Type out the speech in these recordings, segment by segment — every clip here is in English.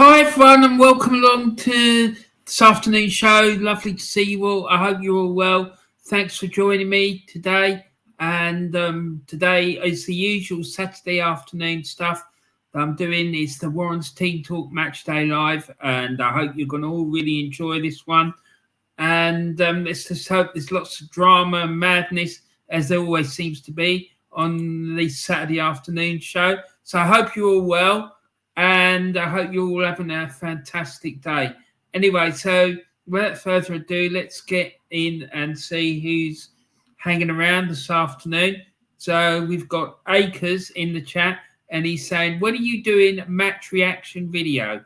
Hi everyone and welcome along to this afternoon show. Lovely to see you all. I hope you're all well. Thanks for joining me today. And today is the usual Saturday afternoon stuff that I'm doing. It's the Warren's Team Talk Match Day Live, and I hope you're going to all really enjoy this one. And let's just hope there's lots of drama and madness, as there always seems to be on the Saturday afternoon show. So I hope you're all well. And I hope you're all having a fantastic day. Anyway, so without further ado, let's get in and see who's hanging around this afternoon. So we've got Acres in the chat, and he's saying, when are you doing match reaction video?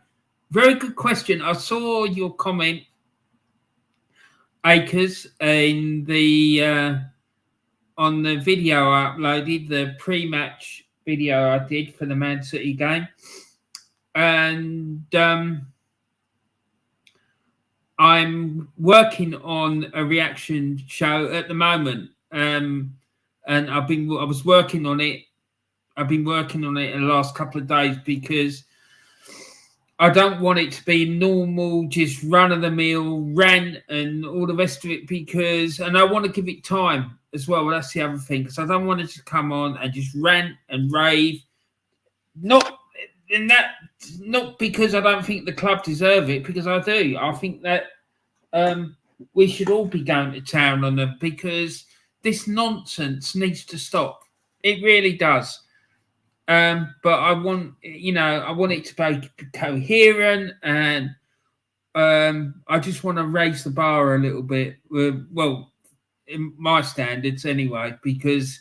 Very good question. I saw your comment, Acres, in the on the video I uploaded, the pre-match video I did for the Man City game. And I'm working on a reaction show at the moment, and I was working on it. I've been working on it in the last couple of days because I don't want it to be normal, just run of the mill rant and all the rest of it. And I want to give it time as well. That's the other thing, because I don't want it to come on and just rant and rave. Not because I don't think the club deserve it, because I do. I think that we should all be going to town on them, because this nonsense needs to stop. It really does. But I want it to be coherent, and I just want to raise the bar a little bit. Well, in my standards anyway, because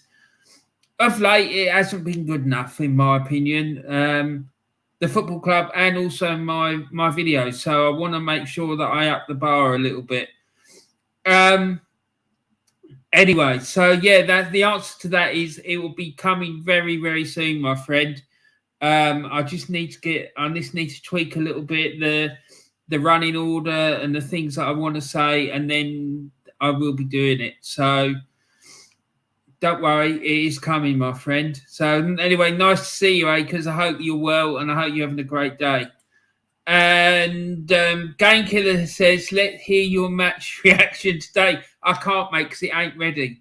of late it hasn't been good enough, in my opinion. The football club and also my videos. So I want to make sure that I up the bar a little bit. Anyway, so yeah, the answer to that is it will be coming very, very soon, my friend. I just need to tweak a little bit the running order and the things that I want to say, and then I will be doing it. So don't worry, it is coming, my friend. So anyway, nice to see you, Acres. I hope you're well, and I hope you're having a great day. And Game Killer says, let's hear your match reaction today. I can't, mate, because it ain't ready.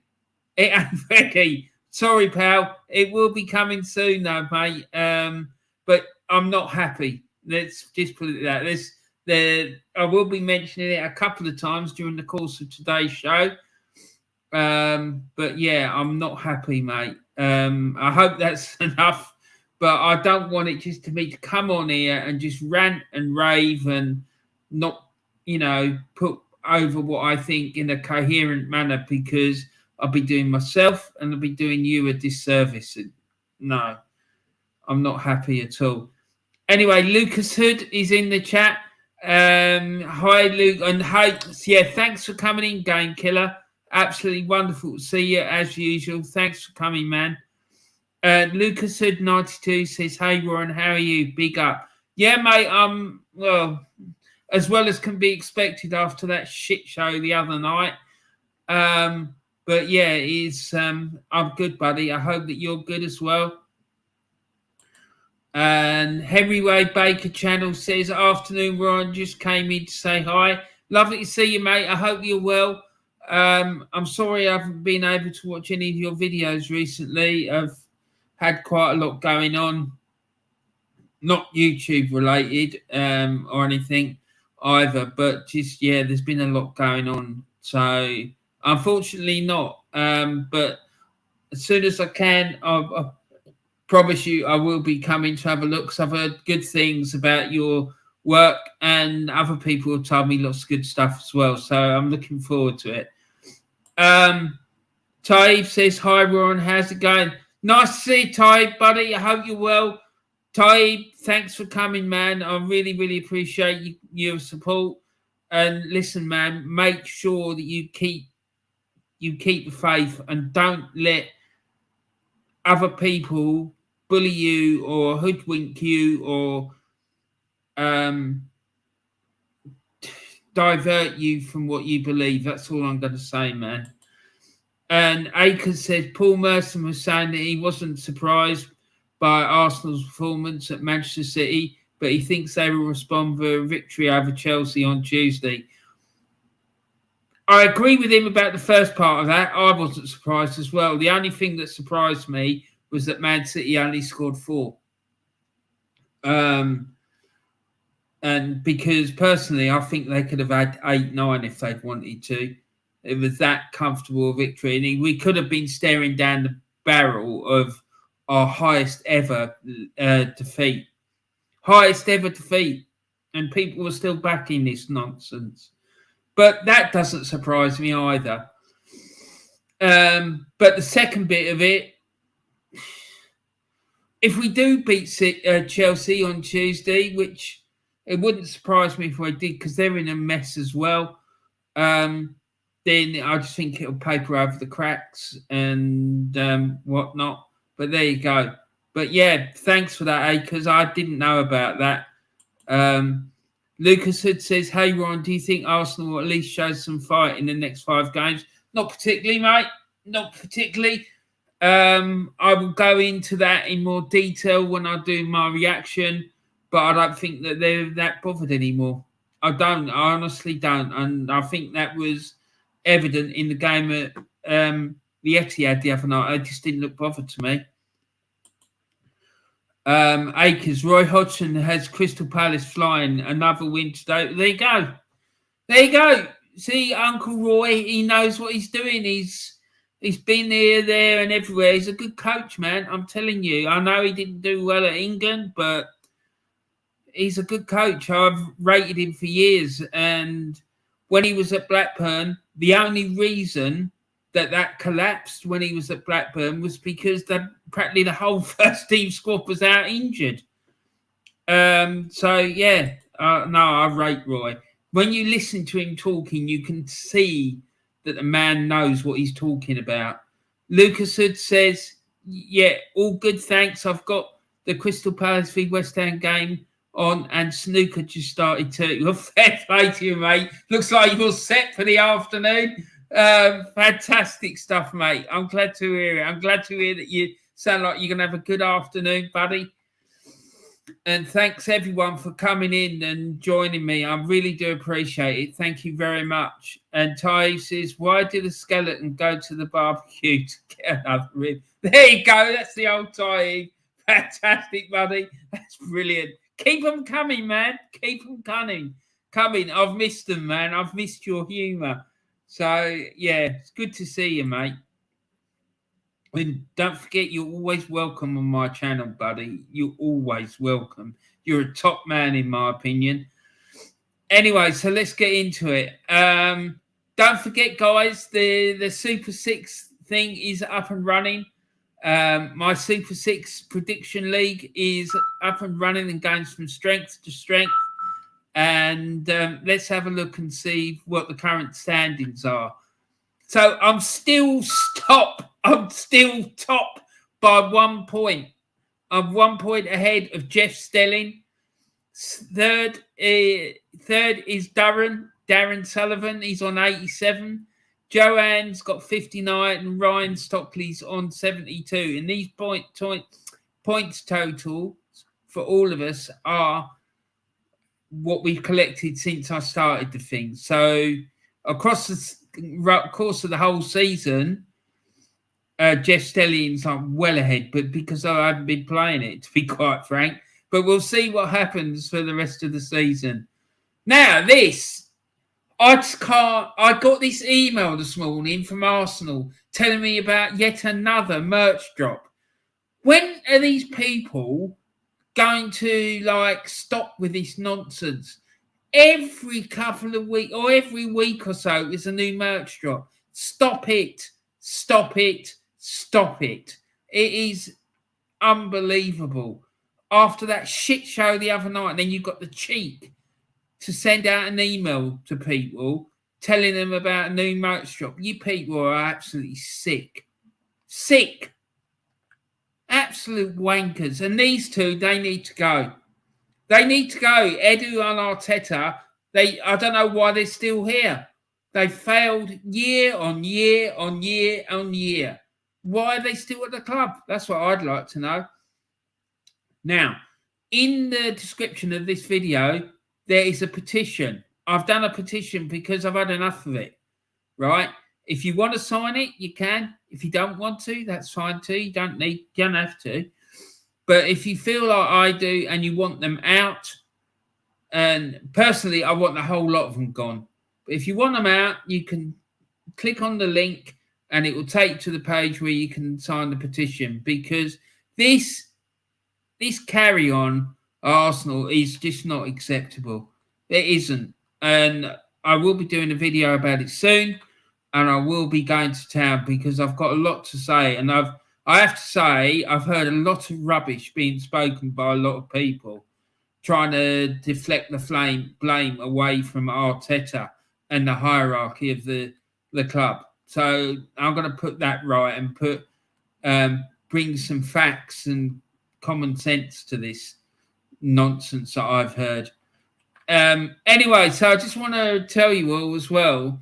It ain't ready. Sorry, pal. It will be coming soon, though, mate. But I'm not happy. Let's just put it that. I will be mentioning it a couple of times during the course of today's show. But yeah, I'm not happy, mate. I hope that's enough, but I don't want it just to be to come on here and just rant and rave and not, put over what I think in a coherent manner, because I'll be doing myself and I'll be doing you a disservice. No, I'm not happy at all. Anyway, Lucas Hood is in the chat. Hi, Luke, and hi. Yeah, thanks for coming in, Game Killer. Absolutely wonderful to see you as usual. Thanks for coming, man. Lucas Hood 92 says, "Hey Warren, how are you? Big up." Yeah, mate. Well, as well as can be expected after that shit show the other night. But yeah, I'm good, buddy. I hope that you're good as well. And Henry Baker Channel says, "Afternoon, Warren. Just came in to say hi. Lovely to see you, mate. I hope you're well." I'm sorry I haven't been able to watch any of your videos recently. I've had quite a lot going on, not YouTube related or anything either, but just, there's been a lot going on. So unfortunately not. But as soon as I can, I promise you I will be coming to have a look, because I've heard good things about your work, and other people have told me lots of good stuff as well. So I'm looking forward to it. Taib says, "Hi, Warren. How's it going?" Nice to see you, Taib, buddy. I hope you're well. Taib, thanks for coming, man. I really, really appreciate your support. And listen, man, make sure that you keep the faith and don't let other people bully you or hoodwink you or divert you from what you believe. That's all I'm going to say, man. And Akers said Paul Merson was saying that he wasn't surprised by Arsenal's performance at Manchester City, but he thinks they will respond with a victory over Chelsea on Tuesday. I agree with him about the first part of that. I wasn't surprised as well. The only thing that surprised me was that Man City only scored 4. And because personally, I think they could have had 8-9 if they'd wanted to. It was that comfortable a victory. And we could have been staring down the barrel of our highest ever defeat. Highest ever defeat. And people were still backing this nonsense. But that doesn't surprise me either. But the second bit of it, if we do beat Chelsea on Tuesday, which it wouldn't surprise me if we did because they're in a mess as well, then I just think it'll paper over the cracks and whatnot. But there you go. But yeah, thanks for that, because I didn't know about that. Lucas Hood says, hey, Ron, do you think Arsenal will at least show some fight in the next 5 games? Not particularly, mate. Not particularly. I will go into that in more detail when I do my reaction, but I don't think that they're that bothered anymore. I honestly don't. And I think that was evident in the game at the Etihad the other night. They just didn't look bothered to me. Akers, Roy Hodgson has Crystal Palace flying, another win today. There you go. There you go. See, Uncle Roy, he knows what he's doing. He's been here, there, and everywhere. He's a good coach, man. I'm telling you. I know he didn't do well at England, but he's a good coach. I've rated him for years. And when he was at Blackburn, the only reason that collapsed when he was at Blackburn was because practically the whole first team squad was out injured. So, yeah. No, I rate Roy. When you listen to him talking, you can see that the man knows what he's talking about. Lucas Hood says, yeah, all good, thanks. I've got the Crystal Palace v West Ham game on and snooker just started too. Well, fair play to you, mate. Looks like you're set for the afternoon. Fantastic stuff, mate. I'm glad to hear it. I'm glad to hear that you sound like you're going to have a good afternoon, buddy. And thanks, everyone, for coming in and joining me. I really do appreciate it. Thank you very much. And Ty says, why did the skeleton go to the barbecue to get another rib? There you go. That's the old Ty. Fantastic, buddy. That's brilliant. Keep them coming, man. Keep them coming. I've missed them, man. I've missed your humour. So, yeah, it's good to see you, mate. And don't forget, you're always welcome on my channel, buddy. You're always welcome. You're a top man, in my opinion. Anyway, so let's get into it. Don't forget, guys, the Super 6 thing is up and running. My Super 6 prediction league is up and running and going from strength to strength. And let's have a look and see what the current standings are. So I'm still top by 1 point. I'm 1 point ahead of Jeff Stelling. Third is Darren Sullivan. He's on 87. Joanne's got 59 and Ryan Stockley's on 72. And these points total for all of us are what we've collected since I started the thing. So across the course of the whole season, Jeff Stelling's well ahead, but because I haven't been playing it, to be quite frank. But we'll see what happens for the rest of the season. Now, I got this email this morning from Arsenal telling me about yet another merch drop. When are these people going to stop with this nonsense? Every couple of weeks or every week or so is a new merch drop. Stop it. It is unbelievable. After that shit show the other night, and then you've got the cheek to send out an email to people telling them about a new merch drop. You people are absolutely sick. Absolute wankers. And these two, they need to go. Edu and Arteta, I don't know why they're still here. They failed year on year on year on year. Why are they still at the club? That's what I'd like to know. Now, in the description of this video, there is a petition. I've done a petition because I've had enough of it, right? If you want to sign it, you can. If you don't want to, that's fine too. You don't have to. But if you feel like I do and you want them out, and personally, I want the whole lot of them gone. But if you want them out, you can click on the link and it will take you to the page where you can sign the petition, because this carry on Arsenal is just not acceptable. It isn't. And I will be doing a video about it soon, and I will be going to town because I've got a lot to say. And I have to say, I've heard a lot of rubbish being spoken by a lot of people trying to deflect the blame away from Arteta and the hierarchy of the club. So I'm going to put that right and bring some facts and common sense to this nonsense that I've heard. Anyway, so I just want to tell you all as well.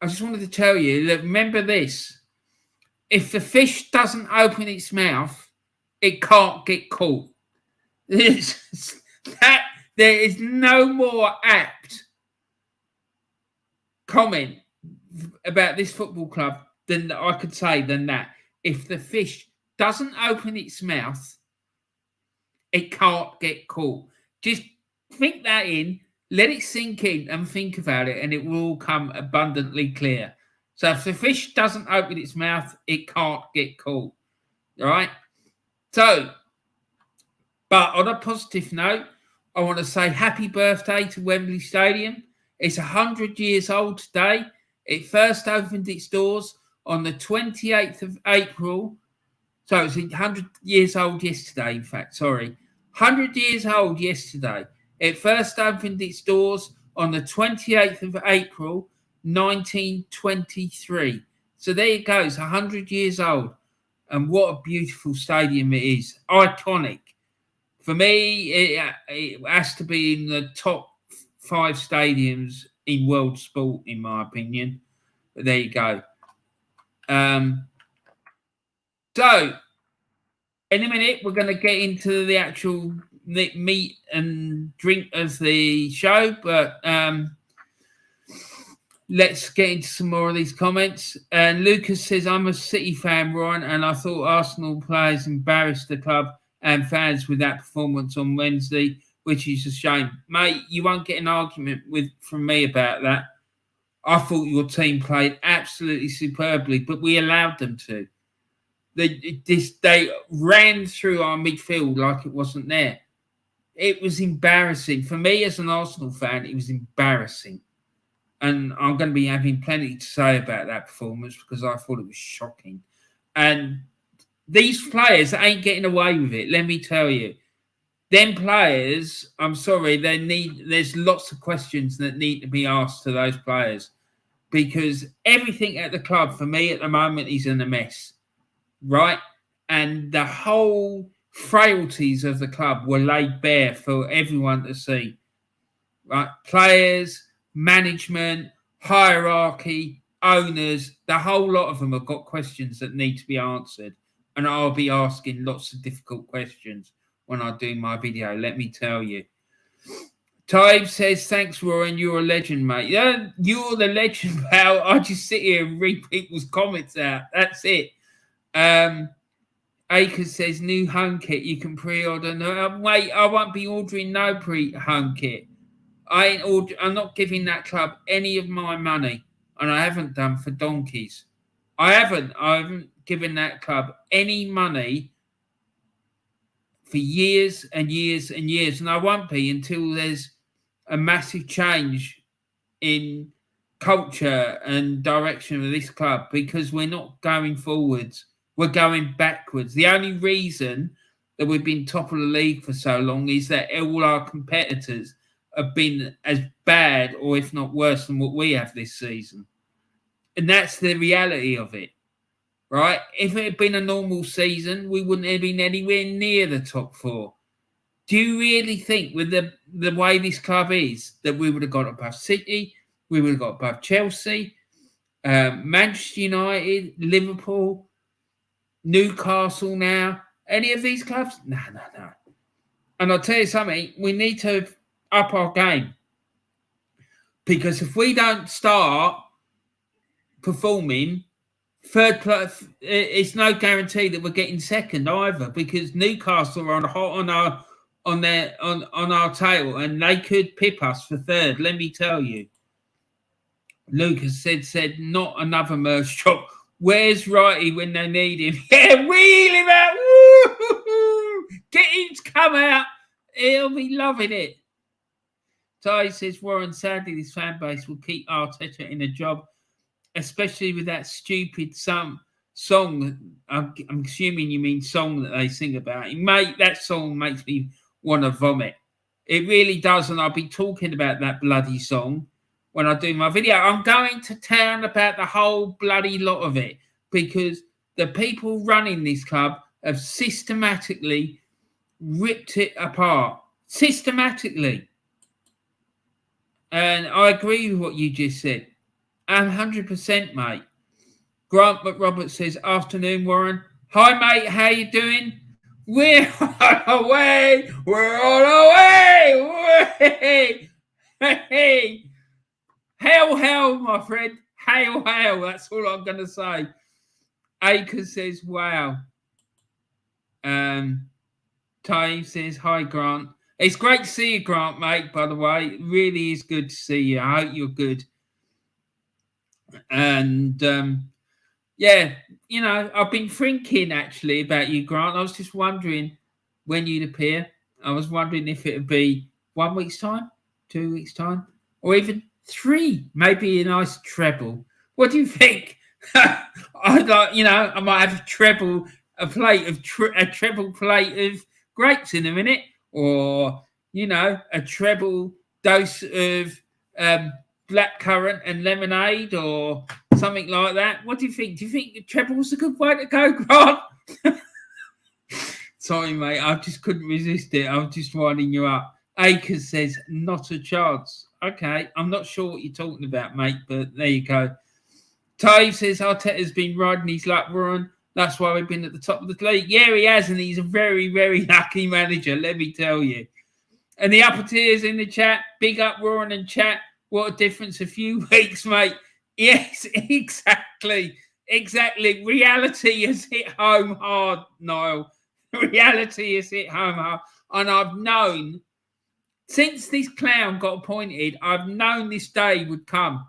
I just wanted to tell you that, remember this: if the fish doesn't open its mouth, it can't get caught. There is no more apt comment about this football club than I could say than that. If the fish doesn't open its mouth, it can't get caught. Just think that in, let it sink in and think about it, and it will all come abundantly clear. So if the fish doesn't open its mouth, it can't get caught. All right? So, but on a positive note, I want to say happy birthday to Wembley Stadium. It's 100 years old today. It first opened its doors on the 28th of April. So it's 100 years old yesterday, in fact, sorry. 100 years old yesterday. It first opened its doors on the 28th of April, 1923. So there it goes, 100 years old. And what a beautiful stadium it is. Iconic. For me, it has to be in the top 5 stadiums in world sport, in my opinion. But there you go. So, in a minute, we're going to get into the actual meat and drink of the show. But let's get into some more of these comments. And Lucas says, I'm a City fan, Ryan, and I thought Arsenal players embarrassed the club and fans with that performance on Wednesday, which is a shame. Mate, you won't get an argument from me about that. I thought your team played absolutely superbly, but we allowed them to. They ran through our midfield like it wasn't there. It was embarrassing. For me as an Arsenal fan, it was embarrassing. And I'm going to be having plenty to say about that performance because I thought it was shocking. And these players ain't getting away with it, let me tell you. Them players, I'm sorry, there's lots of questions that need to be asked to those players, because everything at the club for me at the moment is in a mess, right? And the whole frailties of the club were laid bare for everyone to see, right? Players, management, hierarchy, owners, the whole lot of them have got questions that need to be answered. And I'll be asking lots of difficult questions when I do my video, let me tell you. Tybe says, thanks, Rowan. You're a legend, mate. Yeah, you're the legend, pal. I just sit here and read people's comments out. That's it. Akers says, new home kit. You can pre-order. No, wait, I won't be ordering no pre-home kit. I'm not giving that club any of my money, and I haven't done for donkeys. I haven't given that club any money for years and years and years, and I won't be until there's a massive change in culture and direction of this club, because we're not going forwards, we're going backwards. The only reason that we've been top of the league for so long is that all our competitors have been as bad, or if not worse, than what we have this season. And that's the reality of it. Right? If it had been a normal season, we wouldn't have been anywhere near the top 4. Do you really think, with the way this club is, that we would have got above City, we would have got above Chelsea, Manchester United, Liverpool, Newcastle now, Any of these clubs? No. And I'll tell you something, we need to up our game. Because if we don't start performing, third place, it's no guarantee that we're getting second either. Because Newcastle are on our tail, and they could pip us for third. Let me tell you. Lucas said not another merge drop. Where's Righty when they need him? Yeah, wheel him out. Woo! Get him to come out. He'll be loving it. Ty says, Warren, sadly, this fan base will keep Arteta in a job, especially with that stupid song. I'm assuming you mean song that they sing about. That song makes me want to vomit. It really does, and I'll be talking about that bloody song when I do my video. I'm going to town about the whole bloody lot of it because the people running this club have systematically ripped it apart. Systematically. And I agree with what you just said. 100%, mate. Grant McRobert says, afternoon, Warren. Hi, mate. How you doing? We're on our way. We're on our way. Hey. Hail, my friend. Hail. That's all I'm going to say. Akers says, wow. Ty says, hi, Grant. It's great to see you, Grant, mate, by the way. It really is good to see you. I hope you're good. And, yeah, you know, I've been thinking, actually, about you, Grant. I was just wondering when you'd appear. I was wondering if it would be 1 week's time, 2 weeks' time, or even 3, maybe a nice treble. What do you think? I might have a treble plate of grapes in a minute, or a treble dose of blackcurrant and lemonade, or something like that. What do you think? Do you think treble's a good way to go, Grant? Sorry, mate. I just couldn't resist it. I was just winding you up. Akers says, not a chance. Okay, I'm not sure what you're talking about, mate, but there you go. Ty says, Arteta's been riding his luck, Warren. That's why we've been at the top of the league. Yeah, he has, and he's a very, very lucky manager, let me tell you. And the upper tiers in the chat, big up, Warren and chat. What a difference a few weeks, mate. Yes, exactly. Reality has hit home hard, Niall. Reality has hit home hard. And I've known, since this clown got appointed, I've known this day would come.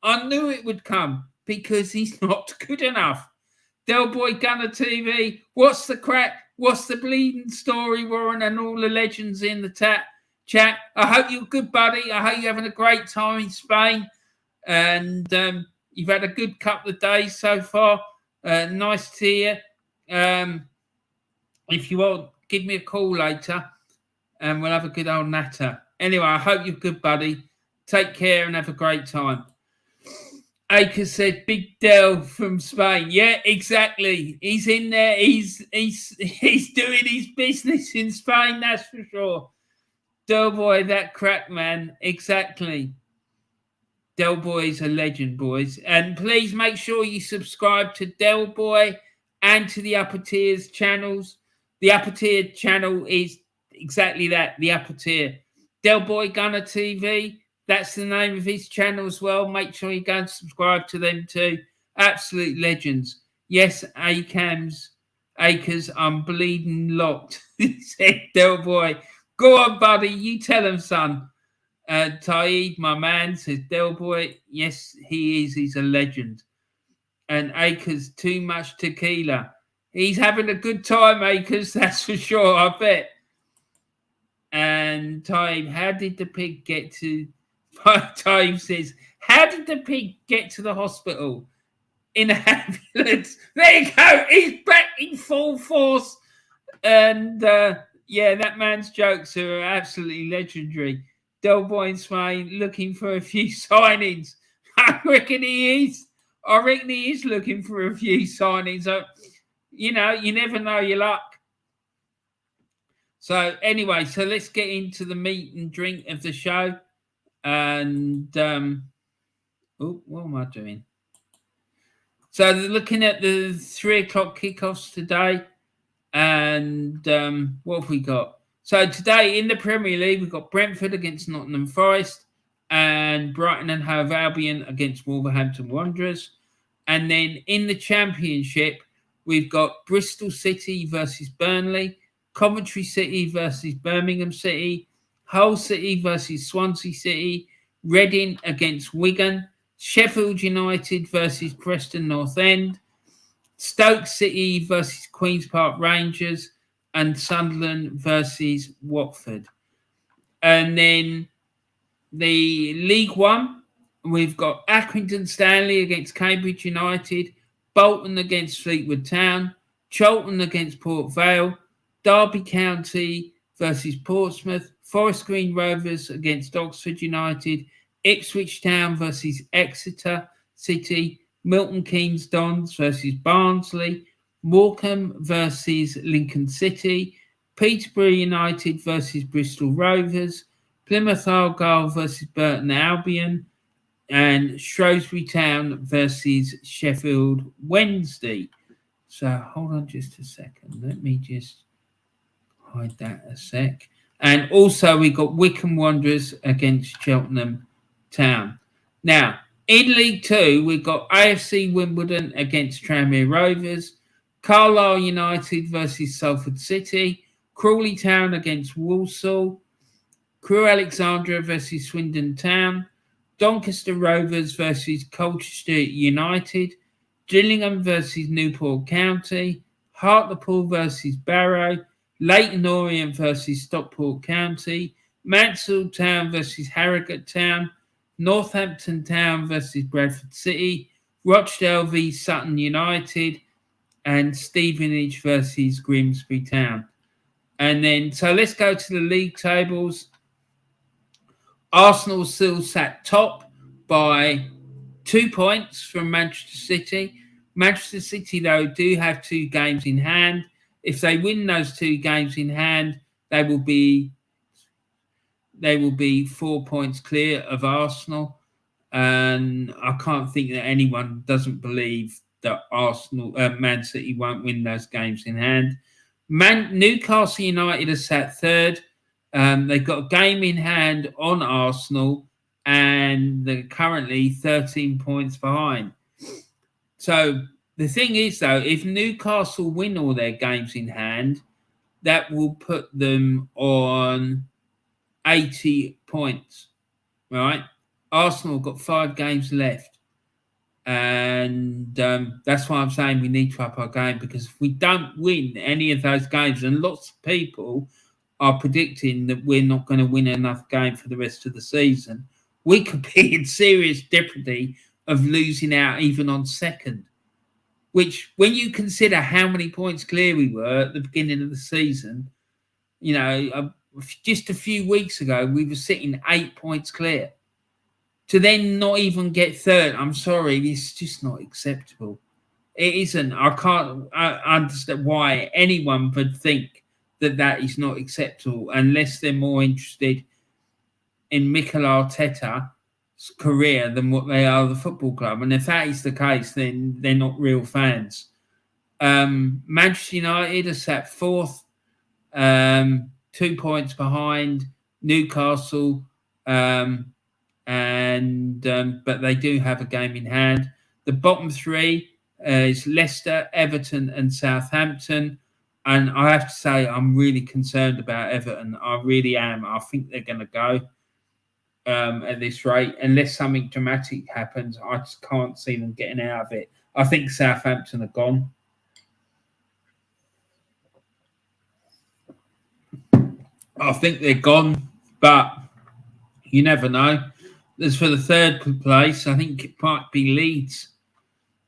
I knew it would come because he's not good enough. Del Boy Gunner TV, what's the crack? What's the bleeding story, Warren, and all the legends in the chat? I hope you're good, buddy. I hope you're having a great time in Spain. And you've had a good couple of days so far. Nice to hear. If you want, give me a call later and we'll have a good old natter. Anyway, I hope you're good, buddy. Take care and have a great time. Akers said, Big Del from Spain. Yeah, exactly. He's in there. He's doing his business in Spain, that's for sure. Del Boy, that crack, man. Exactly. Del Boy's a legend, boys. And please make sure you subscribe to Del Boy and to the Upper Tiers channels. The Upper Tier channel is exactly that, the Upper Tier. Del Boy Gunner TV, that's the name of his channel as well. Make sure you go and subscribe to them too. Absolute legends. Yes, Akers, I'm bleeding locked. Said Del Boy. Go on, buddy. You tell him, son. Taid, my man, says Del Boy. Yes, he is. He's a legend. And Akers, too much tequila. He's having a good time, Akers. That's for sure, I bet. And Taid, how did the pig get to... Taid says, how did the pig get to the hospital? In an ambulance. There you go. He's back in full force. And... yeah, that man's jokes are absolutely legendary. Del Boy in Spain looking for a few signings. I reckon he is. I reckon he is looking for a few signings. You never know your luck. So anyway, so let's get into the meat and drink of the show. And what am I doing? So looking at the 3 o'clock kickoffs today. And what have we got? So today in the Premier League, we've got Brentford against Nottingham Forest and Brighton and Hove Albion against Wolverhampton Wanderers. And then in the Championship, we've got Bristol City versus Burnley, Coventry City versus Birmingham City, Hull City versus Swansea City, Reading against Wigan, Sheffield United versus Preston North End, Stoke City versus Queen's Park Rangers, and Sunderland versus Watford. And then the League One, we've got Accrington Stanley against Cambridge United, Bolton against Fleetwood Town, Charlton against Port Vale, Derby County versus Portsmouth, Forest Green Rovers against Oxford United, Ipswich Town versus Exeter City, Milton Keynes Dons versus Barnsley, Morecambe versus Lincoln City, Peterborough United versus Bristol Rovers, Plymouth Argyle versus Burton Albion, and Shrewsbury Town versus Sheffield Wednesday. So hold on just a second. Let me just hide that a sec. And also we got Wycombe Wanderers against Cheltenham Town. Now, in League Two, we've got AFC Wimbledon against Tranmere Rovers, Carlisle United versus Salford City, Crawley Town against Walsall, Crewe Alexandra versus Swindon Town, Doncaster Rovers versus Colchester United, Gillingham versus Newport County, Hartlepool versus Barrow, Leyton Orient versus Stockport County, Mansfield Town versus Harrogate Town, Northampton Town versus Bradford City, Rochdale v Sutton United, and Stevenage versus Grimsby Town. And then, so let's go to the league tables. Arsenal still sat top by 2 points from Manchester City. Manchester City, though, do have 2 games in hand. If they win those 2 games in hand, they will be 4 points clear of Arsenal. And I can't think that anyone doesn't believe that Man City won't win those games in hand. Newcastle United are sat third. They've got a game in hand on Arsenal, and they're currently 13 points behind. So the thing is, though, if Newcastle win all their games in hand, that will put them on 80 points, right? Arsenal got 5 games left. And that's why I'm saying we need to up our game, because if we don't win any of those games, and lots of people are predicting that we're not going to win enough game for the rest of the season, we could be in serious jeopardy of losing out even on second. Which, when you consider how many points clear we were at the beginning of the season, just a few weeks ago, we were sitting 8 points clear. To then not even get third, I'm sorry, it's just not acceptable. It isn't. I can't understand why anyone would think that is not acceptable unless they're more interested in Mikel Arteta's career than what they are the football club. And if that is the case, then they're not real fans. Manchester United are sat fourth, 2 points behind Newcastle, but they do have a game in hand. The bottom 3 is Leicester, Everton, and Southampton. And I have to say, I'm really concerned about Everton. I really am. I think they're going to go at this rate. Unless something dramatic happens, I just can't see them getting out of it. I think Southampton are gone. I think they're gone, but you never know. As for the third place, I think it might be Leeds.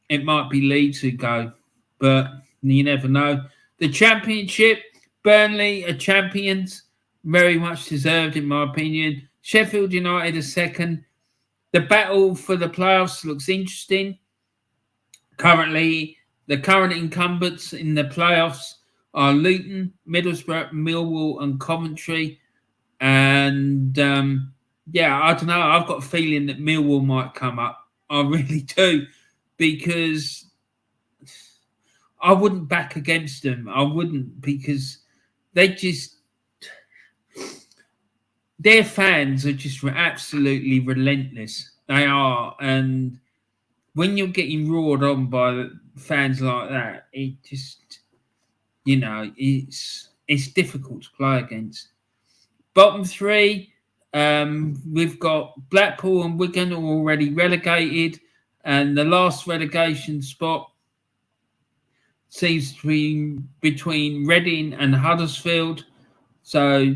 It might be Leeds who go, but you never know. The Championship, Burnley are champions, very much deserved in my opinion. Sheffield United are second. The battle for the playoffs looks interesting. Currently, the current incumbents in the playoffs are Luton, Middlesbrough, Millwall, and Coventry. And I don't know. I've got a feeling that Millwall might come up. I really do, because I wouldn't back against them. I wouldn't, because they just, their fans are just absolutely relentless. They are. And when you're getting roared on by fans like that, it just, it's difficult to play against. Bottom three, we've got Blackpool and Wigan already relegated, and the last relegation spot seems to be between Reading and Huddersfield. So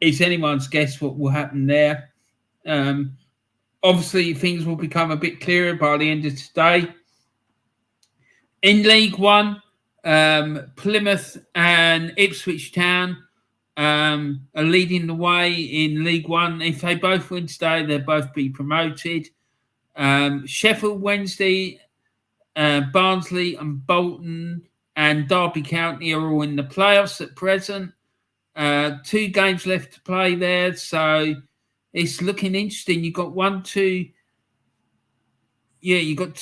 it's anyone's guess what will happen there. Obviously, things will become a bit clearer by the end of today. In League One, Plymouth and Ipswich Town are leading the way in League One. If they both win today, they'll both be promoted. Sheffield Wednesday, Barnsley and Bolton and Derby County are all in the playoffs at present. 2 games left to play there, so it's looking interesting. You got 1, 2. Yeah, you got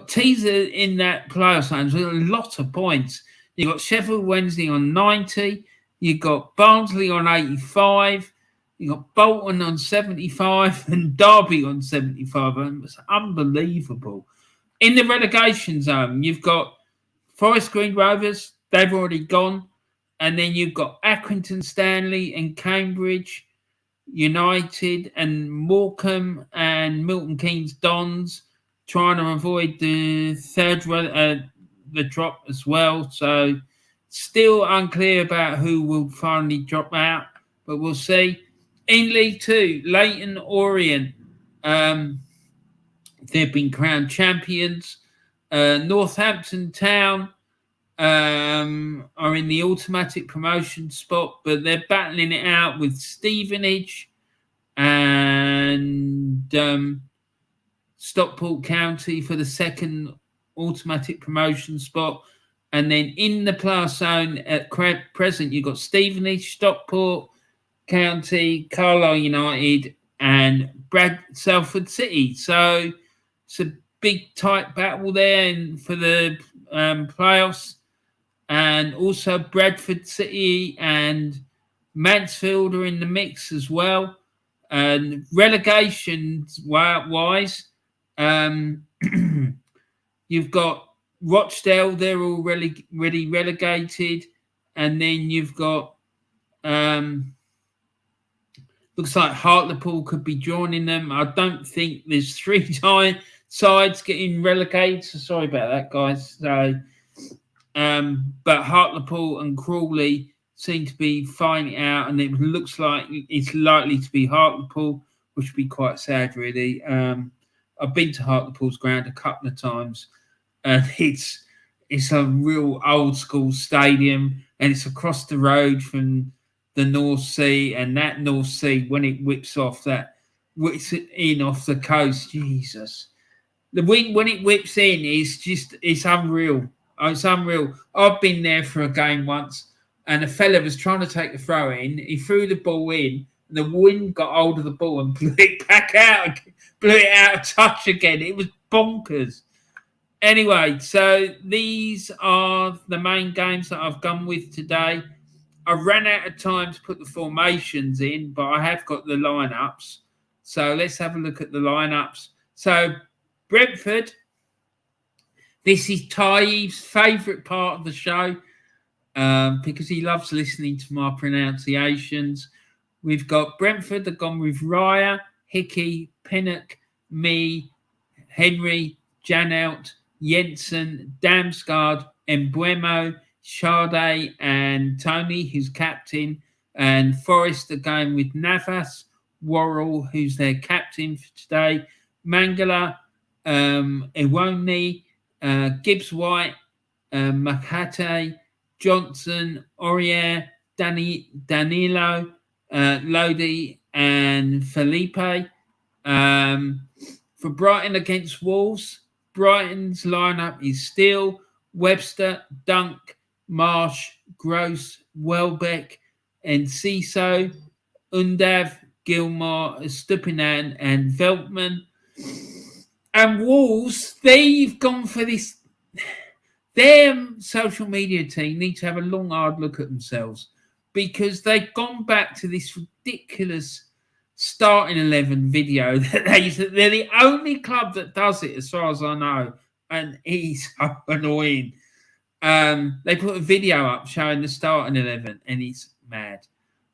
Teaser in that playoff zone with a lot of points. You got Sheffield Wednesday on 90. You got Barnsley on 85. You got Bolton on 75 and Derby on 75. And it's unbelievable. In the relegation zone, you've got Forest Green Rovers. They've already gone. And then you've got Accrington, Stanley and Cambridge United and Morecambe and Milton Keynes Dons trying to avoid the the drop as well. So still unclear about who will finally drop out, but we'll see. In League Two, Leyton Orient, they've been crowned champions. Northampton Town are in the automatic promotion spot, but they're battling it out with Stevenage and Stockport County for the second automatic promotion spot. And then in the playoff zone at present, you've got Stevenage, Stockport County, Carlisle United and Salford City. So it's a big tight battle there for the playoffs. And also Bradford City and Mansfield are in the mix as well. And relegation wise, you've got Rochdale, they're already relegated. And then you've got, looks like Hartlepool could be joining them. I don't think there's 3 sides getting relegated. So sorry about that, guys. So, but Hartlepool and Crawley seem to be finding out, and it looks like it's likely to be Hartlepool, which would be quite sad, really. I've been to Hartlepool's ground a couple of times, and it's a real old school stadium, and it's across the road from the North Sea, and that North Sea, when it whips in off the coast, Jesus, the wind when it whips in it's unreal. It's unreal. I've been there for a game once, and a fella was trying to take a throw in. He threw the ball in, and the wind got hold of the ball and blew it back out, blew it out of touch again. It was bonkers. Anyway, so these are the main games that I've gone with today. I ran out of time to put the formations in, but I have got the lineups. So let's have a look at the lineups. So Brentford, this is Taib's favourite part of the show because he loves listening to my pronunciations. We've got Brentford, they've gone with Raya, Hickey, Pinnock, me, Henry, Janelt, Jensen, Damsgaard, Embuemo, Sade and Tony, who's captain, and Forest are going with Navas, Worrell, who's their captain for today, Mangala, Iwoni, Gibbs White, Makate, Johnson, Aurier, Danilo, Lodi, and Felipe. For Brighton against Wolves, Brighton's lineup is Steele, Webster, Dunk, Marsh, Gross, Welbeck, and Ciso, Undav, Gilmore, Stupinan, and Veltman. And Wolves, they've gone for this their social media team need to have a long, hard look at themselves, because they've gone back to this ridiculous starting 11 video that they're the only club that does it, as far as I know, and it's so annoying. They put a video up showing the starting 11, and it's mad.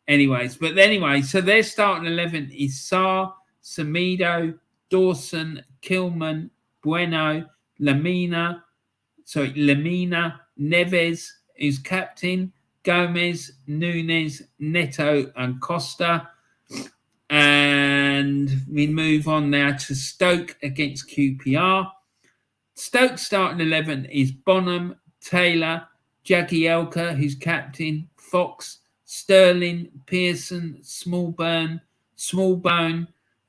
So their starting 11 is Sarr, Semedo, Dawson, Kilman, Bueno, Lamina, Neves, who's captain, Gomez, Nunes, Neto, and Costa. And we move on now to Stoke against QPR. Stoke starting 11 is Bonham, Taylor, Jagielka, who's captain, Fox, Sterling, Pearson, Smallbone,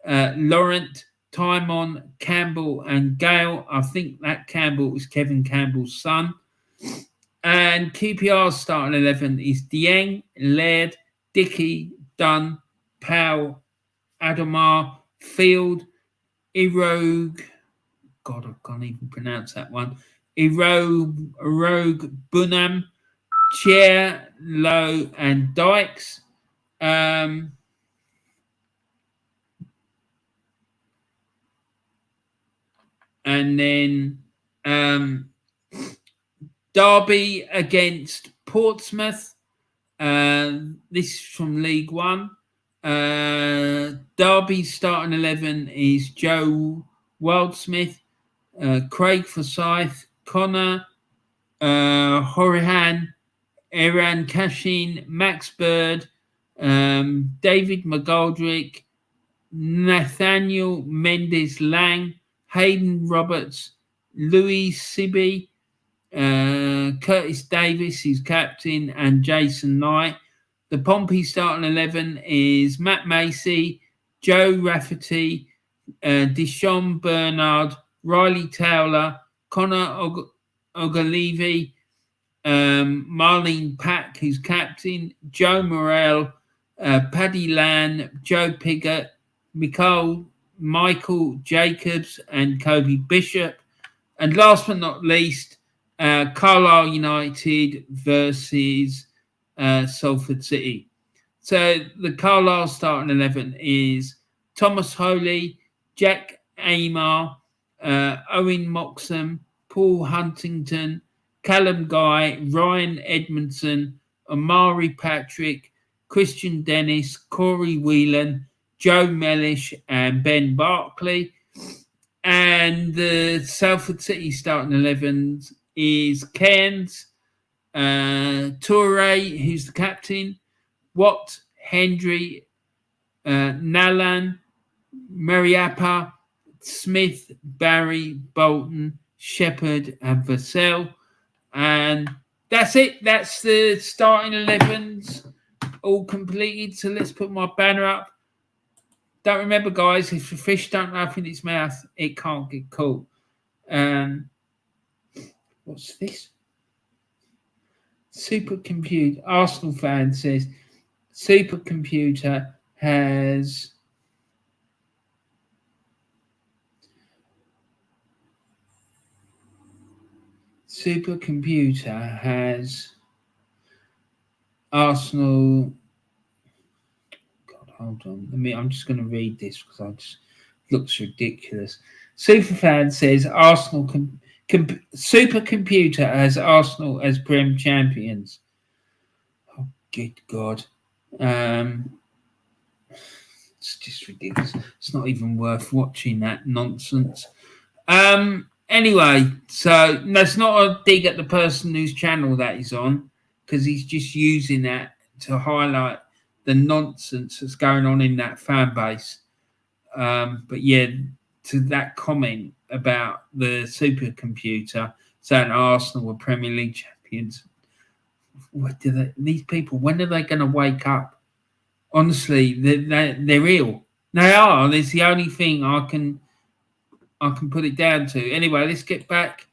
Laurent, Tymon, Campbell, and Gale. I think that Campbell is Kevin Campbell's son. And QPR's starting 11 is Dieng, Laird, Dickey, Dunn, Powell, Adamar, Field, Erogue. God, I can't even pronounce that one. Erogue, Bunham, Chair, Lowe, and Dykes. And then Derby against Portsmouth. This is from League One. Derby's starting 11 is Joe Wildsmith, Craig Forsyth, Connor, Horihan, Eran Cashin, Max Bird, David McGoldrick, Nathaniel Mendes Lang, Hayden Roberts, Louis Sibby, Curtis Davis, who's captain, and Jason Knight. The Pompey starting 11 is Matt Macy, Joe Rafferty, Dishon Bernard, Riley Towler, Connor Ogilvie, Marlene Pack, who's captain, Joe Morrell, Paddy Lan, Joe Piggott, Michael Jacobs, and Kobe Bishop. And last but not least, Carlisle United versus Salford City. So the Carlisle starting 11 is Thomas Holy, Jack Amar, Owen Moxham, Paul Huntington, Callum Guy, Ryan Edmondson, Amari Patrick, Christian Dennis, Corey Whelan, Joe Mellish, and Ben Barkley. And the Salford City starting 11 is Cairns, Toure, who's the captain, Watt, Hendry, Nalan, Mariappa, Smith, Barry, Bolton, Shepherd, and Vassell. And that's it. That's the starting 11s all completed. So let's put my banner up. Don't remember, guys, if a fish don't open its mouth, it can't get caught. What's this? Supercomputer. Arsenal fan says Supercomputer has Arsenal. God, hold on. I'm just going to read this because it looks ridiculous. Superfan says Arsenal Supercomputer has Arsenal as Prem champions. Oh, good God. It's just ridiculous. It's not even worth watching that nonsense. Anyway, so that's not a dig at the person whose channel that is on, because he's just using that to highlight the nonsense that's going on in that fan base. But yeah, to that comment about the supercomputer saying Arsenal were Premier League champions, these people, when are they going to wake up? Honestly, they're ill. They are. That's the only thing I can put it down to. Anyway, let's get back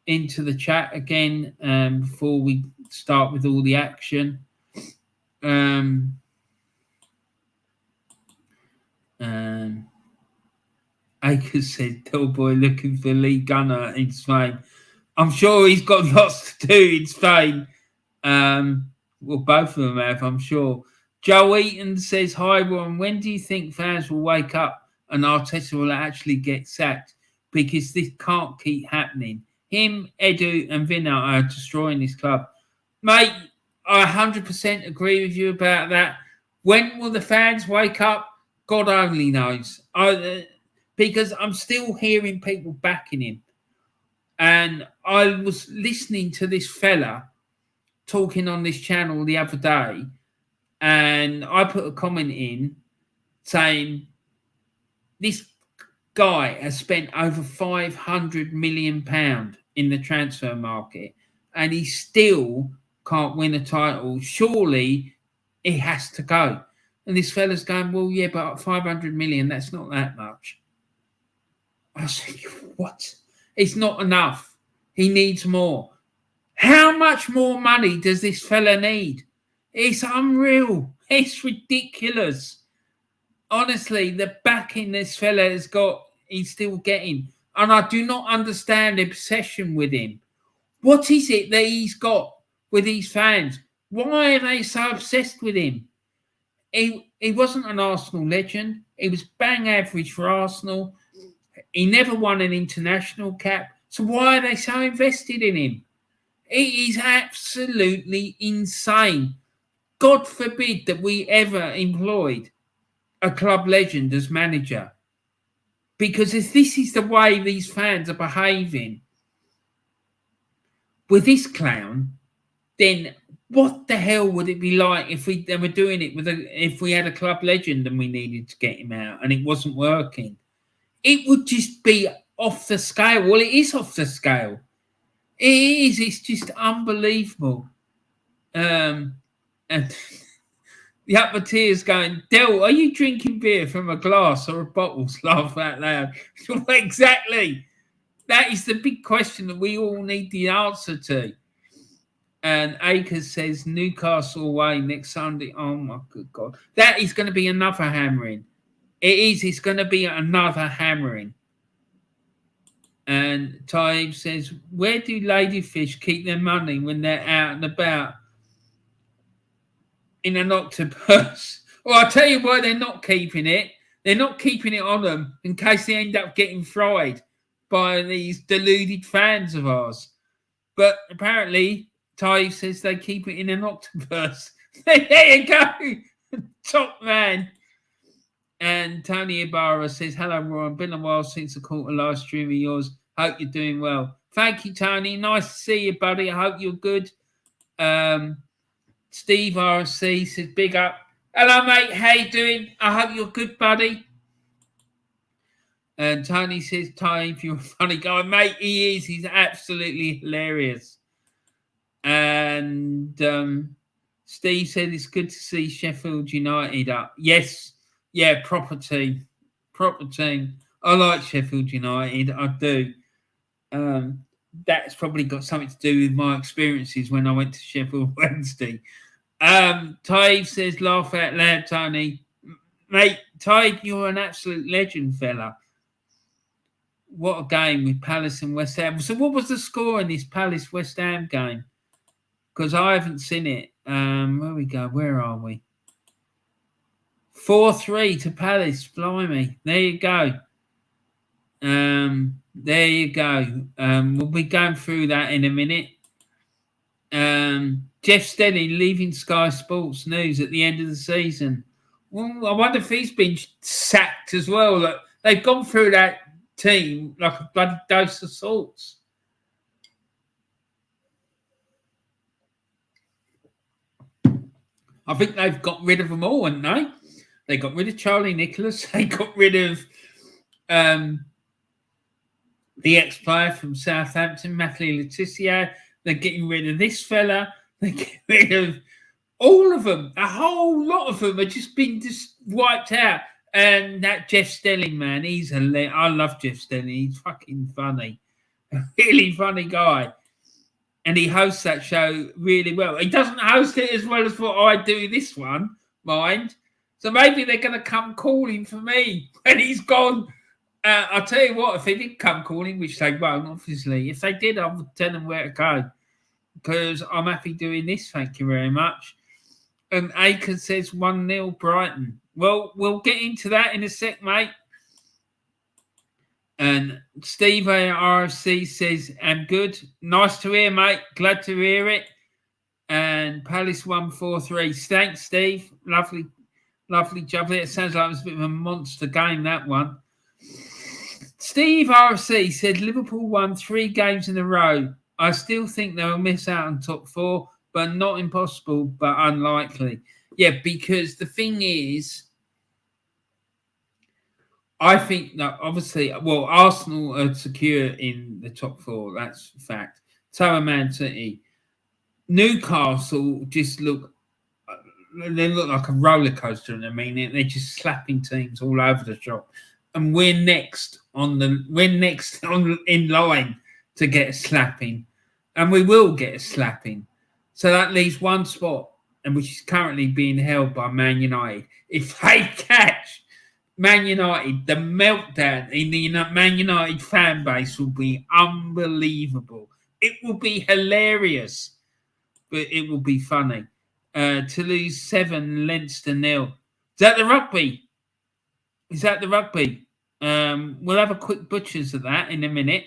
into the chat again before we start with all the action. Akers said, "Tell boy looking for Lee Gunner in Spain." I'm sure he's got lots to do in Spain. Well, both of them have, I'm sure. Joe Eaton says, hi, Ron. When do you think fans will wake up and Arteta will actually get sacked? Because this can't keep happening. Him, Edu and Vinna are destroying this club. Mate, I 100% agree with you about that. When will the fans wake up? God only knows. Because I'm still hearing people backing him. And I was listening to this fella talking on this channel the other day, and I put a comment in saying this guy has spent over £500 million in the transfer market, and he still can't win a title. Surely it has to go. And this fella's going, well, yeah, but 500 million, that's not that much. I said, what? It's not enough. He needs more. How much more money does this fella need? It's unreal. It's ridiculous. Honestly, the backing this fella has got, he's still getting. And I do not understand the obsession with him. What is it that he's got with these fans? Why are they so obsessed with him? He wasn't an Arsenal legend. He was bang average for Arsenal. He never won an international cap. So why are they so invested in him? It is absolutely insane. God forbid that we ever employed a club legend as manager. Because if this is the way these fans are behaving with this clown, then what the hell would it be like if they were doing it if we had a club legend and we needed to get him out and it wasn't working? It would just be off the scale. Well, it is off the scale. It is. It's just unbelievable. And the upper tiers going, Del, are you drinking beer from a glass or a bottle? Laugh out loud. Exactly. That is the big question that we all need the answer to. And Akers says Newcastle away next Sunday. Oh, my good God. That is going to be another hammering. It is. It's going to be another hammering. And Taib says, where do ladyfish keep their money when they're out and about? In an octopus. Well, I'll tell you why they're not keeping it. They're not keeping it on them in case they end up getting fried by these deluded fans of ours. But apparently, Taib says they keep it in an octopus. There you go. Top man. And Tony Ibarra says, hello, Ron. Been a while since I caught a live stream of yours. Hope you're doing well. Thank you, Tony. Nice to see you, buddy. I hope you're good. Steve RC says, big up. Hello, mate. How you doing? I hope you're good, buddy. And Tony says, Tony, you're a funny guy. Mate, he is. He's absolutely hilarious. And Steve said, it's good to see Sheffield United up. Yes. Yeah, proper team. Proper team. I like Sheffield United. I do. That's probably got something to do with my experiences when I went to Sheffield Wednesday. Taib says, laugh out loud, Tony. Mate, Taib, you're an absolute legend, fella. What a game with Palace and West Ham. So what was the score in this Palace-West Ham game? Because I haven't seen it. Where we go? Where are we? 4-3 to Palace. Blimey. There you go. There you go. We'll be going through that in a minute. Jeff Stelling leaving Sky Sports News at the end of the season. Well, I wonder if he's been sacked as well. Look, they've gone through that team like a bloody dose of salts. I think they've got rid of them all, haven't they? They got rid of Charlie Nicholas. They got rid of the ex-player from Southampton, Matthew Letizia. They're getting rid of this fella. They're getting rid of all of them. A whole lot of them have just been wiped out. And that Jeff Stelling, man, he's hilarious. I love Jeff Stelling. He's fucking funny. A really funny guy. And he hosts that show really well. He doesn't host it as well as what I do this one, mind. So maybe they're going to come calling for me when he's gone I'll tell you what, if they did come calling, which they won't, obviously, if they did, I would tell them where to go because I'm happy doing this. Thank you very much. And Aiken says 1-0 Brighton. Well, we'll get into that in a sec, mate. And Steve RFC says, I'm good. Nice to hear, mate. Glad to hear it. And Palace 1-4-3. Thanks, Steve. Lovely jubbly. It sounds like it was a bit of a monster game, that one. Steve RFC said Liverpool won 3 games in a row. I still think they'll miss out on top 4, but not impossible, but unlikely. Yeah, because the thing is, I think that obviously, well, Arsenal are secure in the top 4. That's a fact. So are Man City. Newcastle just look like a roller coaster. I mean, they're just slapping teams all over the shop, and we're next in line to get a slapping, and we will get a slapping. So that leaves one spot, and which is currently being held by Man United. If they catch Man United, the meltdown in the Man United fan base will be unbelievable. It will be hilarious, but it will be funny. Toulouse 7, Leinster 0. Is that the rugby? We'll have a quick butchers of that in a minute.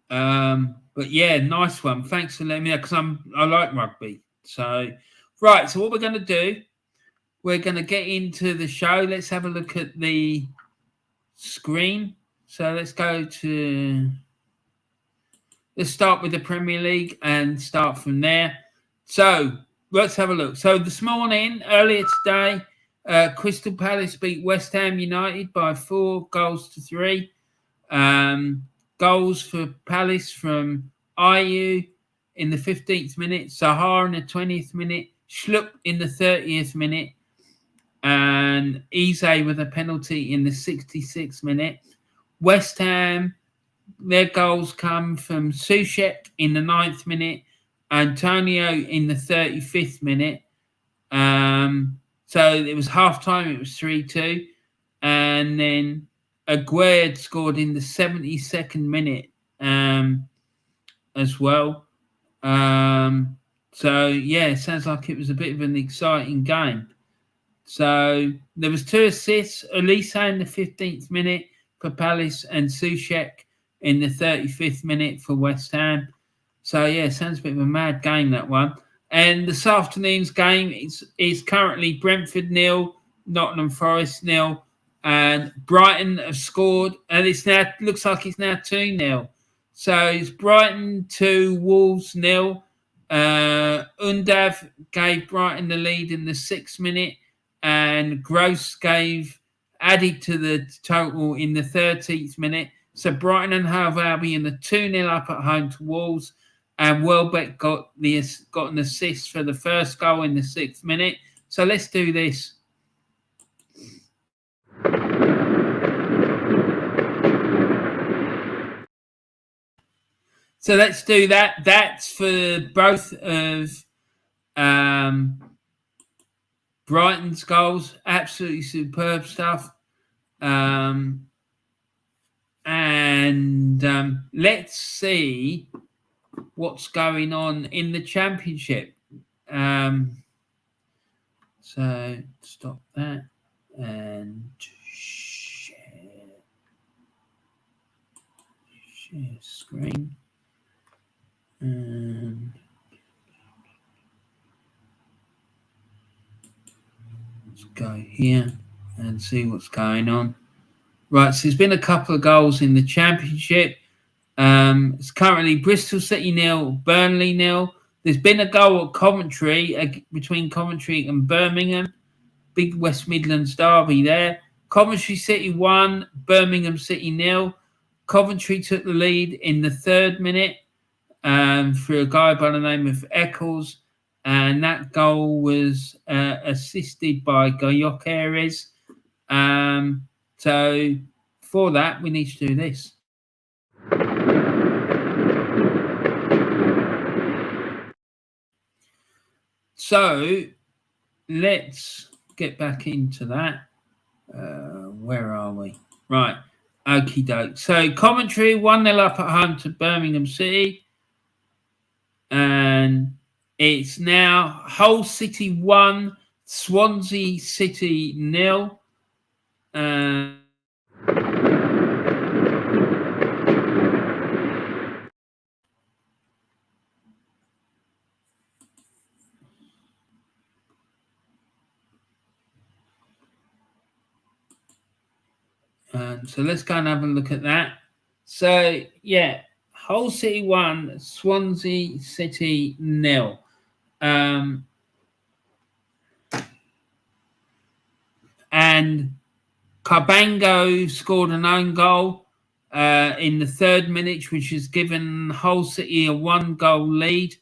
But yeah, nice one. Thanks for letting me know because I like rugby. So, right. So what we're going to do, we're going to get into the show. Let's have a look at the screen. So let's start with the Premier League and start from there. So let's have a look. So this morning, earlier today, Crystal Palace beat West Ham United by 4-3. Goals for Palace from Ayew in the 15th minute, Sahar in the 20th minute, Schlupp in the 30th minute, and Eze with a penalty in the 66th minute. West Ham, their goals come from Soucek in the 9th minute, Antonio in the 35th minute. So it was half-time, it was 3-2. And then Aguerd scored in the 72nd minute as well. So, yeah, it sounds like it was a bit of an exciting game. So there was 2 assists, Elise in the 15th minute for Palace and Soucek in the 35th minute for West Ham. So, yeah, sounds a bit of a mad game, that one. And this afternoon's game is currently Brentford 0, Nottingham Forest 0, and Brighton have scored, and looks like it's now 2-0. So it's Brighton 2, Wolves 0. Undav gave Brighton the lead in the 6th minute, and Gross added to the total in the 13th minute. So Brighton and Hove Albion are 2-0 up at home to Wolves, and Welbeck got an assist for the first goal in the 6th minute. So let's do this. So let's do that. That's for both of Brighton's goals. Absolutely superb stuff. And let's see what's going on in the Championship. So stop that and share screen. And let's go here and see what's going on. Right, so there's been a couple of goals in the Championship. It's currently Bristol City 0, Burnley 0. There's been a goal at Coventry, between Coventry and Birmingham. Big West Midlands derby there. Coventry City 1, Birmingham City 0. Coventry took the lead in the 3rd minute through a guy by the name of Eccles. And that goal was assisted by Gyökeres. So for that, we need to do this. So let's get back into that. where are we? Right. Okie doke. So Coventry 1-0 up at home to Birmingham City. And it's now Hull City 1, Swansea City 0. So let's go and have a look at that. So, yeah, Hull City 1, Swansea City 0. And Cabango scored an own goal in the 3rd minute, which has given Hull City a 1-goal lead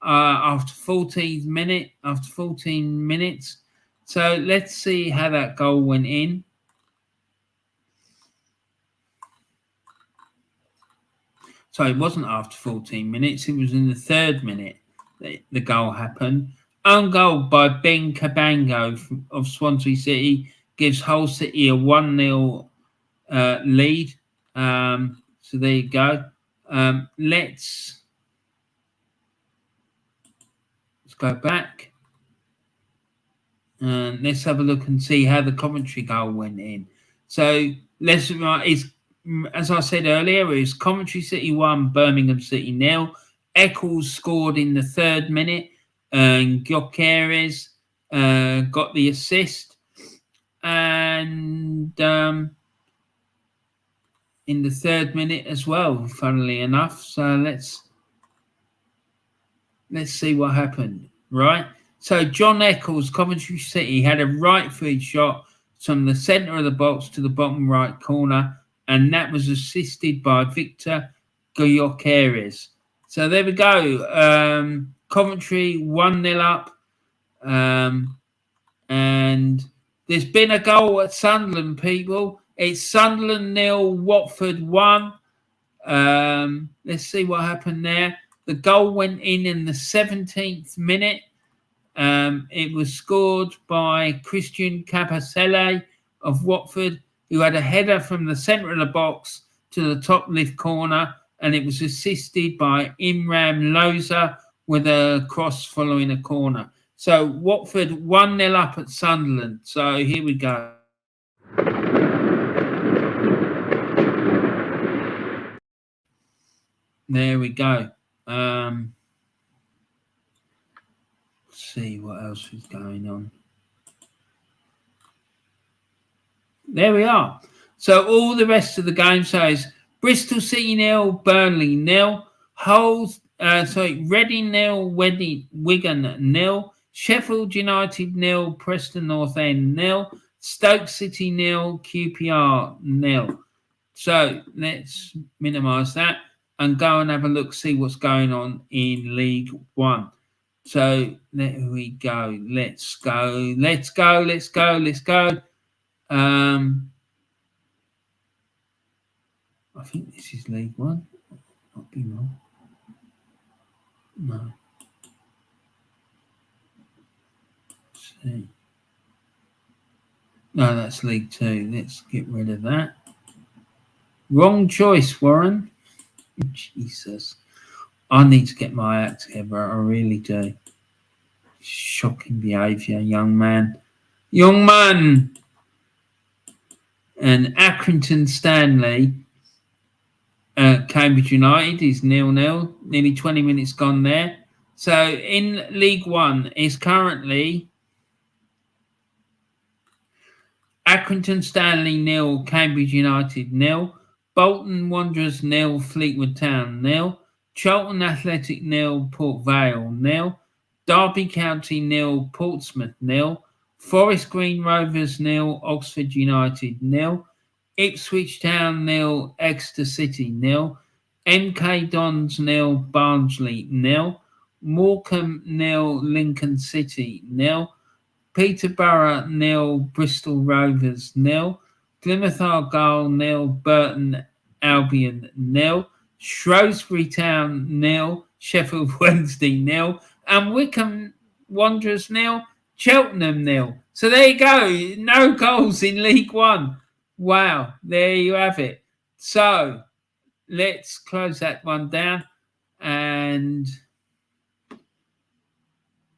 after 14 minutes. So let's see how that goal went in. So it wasn't after 14 minutes. It was in the 3rd minute that the goal happened. Own goal by Ben Cabango of Swansea City gives Hull City a 1-0 lead. So there you go. Let's go back. And let's have a look and see how the Coventry goal went in. So as I said earlier, it's Coventry City 1, Birmingham City 0. Eccles scored in the 3rd minute, and Gyökeres got the assist. And in the 3rd minute as well, funnily enough. So let's see what happened, right? So John Eccles, Coventry City, had a right-foot shot from the centre of the box to the bottom right corner, and that was assisted by Victor Gyökeres. So there we go. Coventry 1-0 up. And there's been a goal at Sunderland, people. It's Sunderland 0, Watford 1. Let's see what happened there. The goal went in the 17th minute. It was scored by Christian Capacelle of Watford, who had a header from the centre of the box to the top left corner, and it was assisted by Imran Loza with a cross following a corner. So Watford 1-0 up at Sunderland. So here we go. There we go. Let's see what else is going on. There we are. So all the rest of the game says Bristol City 0, Burnley 0, Reading 0, Wigan 0, Sheffield United 0, Preston North End 0, Stoke City 0, QPR 0. So let's minimise that and go and have a look, see what's going on in League One. So there we go. Let's go. I think this is League One. Might be wrong. No. Let's see. No, that's League Two. Let's get rid of that. Wrong choice, Warren. Jesus. I need to get my act together. I really do. Shocking behaviour, young man. And Accrington Stanley, Cambridge United is 0-0. Nearly 20 minutes gone there. So in League One is currently Accrington Stanley 0, Cambridge United 0, Bolton Wanderers 0, Fleetwood Town 0, Charlton Athletic 0, Port Vale 0, Derby County 0, Portsmouth 0, Forest Green Rovers 0, Oxford United 0, Ipswich Town 0, Exeter City 0, MK Dons 0, Barnsley 0, Morecambe 0, Lincoln City 0, Peterborough 0, Bristol Rovers 0, Plymouth Argyle 0, Burton Albion 0, Shrewsbury Town 0, Sheffield Wednesday 0, and Wycombe Wanderers 0, Cheltenham 0. So there you go. No goals in League One. Wow, there you have it. So let's close that one down and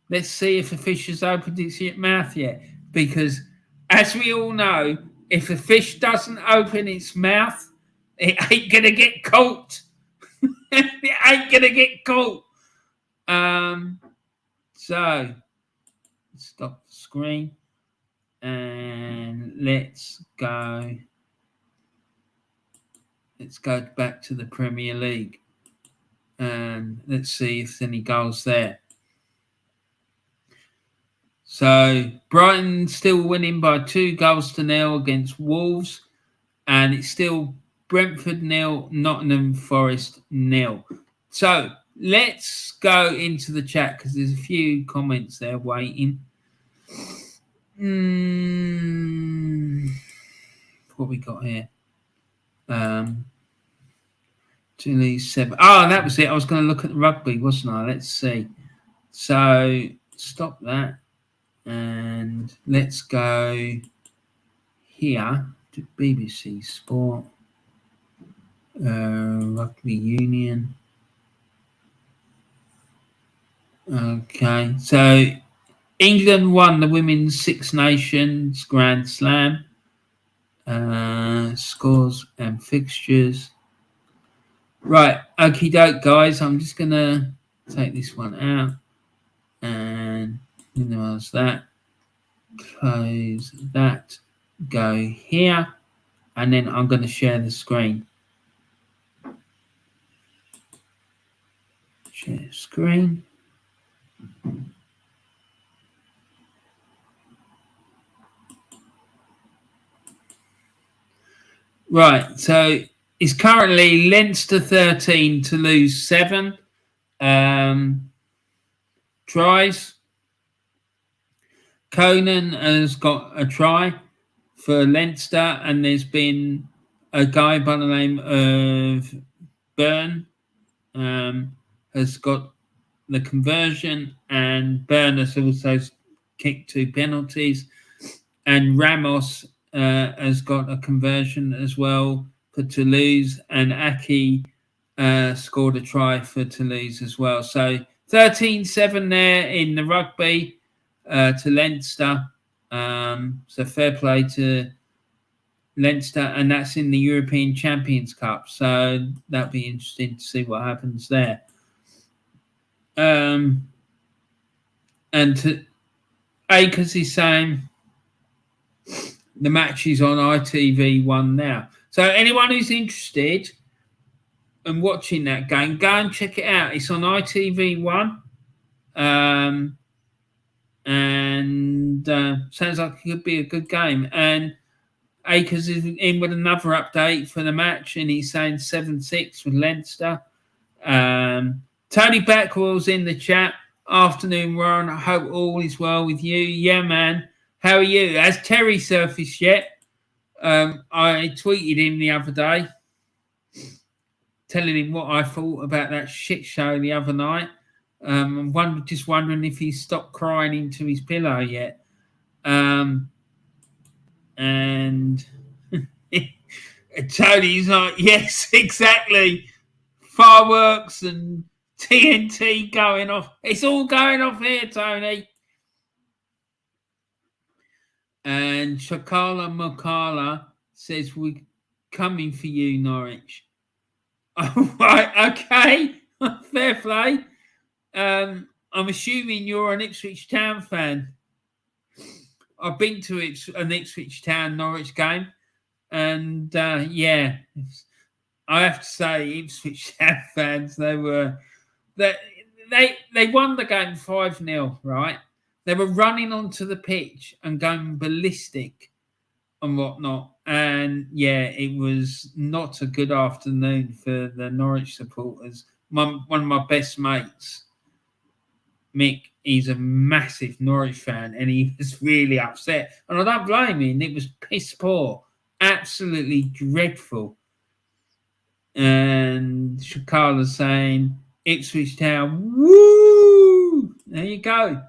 let's see if a fish has opened its mouth yet. Because as we all know, if a fish doesn't open its mouth, it ain't going to get caught. It ain't going to get caught. So stop the screen and let's go back to the Premier League and let's see if there's any goals there. So Brighton still winning by 2-0 against Wolves, and it's still Brentford 0, Nottingham Forest 0. So let's go into the chat because there's a few comments there waiting. What we got here? Chile 7. Oh, that was it. I was going to look at the rugby, wasn't I? Let's see. So stop that. And let's go here to BBC Sport. Rugby Union. Okay. So England won the Women's Six Nations Grand Slam. Scores and fixtures. Right, okie doke, guys. I'm just gonna take this one out and minimize that, close that, go here, and then I'm going to share the screen. Share screen. Right, so it's currently Leinster 13, Toulouse 7 tries. Conan has got a try for Leinster, and there's been a guy by the name of Byrne has got the conversion, and Byrne has also kicked 2 penalties, and Ramos has got a conversion as well for Toulouse, and Aki scored a try for Toulouse as well. So 13-7 there in the rugby to Leinster. So fair play to Leinster, and that's in the European Champions Cup. So that'll be interesting to see what happens there. And to Akers is saying the match is on ITV1 now. So anyone who's interested in watching that game, go and check it out. It's on ITV1. And sounds like it could be a good game. And Akers is in with another update for the match, and he's saying 7-6 with Leinster. Tony Backwell's in the chat. Afternoon, Ron. I hope all is well with you. Yeah, man. How are you? Has Terry surfaced yet? I tweeted him the other day, telling him what I thought about that shit show the other night. I'm just wondering if he's stopped crying into his pillow yet. And Tony's like, yes, exactly. Fireworks and TNT going off. It's all going off here, Tony. And Shakala Mokala says, we're coming for you, Norwich. Oh, right, okay. Fair play. I'm assuming you're an Ipswich Town fan. I've been to an Ipswich Town Norwich game. And, yeah, I have to say, Ipswich Town fans, they won the game 5-0, right? They were running onto the pitch and going ballistic and whatnot. And, yeah, it was not a good afternoon for the Norwich supporters. One of my best mates, Mick, he's a massive Norwich fan, and he was really upset. And I don't blame him. It was piss poor. Absolutely dreadful. And Shakala's saying, Ipswich Town, woo! There you go.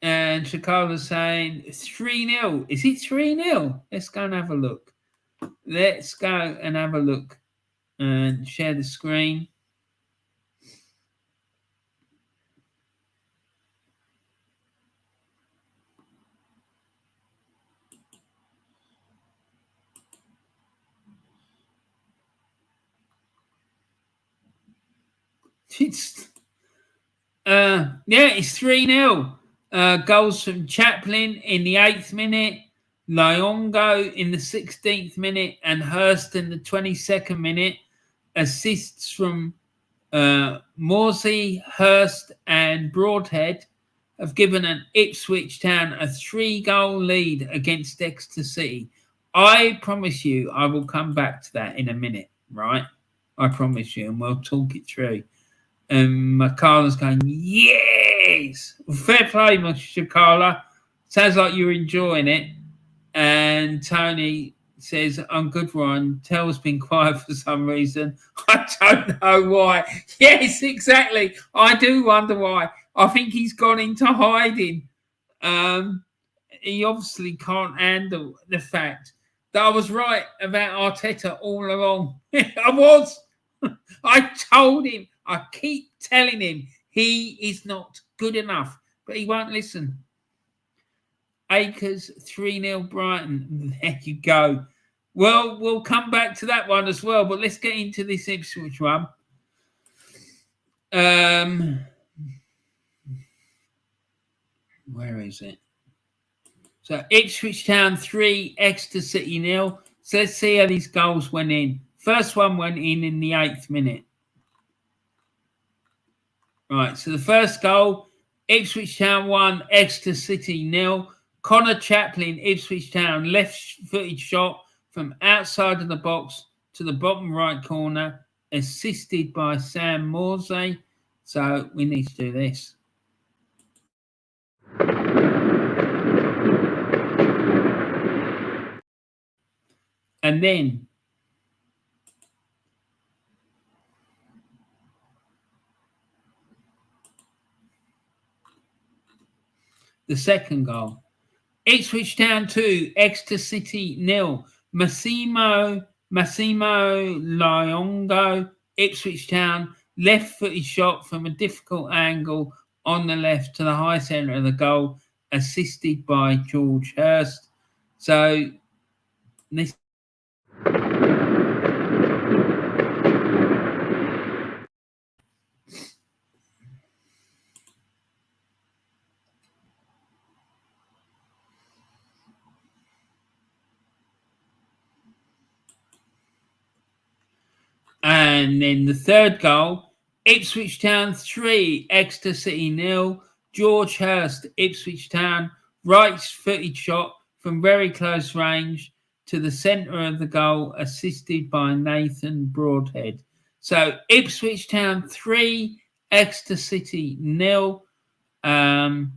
And Chakala's saying 3-0. Is it 3-0? Let's go and have a look. Let's go and have a look and share the screen. It's it's 3-0. Goals from Chaplin in the 8th minute, Lyongo in the 16th minute, and Hurst in the 22nd minute. Assists from Morsey, Hurst, and Broadhead have given an Ipswich Town a 3-goal lead against Exeter City. I promise you, I will come back to that in a minute, right? I promise you, and we'll talk it through. And Makala's going, yes! Fair play, Makala. Sounds like you're enjoying it. And Tony says, I'm good, Ryan. Tell's been quiet for some reason. I don't know why. Yes, exactly. I do wonder why. I think he's gone into hiding. He obviously can't handle the fact that I was right about Arteta all along. I was. I told him. I keep telling him he is not good enough, but he won't listen. Akers 3-0 Brighton. There you go. Well, we'll come back to that one as well, but let's get into this Ipswich one. Where is it? So Ipswich Town 3, Exeter City 0. So let's see how these goals went in. First one went in the 8th minute. Right, so the first goal, Ipswich Town 1, Exeter City 0. Connor Chaplin, Ipswich Town, left-footed shot from outside of the box to the bottom right corner, assisted by Sam Morsey. So we need to do this. And then the second goal. Ipswich Town 2, Exeter City 0. Massimo Lyongo, Ipswich Town, left-footed shot from a difficult angle on the left to the high centre of the goal, assisted by George Hurst. So this. And then the third goal, Ipswich Town 3, Exeter City 0. George Hurst, Ipswich Town, right-footed shot from very close range to the centre of the goal, assisted by Nathan Broadhead. So Ipswich Town 3, Exeter City 0. And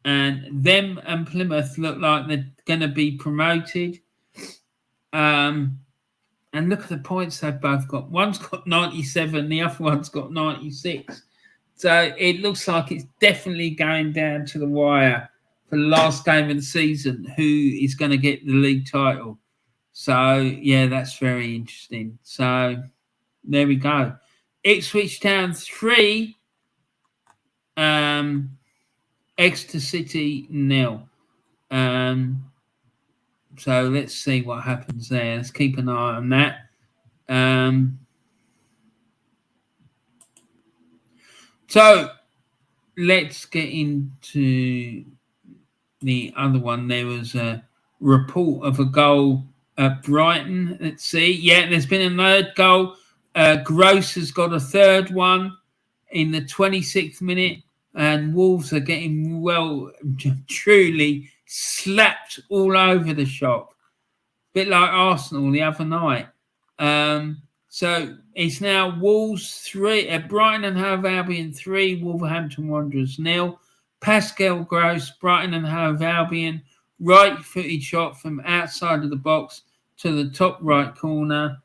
them and Plymouth look like they're going to be promoted. And look at the points they've both got. One's got 97, the other one's got 96. So it looks like it's definitely going down to the wire for the last game of the season, who is going to get the league title. So, yeah, that's very interesting. So there we go. Ipswich Town 3, Exeter City 0. So let's see what happens there. Let's keep an eye on that. So let's get into the other one. There was a report of a goal at Brighton. Let's see. Yeah, there's been a third goal. Gross has got a third one in the 26th minute. And Wolves are getting, well, truly slapped all over the shop. A bit like Arsenal the other night. So it's now Wolves 3, Brighton and Hove Albion 3, Wolverhampton Wanderers 0. Pascal Gross, Brighton and Hove Albion, right-footed shot from outside of the box to the top right corner,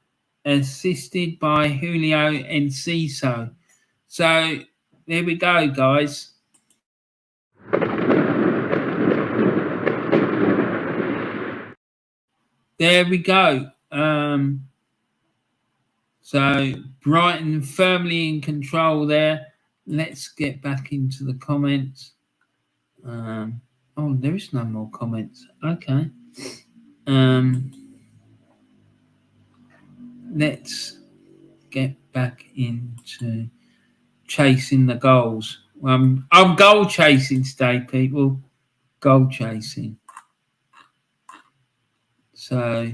assisted by Julio Enciso. So there we go, guys. there we go. So Brighton firmly in control there. Let's get back into the comments. Oh, there is no more comments. Okay. Let's get back into chasing the goals. I'm goal chasing today, people. Goal chasing. So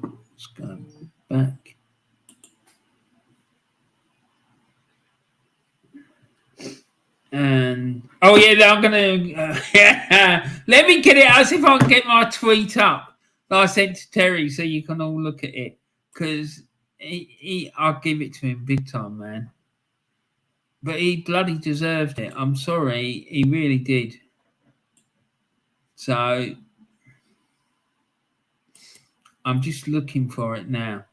let's go back. And oh yeah, I'm gonna let me get it out. See if I can get my tweet up that I sent to Terry, so you can all look at it. Because I'll give it to him big time, man. But he bloody deserved it. I'm sorry, he really did. So I'm just looking for it now.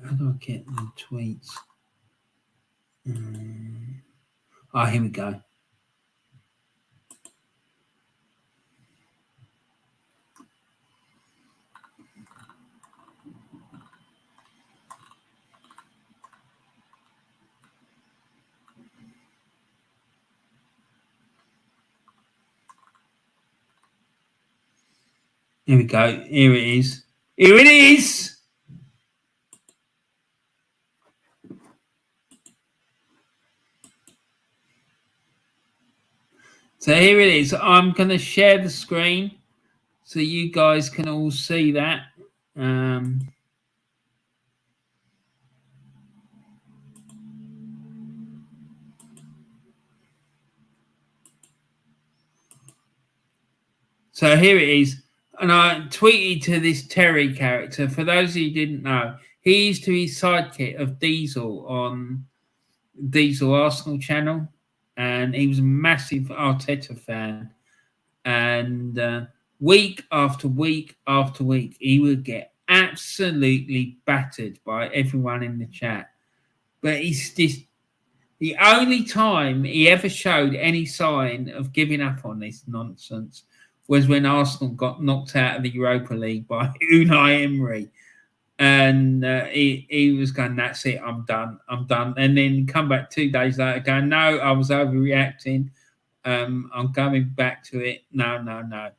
How do I get the tweets? Oh, here we go. Here we go. Here it is. Here it is. So here it is. I'm going to share the screen so you guys can all see that. So here it is. And I tweeted to this Terry character. For those of you who didn't know, he used to be sidekick of Diesel on Diesel Arsenal channel. And he was a massive Arteta fan. And week after week after week, he would get absolutely battered by everyone in the chat. But he's just the only time he ever showed any sign of giving up on this nonsense was when Arsenal got knocked out of the Europa League by Unai Emery. And he was going, that's it, I'm done. And then come back 2 days later going, no, I was overreacting. I'm going back to it. No.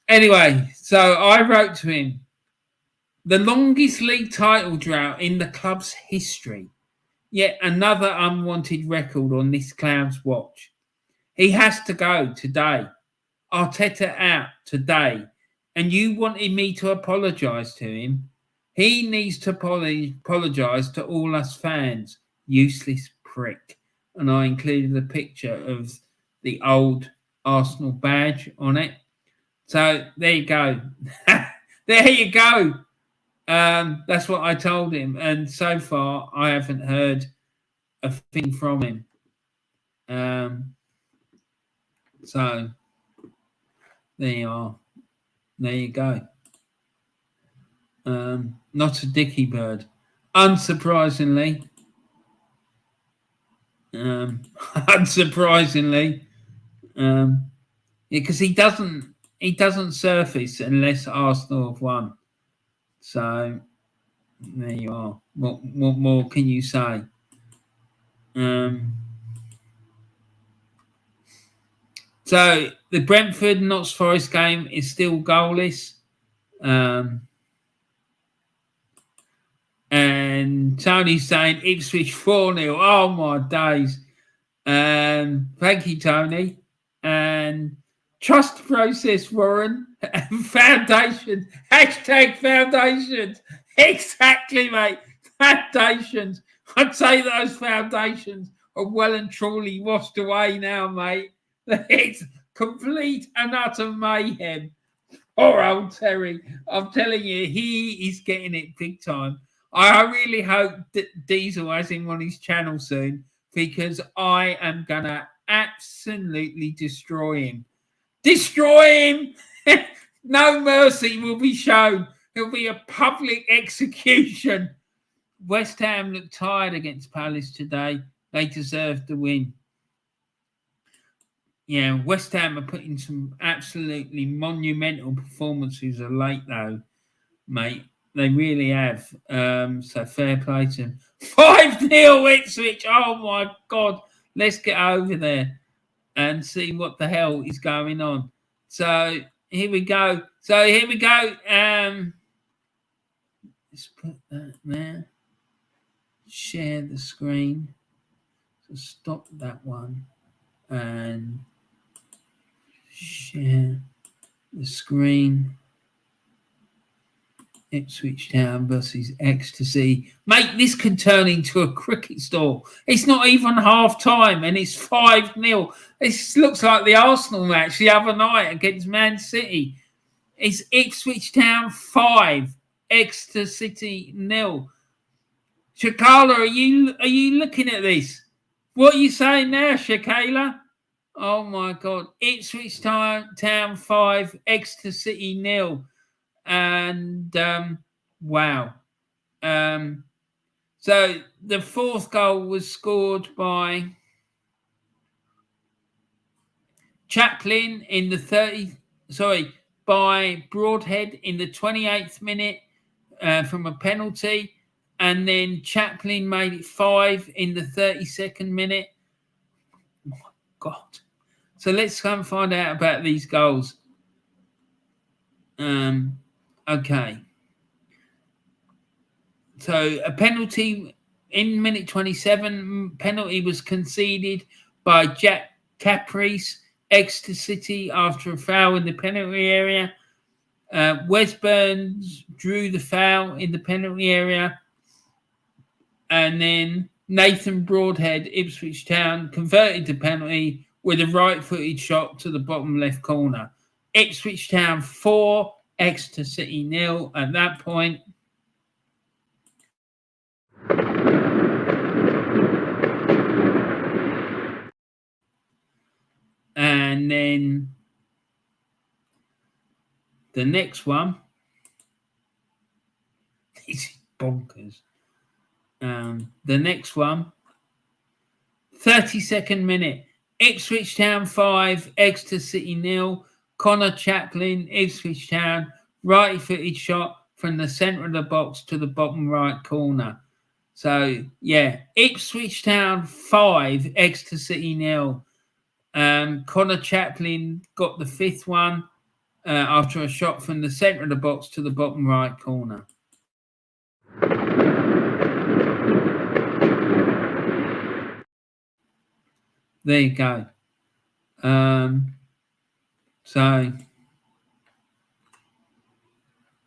Anyway, so I wrote to him, the longest league title drought in the club's history. Yet another unwanted record on this clown's watch. He has to go today. Arteta out today. And you wanted me to apologise to him. He needs to apologise to all us fans. Useless prick. And I included a picture of the old Arsenal badge on it. So there you go. There you go. That's what I told him. And so far, I haven't heard a thing from him. So there you are. There you go. Not a dicky bird. Unsurprisingly. Because he doesn't surface unless Arsenal have won. So there you are. What more can you say? So the Brentford Notts Forest game is still goalless. And Tony's saying Ipswich 4-0. Oh my days. Thank you, Tony. And trust the process, Warren. Foundations. Hashtag foundations. Exactly, mate. Foundations. I'd say those foundations are well and truly washed away now, mate. It's complete and utter mayhem. Poor old Terry. I'm telling you, he is getting it big time. I really hope that Diesel has him on his channel soon, because I am going to absolutely destroy him. Destroy him! No mercy will be shown. There'll be a public execution. West Ham looked tired against Palace today. They deserved the win. Yeah, West Ham are putting some absolutely monumental performances of late, though, mate. They really have. So fair play to them. 5-0 Ipswich. Oh, my God. Let's get over there and see what the hell is going on. So here we go. Let's put that there. Share the screen. So stop that one. And share the screen. Ipswich Town versus Ecstasy. Mate, this could turn into a cricket store. It's not even half time and it's 5-0. This looks like the Arsenal match the other night against Man City. It's Ipswich Town 5, Exeter City 0. Shakala, are you looking at this? What are you saying now, Shakala? Oh my God. Ipswich Town 5, Exeter City 0. And wow. So the fourth goal was scored by Chaplin in the by Broadhead in the 28th minute from a penalty, and then Chaplin made it 5 in the 32nd minute. Oh my God. So let's go and find out about these goals. Okay. So a penalty in minute 27, penalty was conceded by Jack Caprice, Exeter City, after a foul in the penalty area. Wes Burns drew the foul in the penalty area. And then Nathan Broadhead, Ipswich Town, converted the penalty with a right-footed shot to the bottom left corner. Ipswich Town 4, Exeter City 0 at that point. And then the next one, this is bonkers. The next one, 32nd minute, Ipswich Town 5, Exeter City 0. Connor Chaplin, Ipswich Town, right-footed shot from the centre of the box to the bottom right corner. So, yeah, Ipswich Town 5, Exeter City 0. Connor Chaplin got the fifth one after a shot from the centre of the box to the bottom right corner. There you go. So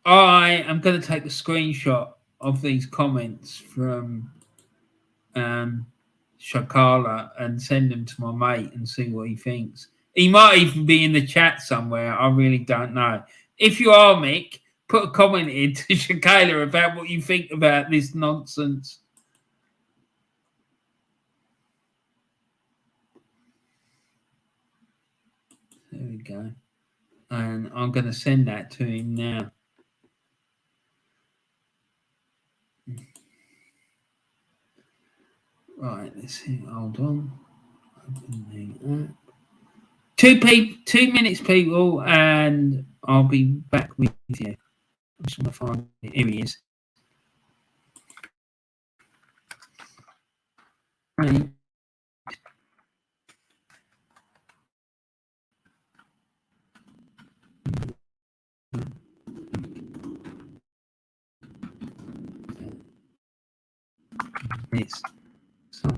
I am going to take a screenshot of these comments from Shakala and send them to my mate and see what he thinks. He might even be in the chat somewhere. I really don't know. If you are, Mick, put a comment in to Shakala about what you think about this nonsense. There we go. And I'm going to send that to him now. Right, let's see. Hold on. Open the app. 2 minutes, people, and I'll be back with you. I just want to find it. Here he is. Right. It's some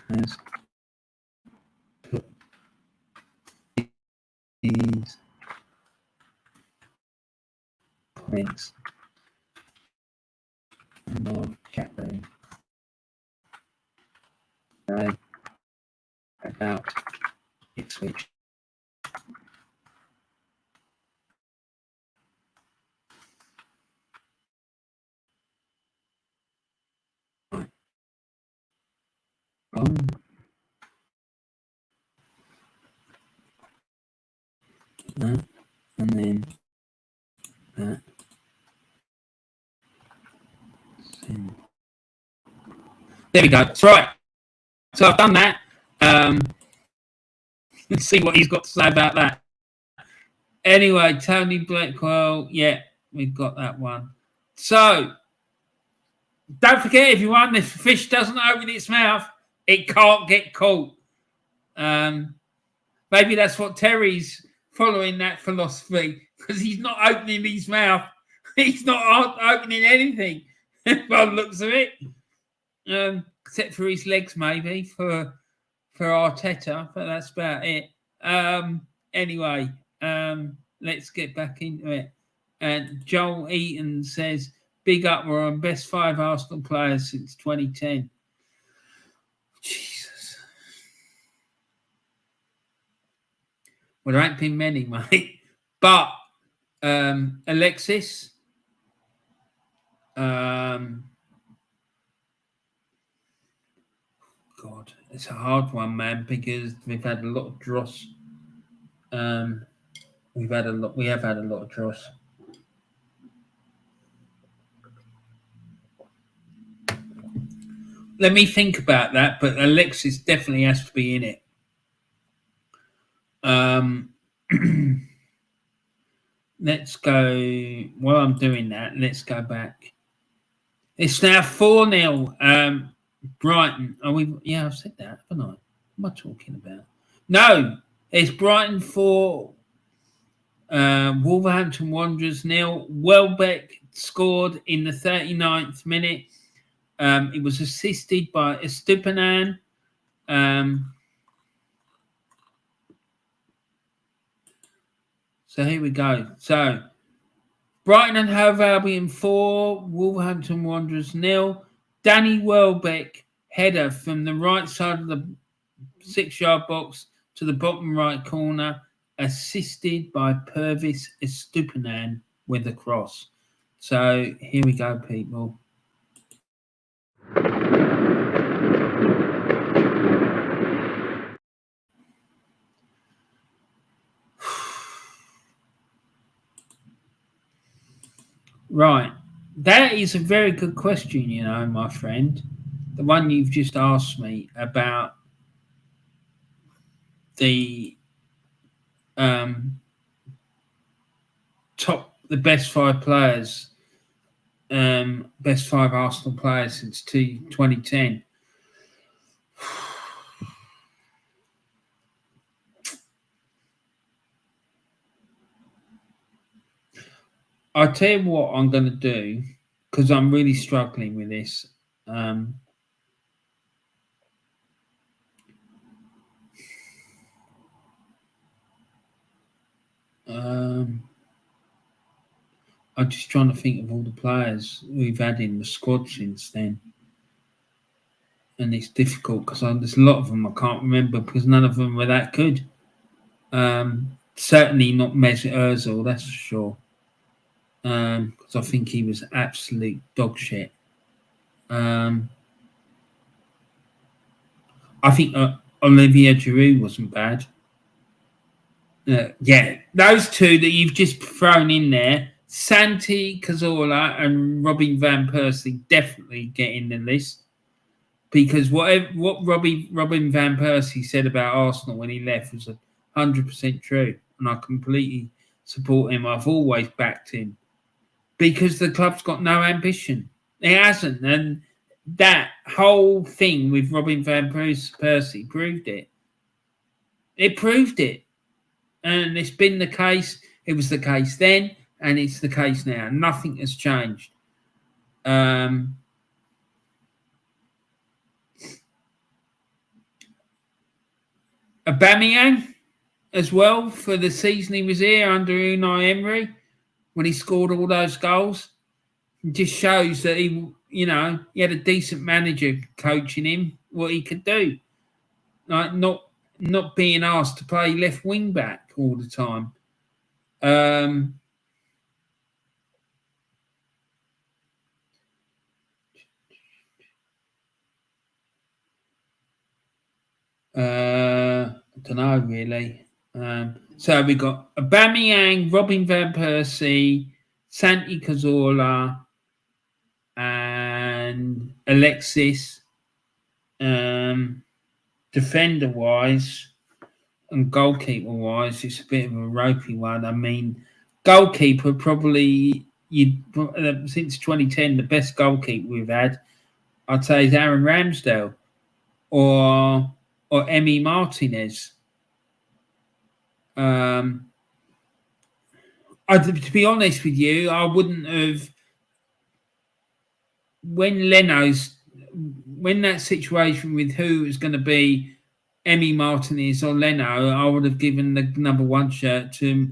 has put these comments in our chat room about Ipswich. on. That, and then that. There we go. That's right. So I've done that. Let's see what he's got to say about that. Anyway, Tony Blackwell. Yeah, we've got that one. So don't forget, everyone, if the fish doesn't open its mouth, it can't get caught. Maybe that's what Terry's following, that philosophy, because he's not opening his mouth. He's not opening anything by the looks of it. Except for his legs, maybe, for Arteta, but that's about it. Anyway, let's get back into it. And Joel Eaton says, big up, we're on best 5 Arsenal players since 2010. Jesus. Well, there ain't been many, mate. But Alexis, God, it's a hard one, man, because we've had a lot of dross. We have had a lot of dross. Let me think about that, but Alexis definitely has to be in it. Let's go. While I'm doing that, let's go back. It's now 4-0. Brighton. Yeah, I've said that, haven't I? What am I talking about? No, it's Brighton 4, Wolverhampton Wanderers 0. Welbeck scored in the 39th minute. It was assisted by Estupiñán. So here we go. So Brighton and Hove Albion 4, Wolverhampton Wanderers 0. Danny Welbeck header from the right side of the 6-yard box to the bottom right corner, assisted by Pervis Estupiñán with a cross. So here we go, people. Right. That is a very good question, you know, my friend. The one you've just asked me about the best 5 players, best 5 Arsenal players since 2010. I'll tell you what I'm going to do, because I'm really struggling with this. I'm just trying to think of all the players we've had in the squad since then. And it's difficult because there's a lot of them I can't remember because none of them were that good. Certainly not Mesut Ozil, that's for sure. Because I think he was absolute dog shit. I think Olivier Giroud wasn't bad. Yeah, those two that you've just thrown in there, Santi Cazorla and Robin Van Persie, definitely get in the list. Because what Robin Van Persie said about Arsenal when he left was 100% true. And I completely support him. I've always backed him. Because the club's got no ambition. It hasn't. And that whole thing with Robin Van Persie proved it. It proved it. And it's been the case. It was the case then, and it's the case now. Nothing has changed. Aubameyang as well, for the season he was here under Unai Emery, when he scored all those goals. It just shows that he had a decent manager coaching him what he could do. Like not being asked to play left wing back all the time. I don't know really. So we got Aubameyang, Robin van Persie, Santi Cazorla, and Alexis. Defender wise and goalkeeper wise, it's a bit of a ropey one. I mean, goalkeeper probably since 2010 the best goalkeeper we've had, I'd say, is Aaron Ramsdale or Emi Martinez. To be honest with you, I wouldn't have when that situation with who was going to be Emi Martinez or Leno, I would have given the number 1 shirt to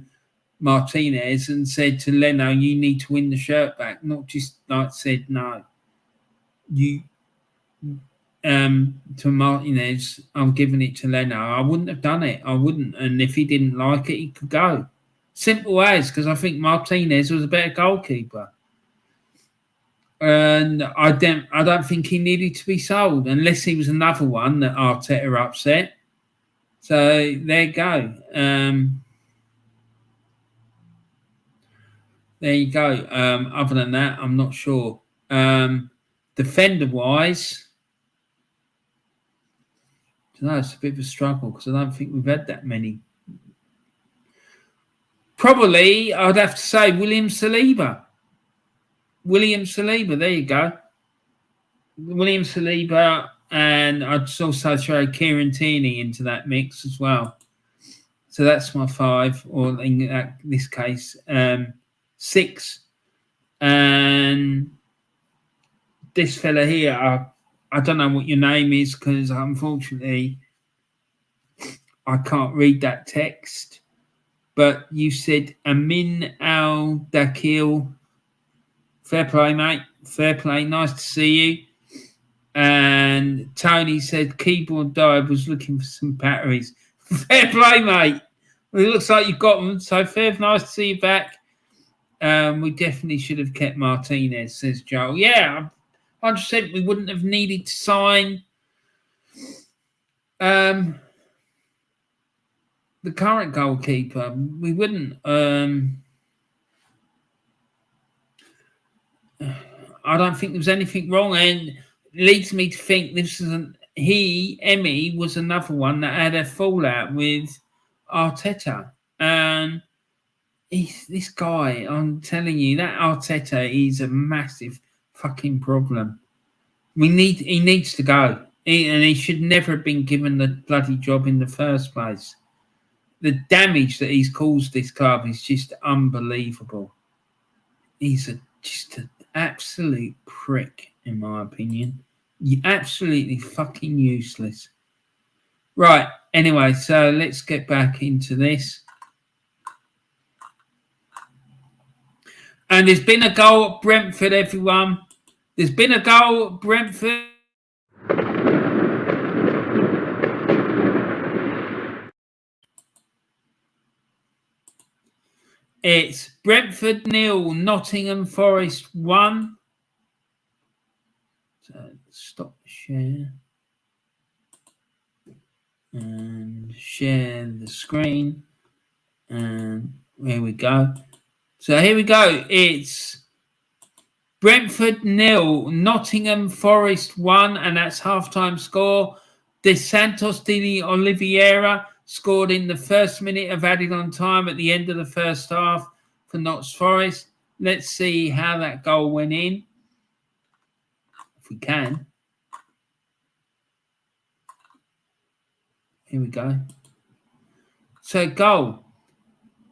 Martinez and said to Leno, you need to win the shirt back, not just like said no. You to Martinez, I'm giving it to Leno. I wouldn't have done it. I wouldn't. And if he didn't like it, he could go. Simple as, because I think Martinez was a better goalkeeper. And I don't think he needed to be sold unless he was another one that Arteta upset. So there you go. There you go. Other than that, I'm not sure. Defender-wise, I don't know, it's a bit of a struggle because I don't think we've had that many. Probably, I'd have to say William Saliba. There you go. William Saliba, and I'd also throw Kieran Tierney into that mix as well. So that's my 5, or in this case, 6. And this fella here, I don't know what your name is because unfortunately I can't read that text. But you said Amin Al-Dakil. Fair play, mate. Fair play. Nice to see you. And Tony said keyboard dive was looking for some batteries. Fair play, mate. Well, it looks like you've got them. So fair, nice to see you back. We definitely should have kept Martinez, says Joel. Yeah, 100%. We wouldn't have needed to sign the current goalkeeper. We wouldn't. I don't think there was anything wrong, and it leads me to think Emi was another one that had a fallout with Arteta. And this guy, I'm telling you, that Arteta is a massive fucking problem. He needs to go, and he should never have been given the bloody job in the first place. The damage that he's caused this club is just unbelievable. He's just an absolute prick, in my opinion. Absolutely fucking useless. Right, anyway, so let's get back into this. And there's been a goal at Brentford, everyone. There's been a goal at Brentford. It's Brentford 0, Nottingham Forest 1. So stop the share. And share the screen. And here we go. So here we go. It's Brentford 0, Nottingham Forest 1, and that's halftime score. De Santos de Oliveira scored in the first minute of added on time at the end of the first half for Notts Forest. Let's see how that goal went in, if we can. Here we go. So goal.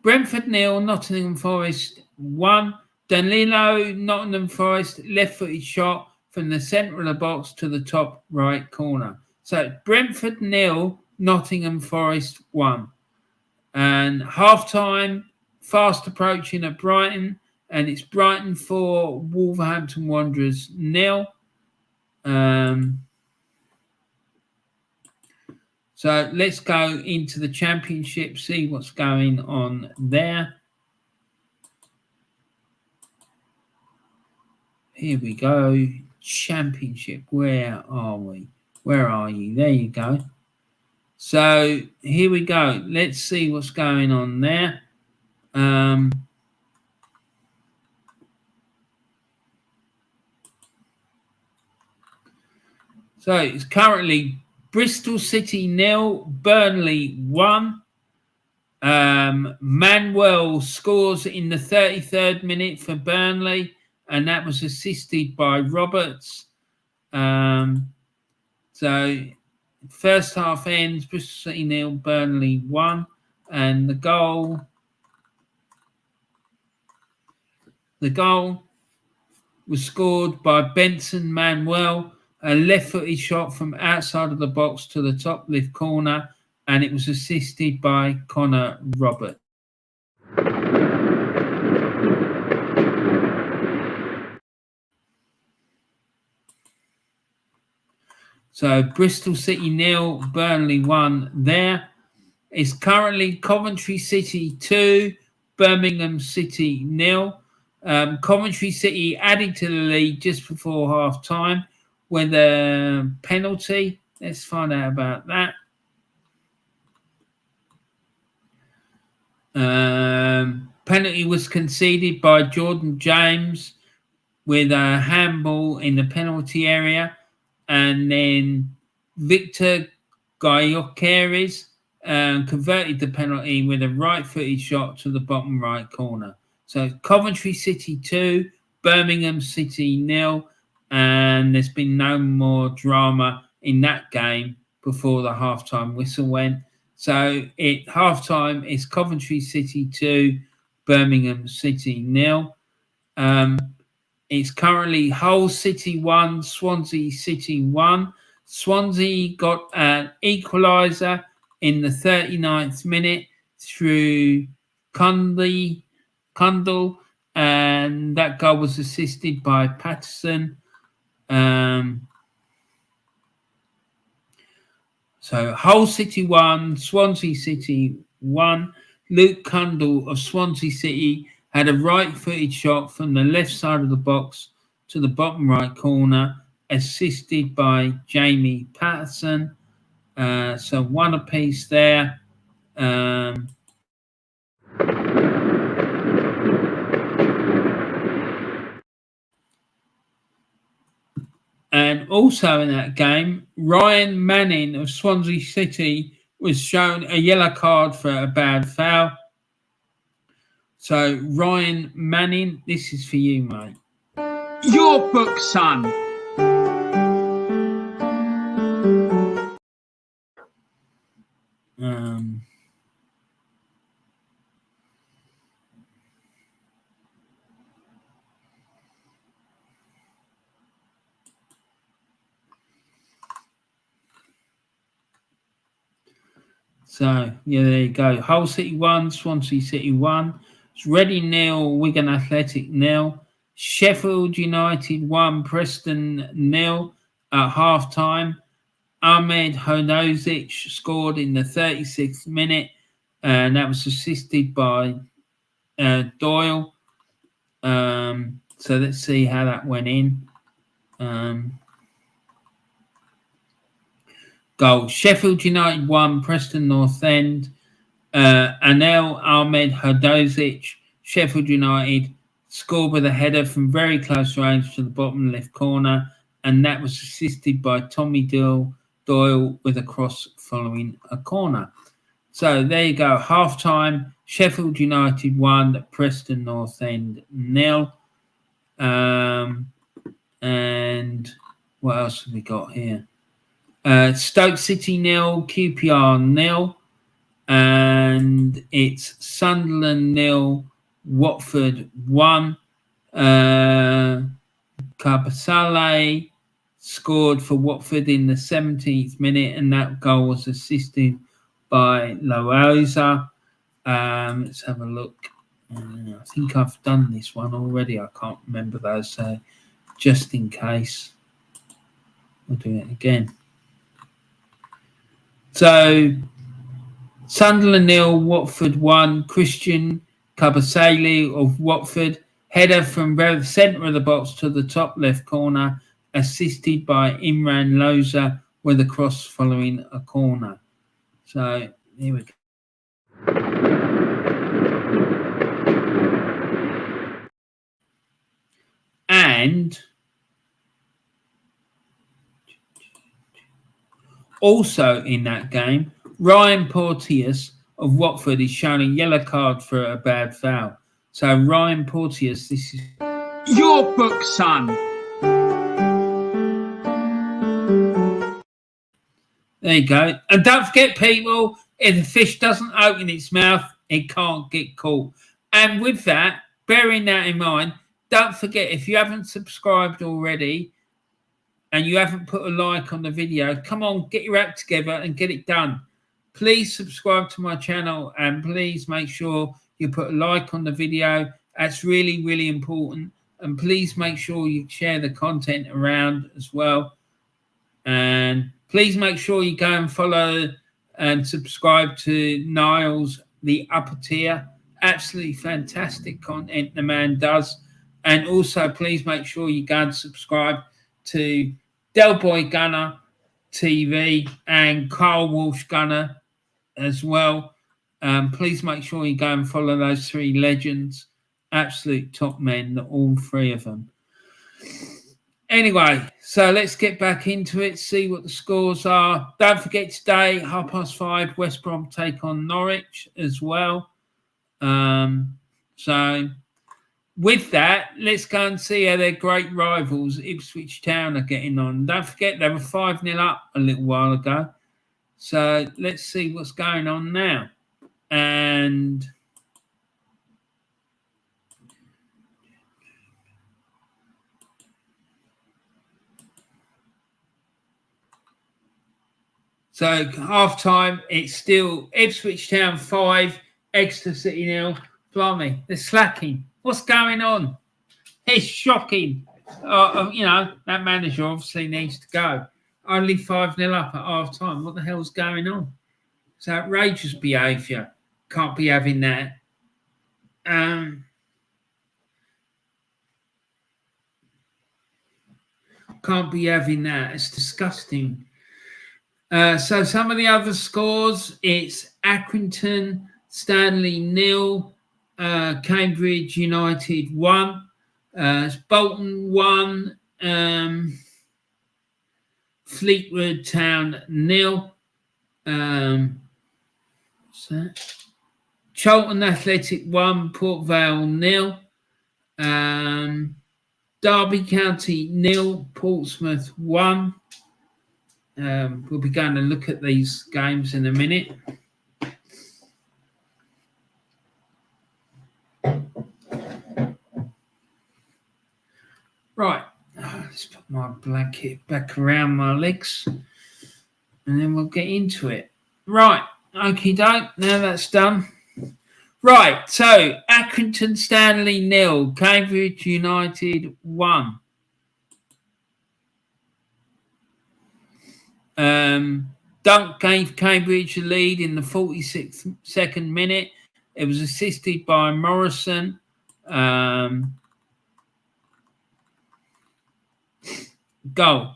Brentford 0, Nottingham Forest 1. Danilo, Nottingham Forest, left-footed shot from the centre of the box to the top right corner. So Brentford 0, Nottingham Forest 1. And half-time, fast approaching at Brighton. And it's Brighton 4, Wolverhampton Wanderers 0. So let's go into the Championship, see what's going on there. Here we go. Championship. Where are we? Where are you? There you go. So here we go. Let's see what's going on there. So it's currently Bristol City 0, Burnley 1. Manuel scores in the 33rd minute for Burnley, and that was assisted by Roberts. So first half ends, Bristol City 0, Burnley 1, and the goal was scored by Benson Manuel, a left-footed shot from outside of the box to the top left corner, and it was assisted by Connor Roberts. So Bristol City 0, Burnley 1 there. It's currently Coventry City 2, Birmingham City 0. Coventry City added to the lead just before half time with a penalty. Let's find out about that. Penalty was conceded by Jordan James with a handball in the penalty area, and then Victor Gyökeres converted the penalty with a right-footed shot to the bottom right corner. So Coventry City 2, Birmingham City 0, and there's been no more drama in that game before the halftime whistle went. So at halftime, it's Coventry City 2, Birmingham City 0. It's currently Hull City 1, Swansea City 1. Swansea got an equaliser in the 39th minute through Kundal, and that goal was assisted by Patterson. So Hull City 1, Swansea City 1. Luke Kundal of Swansea City had a right-footed shot from the left side of the box to the bottom right corner, assisted by Jamie Patterson. So one apiece there. And also in that game, Ryan Manning of Swansea City was shown a yellow card for a bad foul. So, Ryan Manning, this is for you, mate. Your book, son. So, yeah, there you go. Hull City 1, Swansea City 1. It's Reading 0, Wigan Athletic 0. Sheffield United 1, Preston 0 at half-time. Ahmed Hodozic scored in the 36th minute, and that was assisted by Doyle. So let's see how that went in. Goal. Sheffield United 1, Preston North End. Anel Ahmed Hodozic, Sheffield United, scored with a header from very close range to the bottom left corner, and that was assisted by Tommy Doyle with a cross following a corner. So there you go. Half-time, Sheffield United 1, Preston North End 0. And what else have we got here? Stoke City 0, QPR 0. And it's Sunderland 0, Watford 1. Kabasale scored for Watford in the 17th minute, and that goal was assisted by Loaiza. Let's have a look. I think I've done this one already. I can't remember those, so just in case, we'll do it again. So, Sunderland 0, Watford 1. Christian Kabasale of Watford, header from the centre of the box to the top left corner, assisted by Imran Loza with a cross following a corner. So here we go. And also in that game, Ryan Porteous of Watford is shown a yellow card for a bad foul. So Ryan Porteous, this is your book, son. There you go. And don't forget, people, if the fish doesn't open its mouth, it can't get caught. And with that, bearing that in mind, don't forget, if you haven't subscribed already and you haven't put a like on the video, come on, get your act together and get it done. Please subscribe to my channel and please make sure you put a like on the video. That's really, really important. And please make sure you share the content around as well. And please make sure you go and follow and subscribe to Niles, the upper tier. Absolutely fantastic content the man does. And also, please make sure you go and subscribe to Del Boy Gunner TV and Carl Walsh Gunner as well. Please make sure you go and follow those three legends. Absolute top men, all three of them. Anyway, so let's get back into it, see what the scores are. Don't forget today, 5:30, West Brom take on Norwich as well. So with that, let's go and see how their great rivals, Ipswich Town, are getting on. Don't forget, they were 5-0 up a little while ago. So let's see what's going on now. And so half time, it's still Ipswich Town 5, Exeter City 0. Blimey, they're slacking. What's going on? It's shocking. You know, that manager obviously needs to go. Only 5-0 up at half time. What the hell's going on? It's outrageous behaviour. Can't be having that. Can't be having that. It's disgusting. So some of the other scores, it's Accrington, Stanley 0, Cambridge United 1, it's Bolton 1, Fleetwood Town 0, what's that? Charlton Athletic 1, Port Vale 0, Derby County 0, Portsmouth 1. We'll be going to look at these games in a minute. Right, let's put my blanket back around my legs and then we'll get into it. Right, okie doke, now that's done. Right, so Accrington Stanley 0, Cambridge United 1. Dunk gave Cambridge a lead in the 46th minute. It was assisted by Morrison. Goal.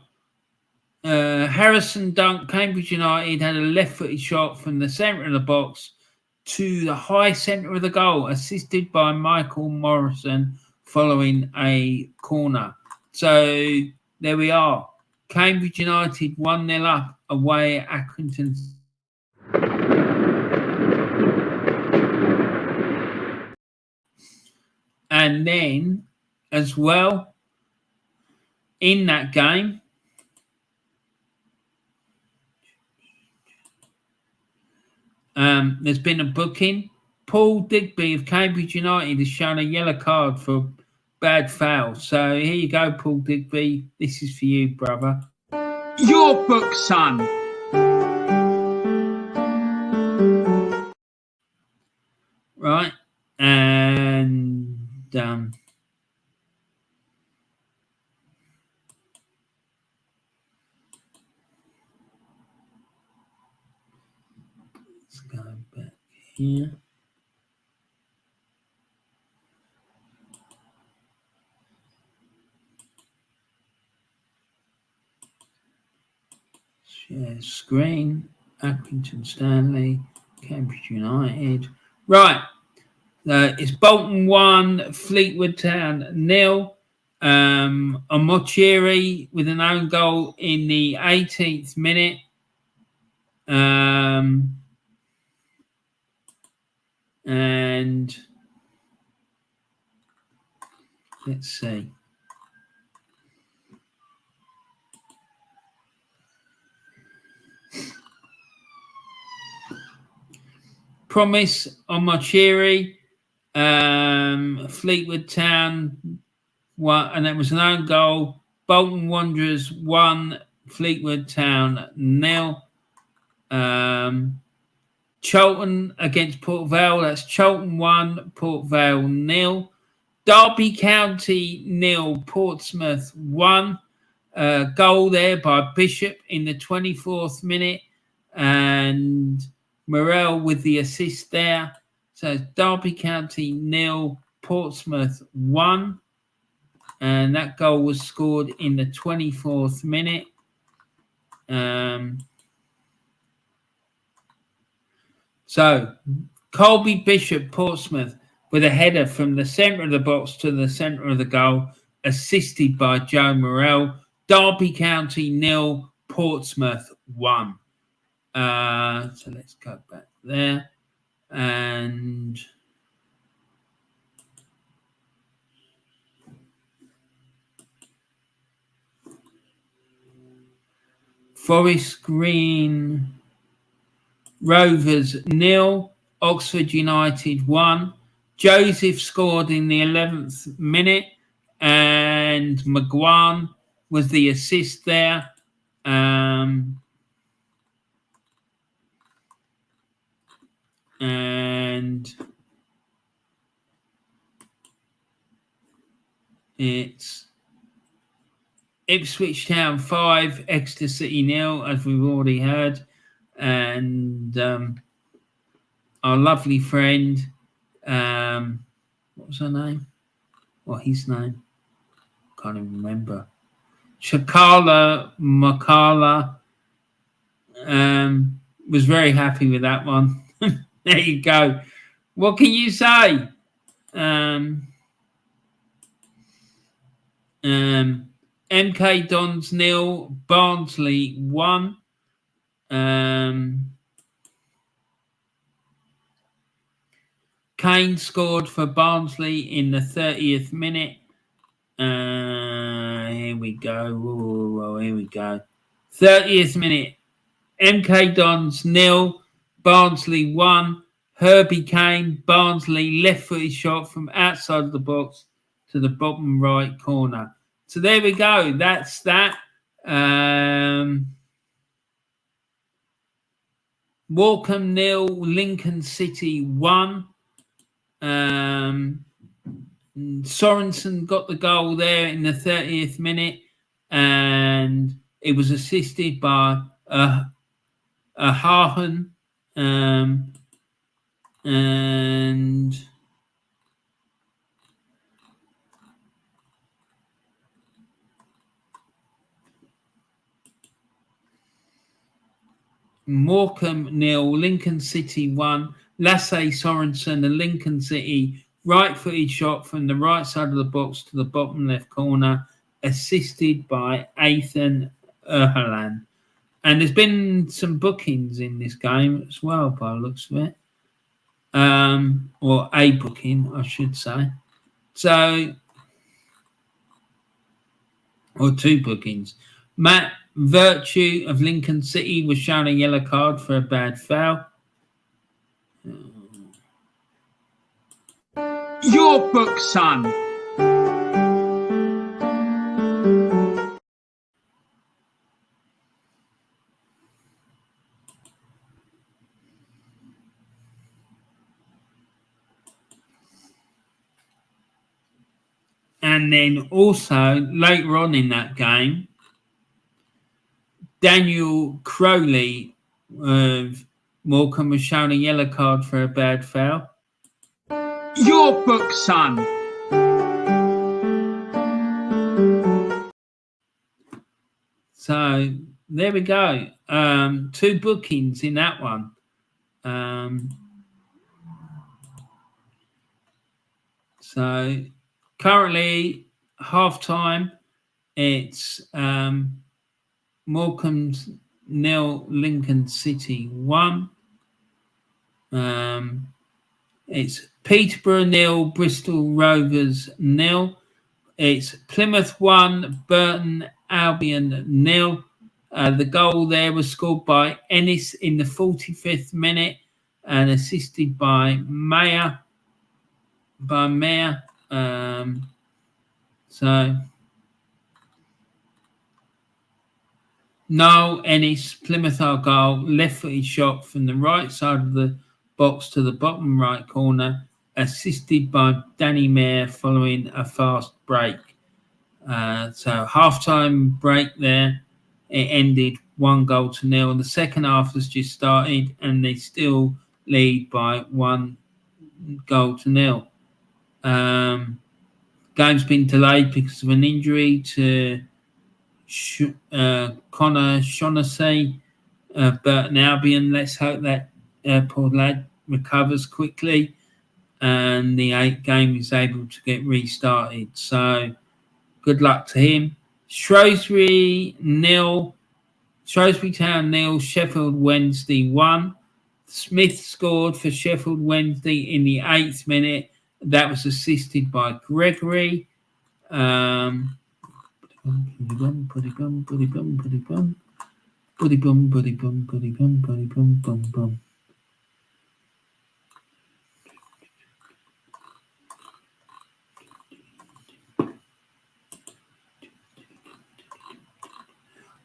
Harrison Dunk, Cambridge United, had a left-footed shot from the centre of the box to the high centre of the goal, assisted by Michael Morrison following a corner. So there we are. Cambridge United 1-0 up away at Accrington. And then, as well, in that game, there's been a booking. Paul Digby of Cambridge United has shown a yellow card for bad foul. So here you go, Paul Digby. This is for you, brother. Your book, son. Right. And let's go back here. Share screen. Accrington, Stanley, Cambridge United. Right. It's Bolton 1, Fleetwood Town 0. Amochiri with an own goal in the 18th minute. And let's see. Promise on Amochiri. Fleetwood Town 1, and that was an own goal. Bolton Wanderers 1, Fleetwood Town 0. Charlton against Port Vale. That's Charlton 1, Port Vale 0. Derby County 0, Portsmouth 1. Goal there by Bishop in the 24th minute, and Morel with the assist there. So Derby County 0, Portsmouth 1. And that goal was scored in the 24th minute. So Colby Bishop, Portsmouth, with a header from the centre of the box to the centre of the goal, assisted by Joe Morel. Derby County 0, Portsmouth 1. So let's go back there. And Forest Green Rovers 0, Oxford United 1. Joseph scored in the 11th minute, and McGuan was the assist there. And it's Ipswich Town 5, Exeter City 0, as we've already heard. And our lovely friend, what was her name? Or his name? Can't even remember. Shakala Makala was very happy with that one. There you go. What can you say? MK Dons 0, Barnsley 1. Kane scored for Barnsley in the 30th minute. Here we go. Whoa, here we go. 30th minute. MK Dons 0, Barnsley 1. Herbie Kane, Barnsley, left-footed shot from outside of the box to the bottom right corner. So there we go. That's that. Walkham 0, Lincoln City 1. Sorensen got the goal there in the 30th minute, and it was assisted by Harhan. And Morecambe 0, Lincoln City 1. Lasse Sorensen, the Lincoln City right-footed shot from the right side of the box to the bottom left corner, assisted by Ethan Erhalan. And there's been some bookings in this game as well, by the looks of it. Or a booking, I should say. So, or two bookings. Matt Virtue of Lincoln City was shown a yellow card for a bad foul. Your book, son. And then also later on in that game, Daniel Crowley of Morecambe was shown a yellow card for a bad foul. Your book, son. So there we go. 2 bookings in that one. So currently half-time, it's Morecambe's 0, Lincoln City 1. It's Peterborough 0, Bristol Rovers 0. It's Plymouth 1, Burton Albion 0. The goal there was scored by Ennis in the 45th minute and assisted by Mayer. So Noel Ennis, Plymouth our goal, left-footed shot from the right side of the box to the bottom right corner, assisted by Danny Mayer following a fast break. So half-time break there. It ended 1-0. And the second half has just started and they still lead by 1-0. Game's been delayed because of an injury to Connor Shaughnessy, Burton Albion. Let's hope that poor lad recovers quickly and the game is able to get restarted. So good luck to him. Shrewsbury 0, Shrewsbury Town 0, Sheffield Wednesday 1. Smith scored for Sheffield Wednesday in the 8th minute. That was assisted by Gregory.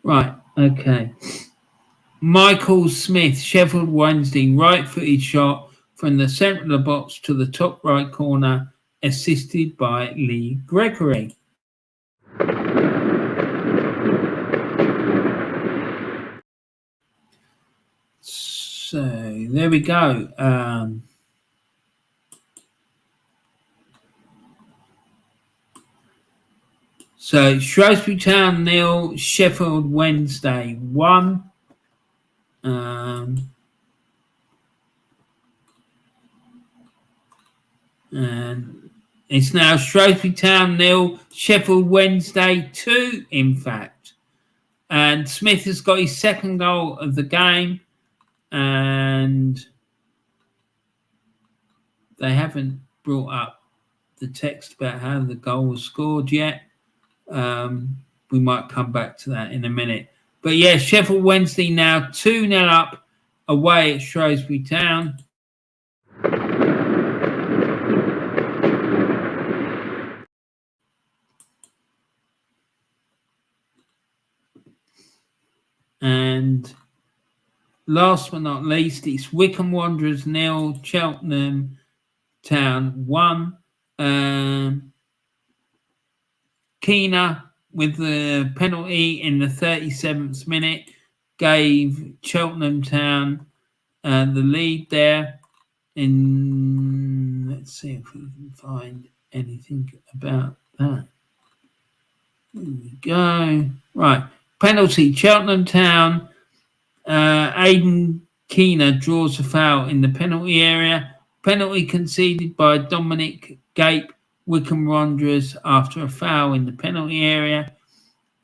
Right, okay. Michael Smith, Sheffield Wednesday, right-footed shot from the centre of the box to the top right corner, assisted by Lee Gregory. So there we go. So Shrewsbury Town 0, Sheffield Wednesday 1. And it's now Shrewsbury Town 0, Sheffield Wednesday 2, in fact. And Smith has got his second goal of the game. And they haven't brought up the text about how the goal was scored yet. We might come back to that in a minute. But yeah, Sheffield Wednesday now 2-0 up away at Shrewsbury Town. And last but not least, it's Wycombe Wanderers 0, Cheltenham Town 1. Keener with the penalty in the 37th minute gave Cheltenham Town the lead there. Let's see if we can find anything about that. Here we go. Right, penalty, Cheltenham Town. Aidan Keener draws a foul in the penalty area. Penalty conceded by Dominic Gape, Wycombe Wanderers, after a foul in the penalty area.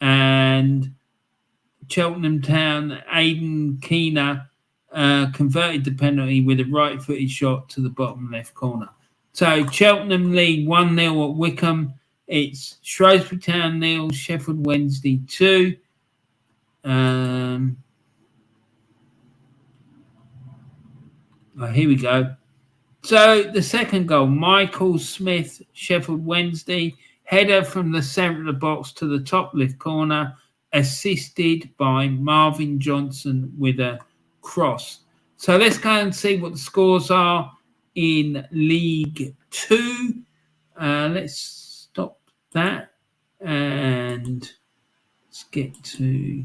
And Cheltenham Town, Aidan Keener converted the penalty with a right-footed shot to the bottom left corner. So Cheltenham lead 1-0 at Wycombe. It's Shrewsbury Town 0, Sheffield Wednesday 2. Here we go. So the second goal, Michael Smith, Sheffield Wednesday, header from the centre of the box to the top left corner, assisted by Marvin Johnson with a cross. So let's go and see what the scores are in League 2. Let's stop that and let's get to...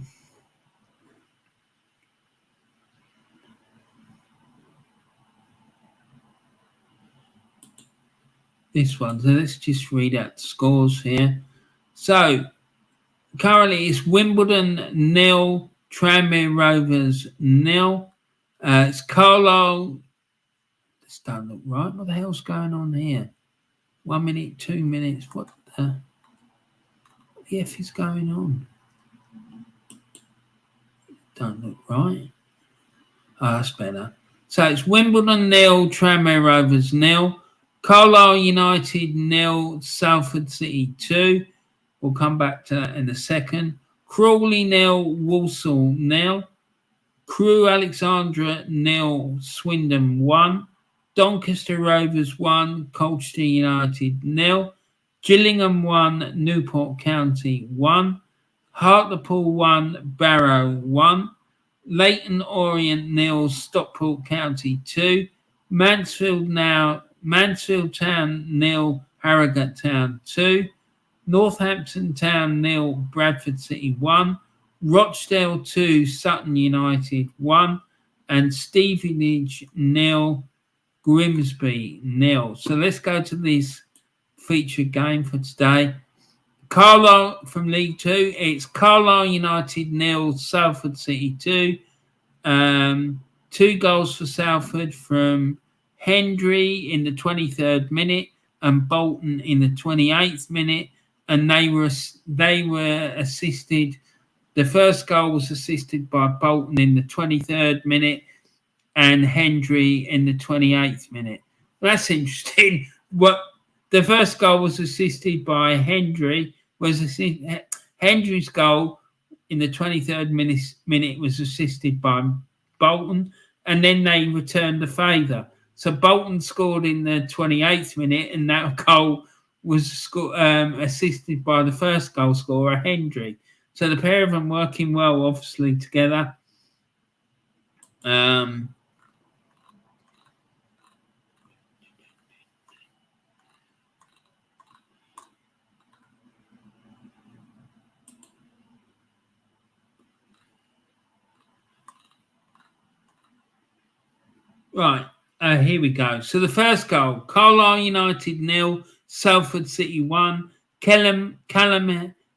this one. So let's just read out the scores here. So currently it's Wimbledon 0, Tranmere Rovers 0. It's Carlisle. This don't look right. What the hell's going on here? 1 minute, 2 minutes. What the F is going on? Don't look right. Oh, that's better. So it's Wimbledon 0, Tranmere Rovers 0, Carlisle United 0, Salford City 2. We'll come back to that in a second. Crawley 0, Walsall 0, Crewe Alexandra 0, Swindon 1, Doncaster Rovers 1, Colchester United 0, Gillingham 1, Newport County 1, Hartlepool 1, Barrow 1, Leyton Orient 0, Stockport County 2, Mansfield Town 0, Harrogate Town 2, Northampton Town 0, Bradford City 1, Rochdale 2, Sutton United 1, and Stevenage 0, Grimsby 0. So let's go to this featured game for today. Carlisle from League 2, it's Carlisle United 0, Salford City 2. 2 goals for Salford from Hendry in the 23rd minute and Bolton in the 28th minute, and they were assisted. The first goal was assisted by Bolton in the 23rd minute and Hendry in the 28th minute. Well, that's interesting. What the first goal was assisted by Hendry. Hendry's goal in the 23rd minute was assisted by Bolton, and then they returned the favour. So Bolton scored in the 28th minute, and that goal was assisted by the first goal scorer, Hendry. So the pair of them working well, obviously, together. Right, here we go. So the first goal, Carlisle United 0, Salford City 1. Callum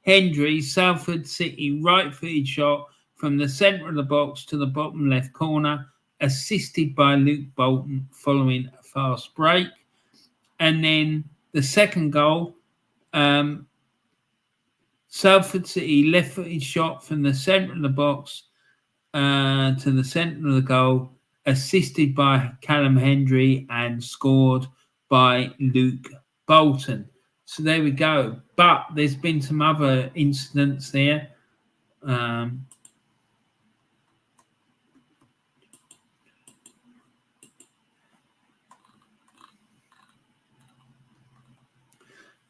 Hendry, Salford City right-footed shot from the centre of the box to the bottom left corner, assisted by Luke Bolton following a fast break. And then the second goal, Salford City left-footed shot from the centre of the box to the centre of the goal, assisted by Callum Hendry and scored by Luke Bolton. So there we go. But there's been some other incidents there.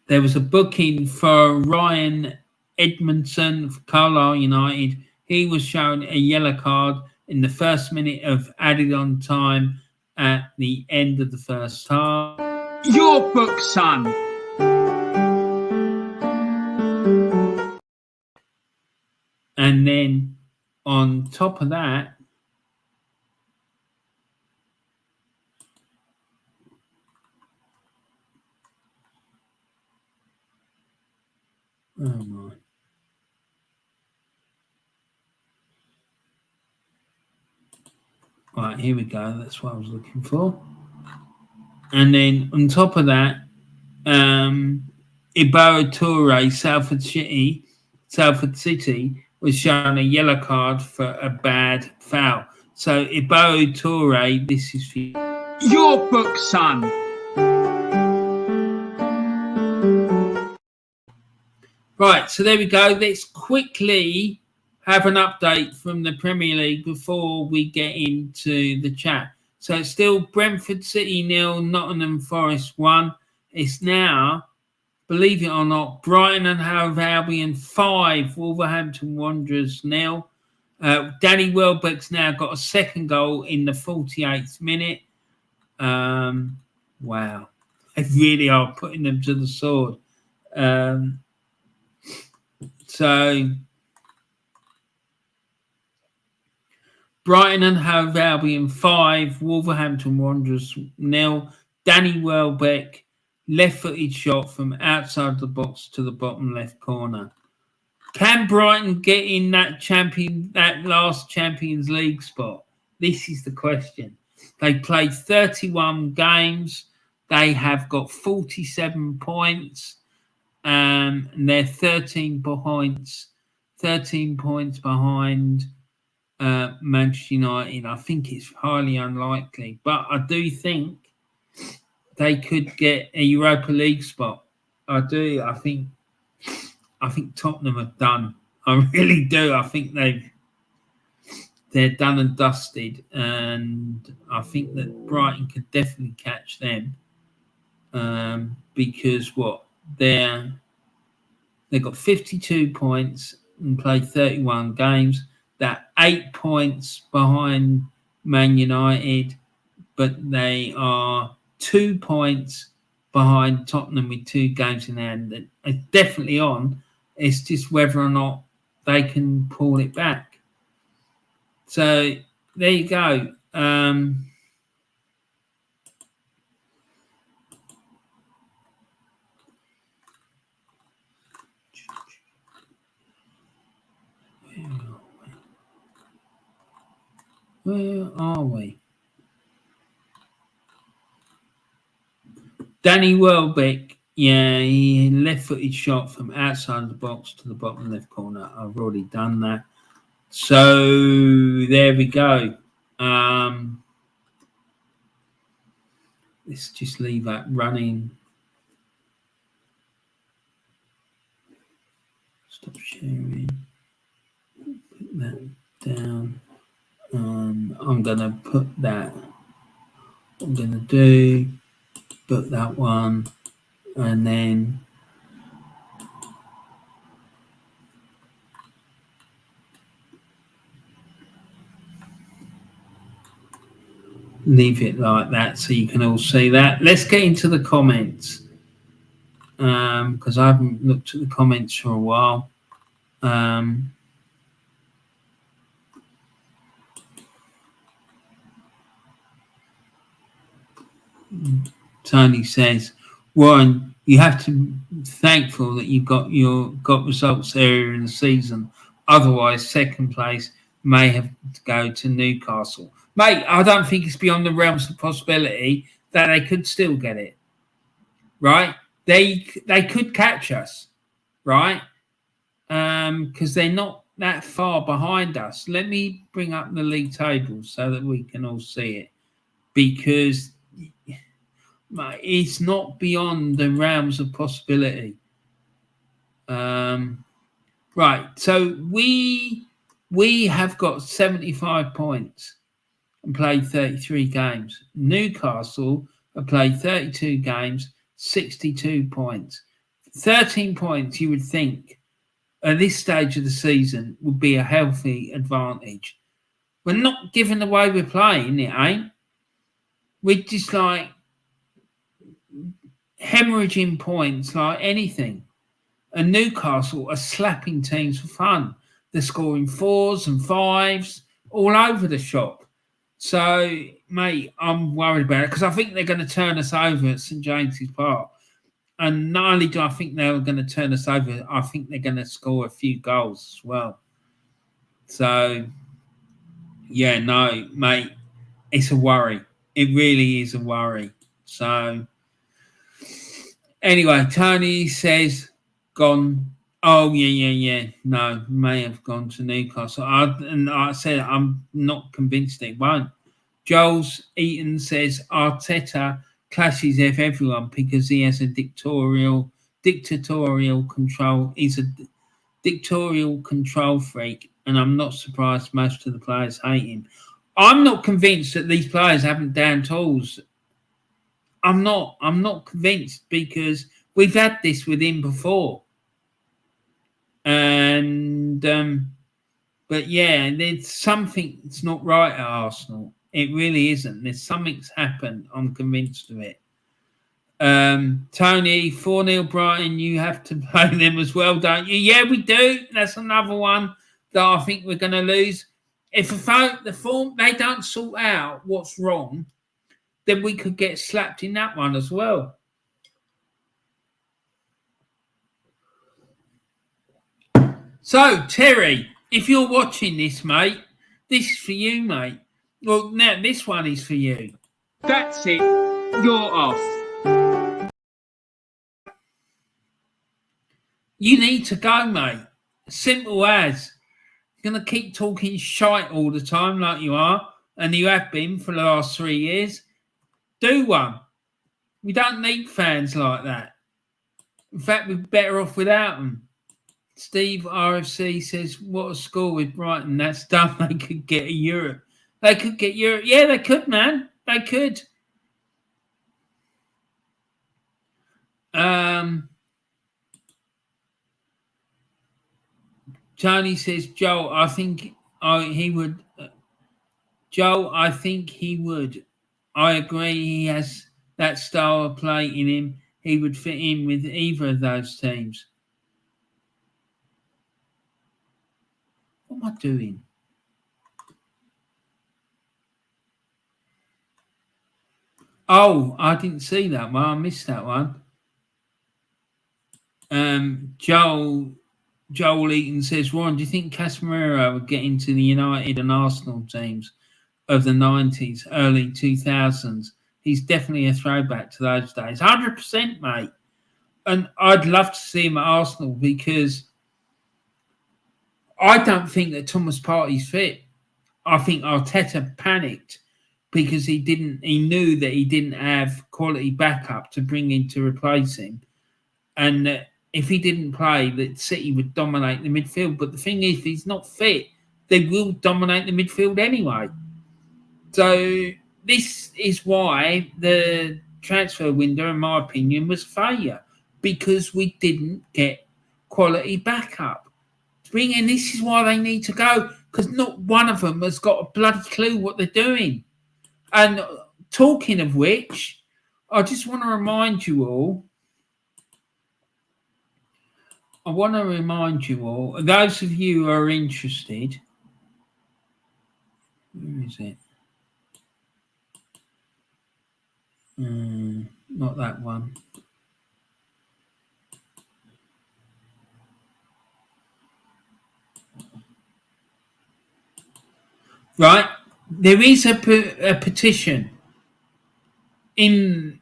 There was a booking for Ryan Edmondson for Carlisle United. He was shown a yellow card in the first minute of added on time at the end of the first half. Your book, son. And then on top of that, oh my. Right, here we go. That's what I was looking for. And then on top of that, Ibarra Toure, Salford City was shown a yellow card for a bad foul. So Ibarra Toure, this is for your book, son. Right, so there we go. Let's quickly have an update from the Premier League before we get into the chat. So it's still Brentford City 0, Nottingham Forest 1. It's now, believe it or not, Brighton and Hove Albion 5, Wolverhampton Wanderers 0. Danny Welbeck's now got a second goal in the 48th minute. Wow. They really are putting them to the sword. So Brighton and Hove Albion 5, Wolverhampton Wanderers 0. Danny Welbeck, left-footed shot from outside the box to the bottom left corner. Can Brighton get in that last Champions League spot? This is the question. They played 31 games. They have got 47 points. And they're 13 points behind Manchester United. I think it's highly unlikely, but I do think they could get a Europa League spot. I do. I think Tottenham have done. I really do. I think they're done and dusted, and I think that Brighton could definitely catch them because they've got 52 points and played 31 games. They're 8 points behind Man United, but they are 2 points behind Tottenham with 2 games in hand. It's definitely on. It's just whether or not they can pull it back. So there you go. Where are we? Danny Welbeck, yeah, he left-footed shot from outside the box to the bottom left corner. I've already done that. So there we go. Let's just leave that running. Stop sharing. Put that down. I'm going to put that. What I'm going to do, put that one, and then leave it like that so you can all see that. Let's get into the comments because I haven't looked at the comments for a while. Tony says, Warren, you have to be thankful that you got results earlier in the season. Otherwise, second place may have to go to Newcastle. Mate, I don't think it's beyond the realms of possibility that they could still get it. Right? They could catch us, right? Because they're not that far behind us. Let me bring up the league table so that we can all see it. Because it's not beyond the realms of possibility. Right, so we have got 75 points and played 33 games. Newcastle have played 32 games, 62 points. 13 points, you would think, at this stage of the season would be a healthy advantage. We're not giving the way we're playing, it ain't. We're just like hemorrhaging points like anything. And Newcastle are slapping teams for fun. They're scoring 4s and 5s all over the shop. So, mate, I'm worried about it because I think they're going to turn us over at St James's Park. And not only do I think they're going to turn us over, I think they're going to score a few goals as well. So, yeah, no, mate, it's a worry. It really is a worry. So, anyway, Tony says, gone. Oh, yeah. No, may have gone to Newcastle. I said I'm not convinced it won't. Joel's Eaton says Arteta clashes with everyone because he has a dictatorial control. He's a dictatorial control freak, and I'm not surprised most of the players hate him. I'm not convinced that these players haven't down tools. I'm not convinced because we've had this with him before. And but yeah, there's something that's not right at Arsenal. It really isn't. There's something's happened. I'm convinced of it. Tony, 4-0 Brighton, you have to play them as well, don't you? Yeah, we do. That's another one that I think we're going to lose. If the form they don't sort out what's wrong, then we could get slapped in that one as well. So, Terry, if you're watching this, mate, this is for you, mate. Well, now this one is for you. That's it. You're off. You need to go, mate. Simple as. You're going to keep talking shite all the time like you are, and you have been for the last 3 years. Do one. We don't need fans like that. In fact, we're better off without them. Steve RFC says, what a score with Brighton. That's done. They could get a Europe. They could get Europe. Yeah, they could, man. They could. Tony says, Joel, I think he would. Joel, I think he would. I agree. He has that style of play in him. He would fit in with either of those teams. What am I doing? Oh, I didn't see that one. I missed that one. Joel Eaton says, Warren, do you think Casemiro would get into the United and Arsenal teams of the 90s, early 2000s? He's definitely a throwback to those days. 100%, mate. And I'd love to see him at Arsenal because I don't think that Thomas Partey's fit. I think Arteta panicked because he knew that he didn't have quality backup to bring in to replace him. And if he didn't play, that City would dominate the midfield. But the thing is, if he's not fit, they will dominate the midfield anyway. So this is why the transfer window, in my opinion, was a failure, because we didn't get quality backup. This is why they need to go, because not one of them has got a bloody clue what they're doing. And talking of which, I just want to remind you all, those of you who are interested, where is it? Not that one. Right, there is a petition that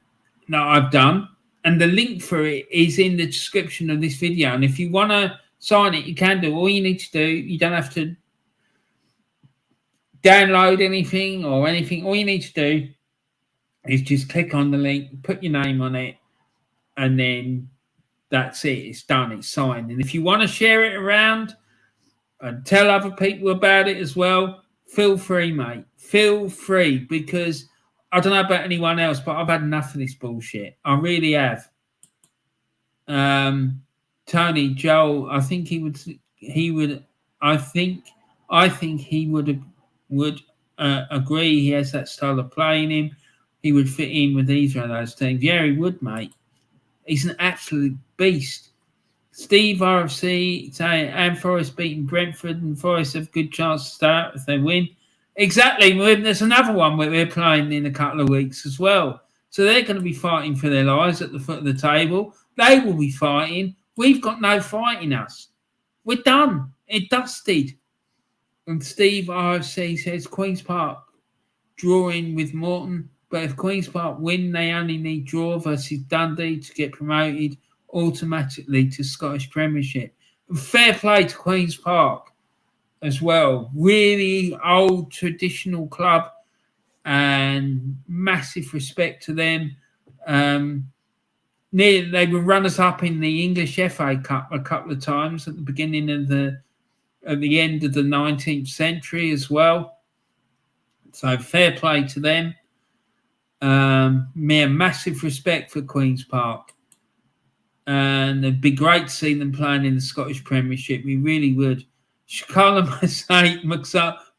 I've done, and the link for it is in the description of this video. And if you want to sign it, you can do. All you need to do, you don't have to download anything or anything. All you need to do is just click on the link, put your name on it, and then that's it. It's done. It's signed. And if you want to share it around and tell other people about it as well, feel free, mate. Feel free, because I don't know about anyone else, but I've had enough of this bullshit. I really have. Tony, Joel, I think he would. I think he would agree. He has that style of play in him. He would fit in with either of those teams. Yeah, he would, mate. He's an absolute beast. Steve RFC saying, and Forest beating Brentford, and Forest have a good chance to start if they win. Exactly. There's another one where we're playing in a couple of weeks as well. So they're going to be fighting for their lives at the foot of the table. They will be fighting. We've got no fight in us. We're done. It dusted. And Steve RFC says, Queen's Park drawing with Morton. But if Queen's Park win, they only need draw versus Dundee to get promoted automatically to Scottish Premiership. And fair play to Queen's Park as well. Really old traditional club, and massive respect to them. They were runners up in the English FA Cup a couple of times at the beginning of at the end of the 19th century as well. So fair play to them. Massive respect for Queen's Park. And it'd be great to see them playing in the Scottish Premiership. We really would. Shakala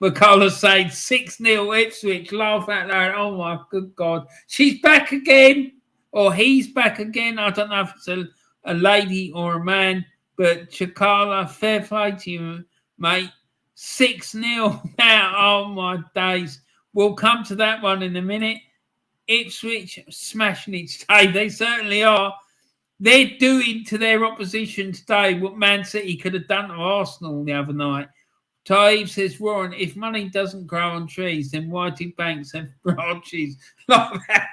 McCullough saying 6-0 Ipswich. Laugh out loud. Oh my good God. She's back again. Or he's back again. I don't know if it's a lady or a man. But Shakala, fair play to you, mate. 6-0 now. Oh my days. We'll come to that one in a minute. Ipswich smashing it today. They certainly are. They're doing to their opposition today what Man City could have done to Arsenal the other night. Taib says, Warren, if money doesn't grow on trees, then why do banks have branches like that?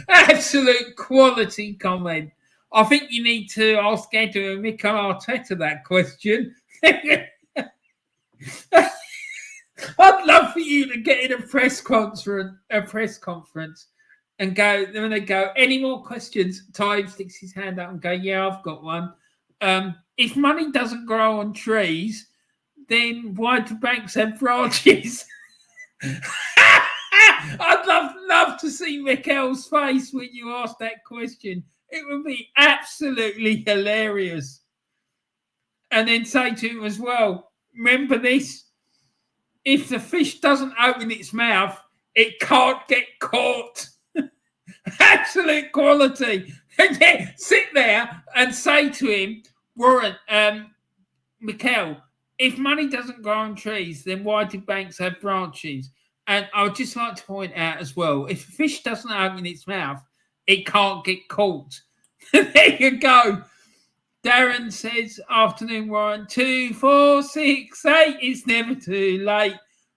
Absolute quality comment. I think you need to ask Edu and Arteta that question. I'd love for you to get in a press conference and go, when they go, any more questions? Taib sticks his hand up and go, yeah, I've got one. If money doesn't grow on trees, then why do banks have branches? I'd love to see Mikel's face when you ask that question. It would be absolutely hilarious. And then say to him as well, remember this, if the fish doesn't open its mouth, it can't get caught. Absolute quality. And yeah, sit there and say to him, Warren, Mikel, if money doesn't grow on trees, then why do banks have branches? And I would just like to point out as well, if a fish doesn't open its mouth, it can't get caught. There you go. Darren says, afternoon, Warren, 2, 4, 6, 8. It's never too late.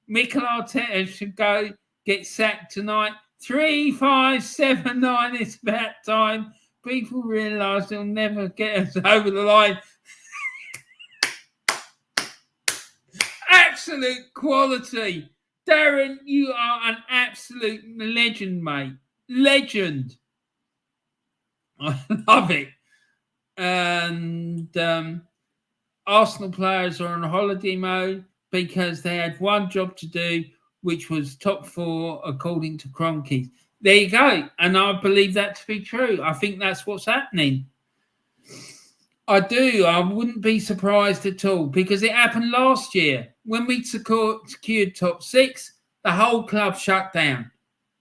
Mikel Arteta should go get sacked tonight. 3, 5, 7, 9. It's about time. People realise they'll never get us over the line. Absolute quality. Darren, you are an absolute legend, mate. Legend. I love it. And Arsenal players are on holiday mode because they had one job to do, which was top 4, according to Kroenke. There you go. And I believe that to be true. I think that's what's happening. I do. I wouldn't be surprised at all because it happened last year. When we secured top 6, the whole club shut down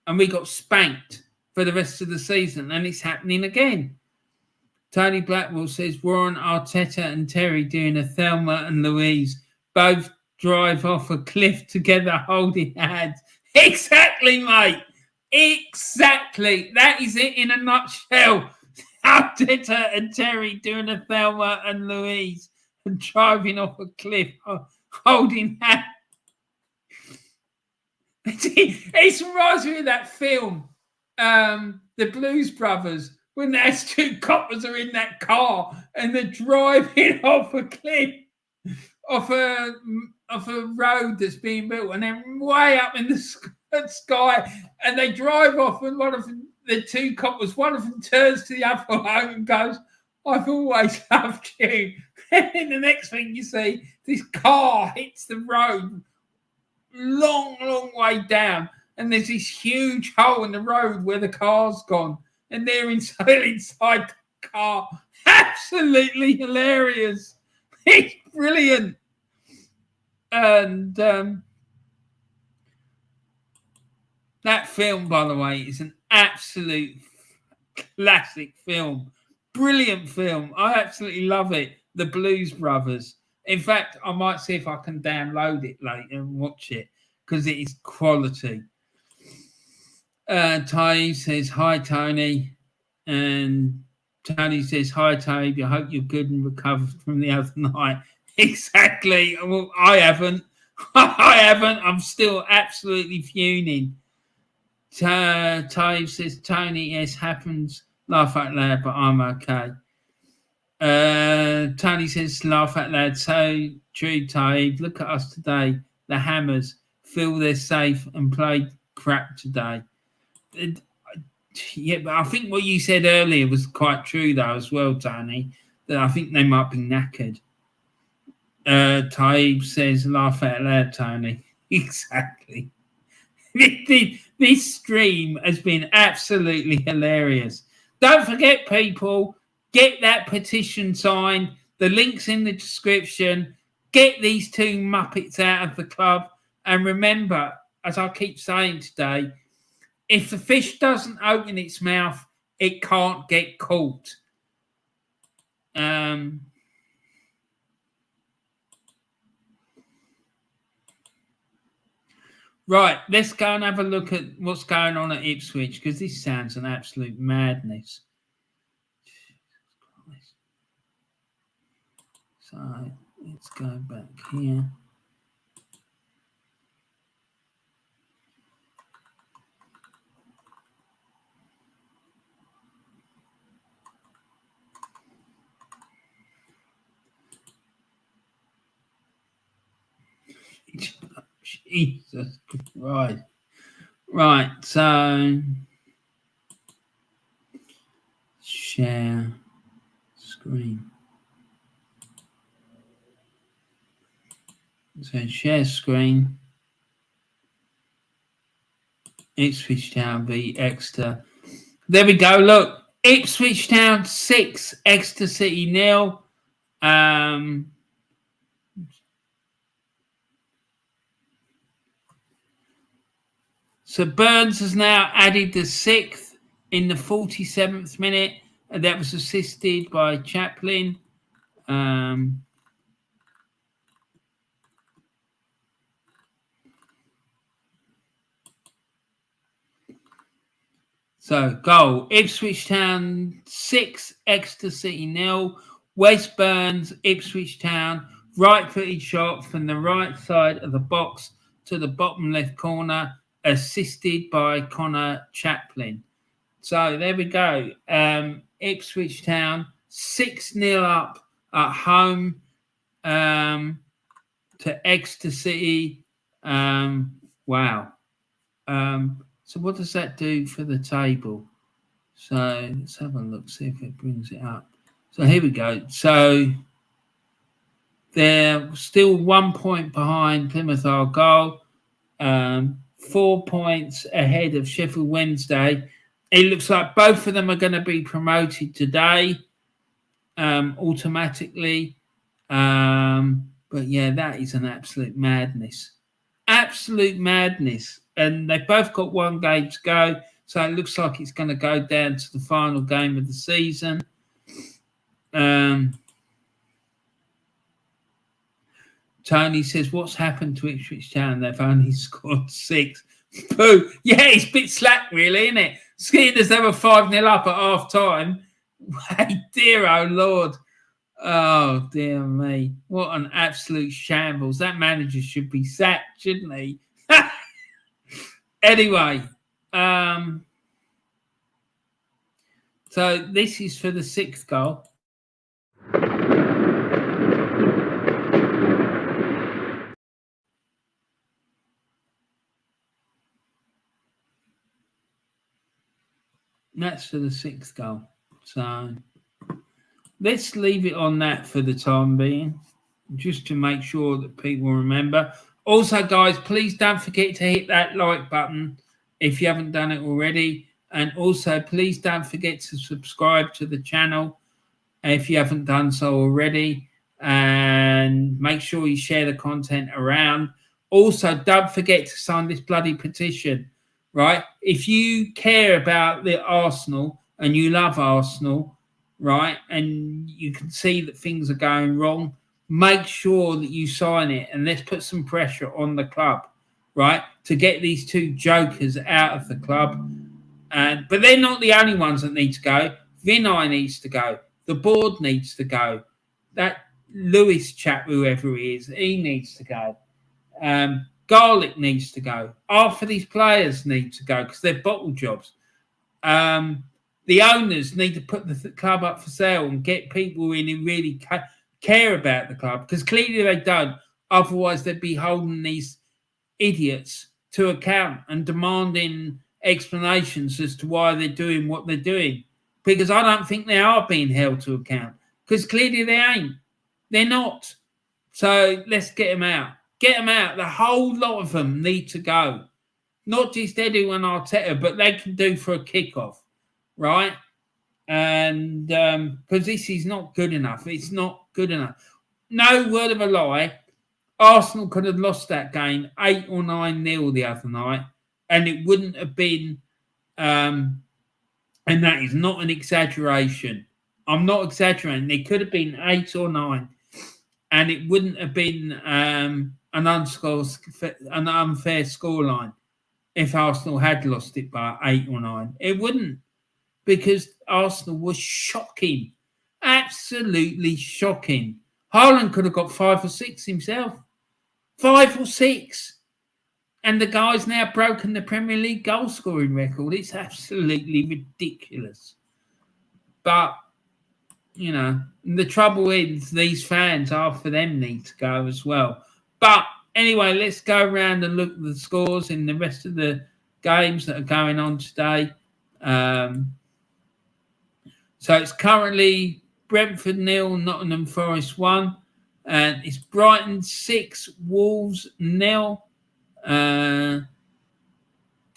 and we got spanked for the rest of the season. And it's happening again. Tony Blackwell says, Warren, Arteta and Terry doing a Thelma and Louise. Both drive off a cliff together holding hands. Exactly, mate. Exactly. That is it in a nutshell. Arteta and Terry doing a Thelma and Louise and driving off a cliff holding hands. It reminds me of that film, The Blues Brothers, when those 2 coppers are in that car and they're driving off a cliff, off a road that's being built, and they're way up in the sky, and they drive off, and one of the 2 coppers, one of them turns to the other one and goes, I've always loved you. And the next thing you see, this car hits the road long way down, and there's this huge hole in the road where the car's gone. And they're inside the car. Absolutely hilarious. It's brilliant. And that film, by the way, is an absolute classic film. Brilliant film. I absolutely love it. The Blues Brothers. In fact, I might see if I can download it later and watch it because it is quality. Ty says, hi, Tony. And Tony says, hi, Tabe. I hope you're good and recovered from the other night. Exactly. Well, I haven't. I'm still absolutely fuming. Tabe says, Tony, yes, happens. Laugh out loud, but I'm okay. Tony says, laugh out loud. So true, Tabe. Look at us today. The Hammers feel they're safe and play crap today. Yeah, but I think what you said earlier was quite true, though, as well, Tony, that I think they might be knackered. Taib says, laugh out loud, Tony. Exactly. This stream has been absolutely hilarious. Don't forget, people, get that petition signed. The link's in the description. Get these 2 Muppets out of the club. And remember, as I keep saying today, if the fish doesn't open its mouth, it can't get caught. Right, let's go and have a look at what's going on at Ipswich, because this sounds an absolute madness. So let's go back here. Jesus Christ. Right, so share screen. So share screen. Ipswich Town v Exeter. There we go. Look, Ipswich Town 6, Exeter City 0. So Burns has now added the 6th in the 47th minute, and that was assisted by Chaplin. So goal, Ipswich Town 6, Exeter City 0. Wes Burns, Ipswich Town, right-footed shot from the right side of the box to the bottom left corner, assisted by Connor Chaplin. So there we go. Ipswich Town 6-0 up at home to Exeter City. Wow. So what does that do for the table? So let's have a look, see if it brings it up. So here we go. So they're still 1 point behind Plymouth Argyle, 4 points ahead of Sheffield Wednesday. It looks like both of them are going to be promoted today automatically. But yeah, that is an absolute madness. Absolute madness. And they've both got one game to go. So it looks like it's going to go down to the final game of the season. Tony says, what's happened to Ipswich Town? They've only scored 6. Boo. Yeah, it's a bit slack, really, isn't it? Seeing as they were 5-0 up at half time. Hey, dear, oh, Lord. Oh, dear me. What an absolute shambles. That manager should be sacked, shouldn't he? Anyway, so this is for the 6th goal. That's for the 6th goal. So let's leave it on that for the time being, just to make sure that people remember. Also, guys, please don't forget to hit that like button if you haven't done it already. And also, please don't forget to subscribe to the channel if you haven't done so already. And make sure you share the content around. Also, don't forget to sign this bloody petition, right? If you care about the Arsenal and you love Arsenal, right, and you can see that things are going wrong, make sure that you sign it, and let's put some pressure on the club, right, to get these two jokers out of the club. But they're not the only ones that need to go. Vinay needs to go. The board needs to go. That Lewis chap, whoever he is, he needs to go. Garlic needs to go. Half of these players need to go because they're bottle jobs. The owners need to put the club up for sale and get people in who really care about the club, because clearly they don't. Otherwise, they'd be holding these idiots to account and demanding explanations as to why they're doing what they're doing. Because I don't think they are being held to account, because clearly they ain't. They're not. So let's get them out. Get them out. The whole lot of them need to go. Not just Edu and Arteta, but they can do for a kickoff, right? And because this is not good enough. It's not good enough. No word of a lie. Arsenal could have lost that game 8 or 9-0 the other night, and it wouldn't have been, and that is not an exaggeration. I'm not exaggerating. It could have been 8 or 9, and it wouldn't have been an unfair scoreline if Arsenal had lost it by 8 or 9. It wouldn't, because Arsenal was shocking, absolutely shocking. Haaland could have got 5 or 6 himself. 5 or 6. And the guy's now broken the Premier League goal scoring record. It's absolutely ridiculous. But, you know, the trouble is these fans, half of them need to go as well. But anyway, let's go around and look at the scores in the rest of the games that are going on today. So it's currently Brentford 0, Nottingham Forest 1. And it's Brighton 6, Wolves 0. It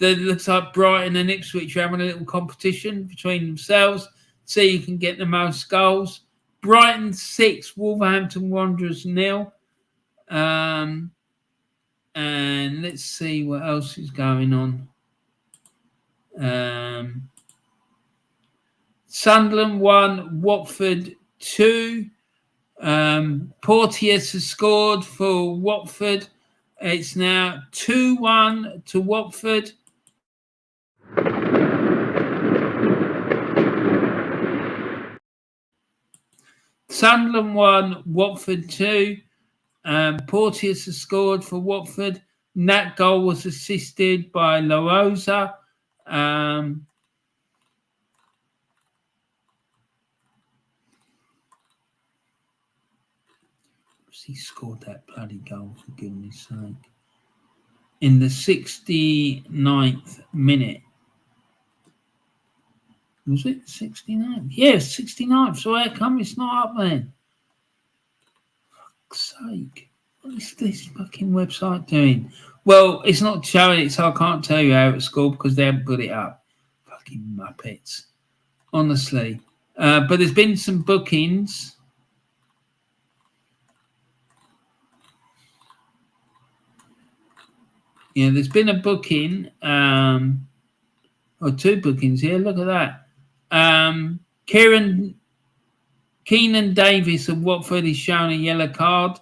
looks like Brighton and Ipswich are having a little competition between themselves. See who can get the most goals. Brighton 6, Wolverhampton Wanderers 0. And let's see what else is going on. Sunderland 1, Watford 2. Porteous has scored for Watford. It's now 2-1 to Watford. Sunderland 1, Watford 2. Porteous has scored for Watford. And that goal was assisted by La Rosa. He scored that bloody goal, for goodness sake. In the 69th minute. Was it 69th? Yes, 69th. So how come it's not up then? For fuck's sake. What is this fucking website doing? Well, it's not showing it, so I can't tell you how it scored because they haven't put it up. Fucking muppets. Honestly. But there's been some bookings. Yeah, there's been a booking, or 2 bookings here. Look at that. Keenan Davis of Watford is shown a yellow card,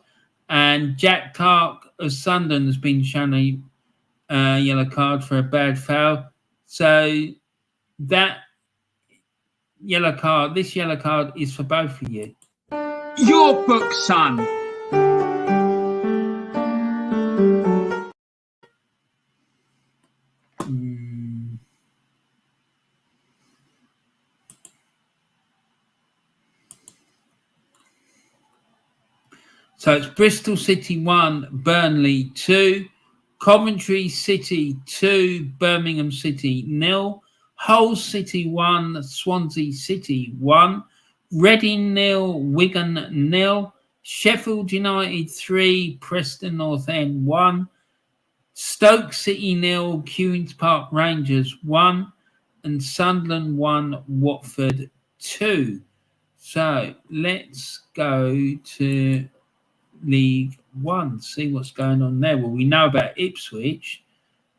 and Jack Clark of Sunderland has been shown a yellow card for a bad foul. So that yellow card, this yellow card is for both of you. Your book, son. So it's Bristol City 1, Burnley 2, Coventry City 2, Birmingham City 0, Hull City 1, Swansea City 1, Reading 0, Wigan 0, Sheffield United 3, Preston North End 1, Stoke City 0, Queen's Park Rangers 1, and Sunderland 1, Watford 2. So let's go to League One, see what's going on there. Well, we know about Ipswich,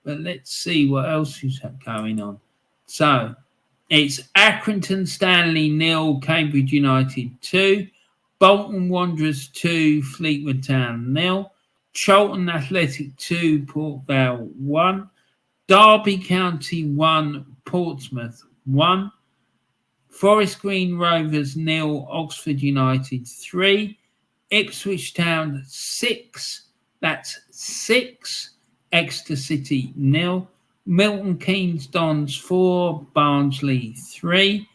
but let's see what else is going on. So it's Accrington Stanley 0, Cambridge United 2, Bolton Wanderers 2, Fleetwood Town 0, Charlton Athletic 2, Port Vale 1, Derby County 1, Portsmouth 1, Forest Green Rovers 0, Oxford United 3, Ipswich Town 6, that's 6, Exeter City 0, Milton Keynes Dons 4, Barnsley 3,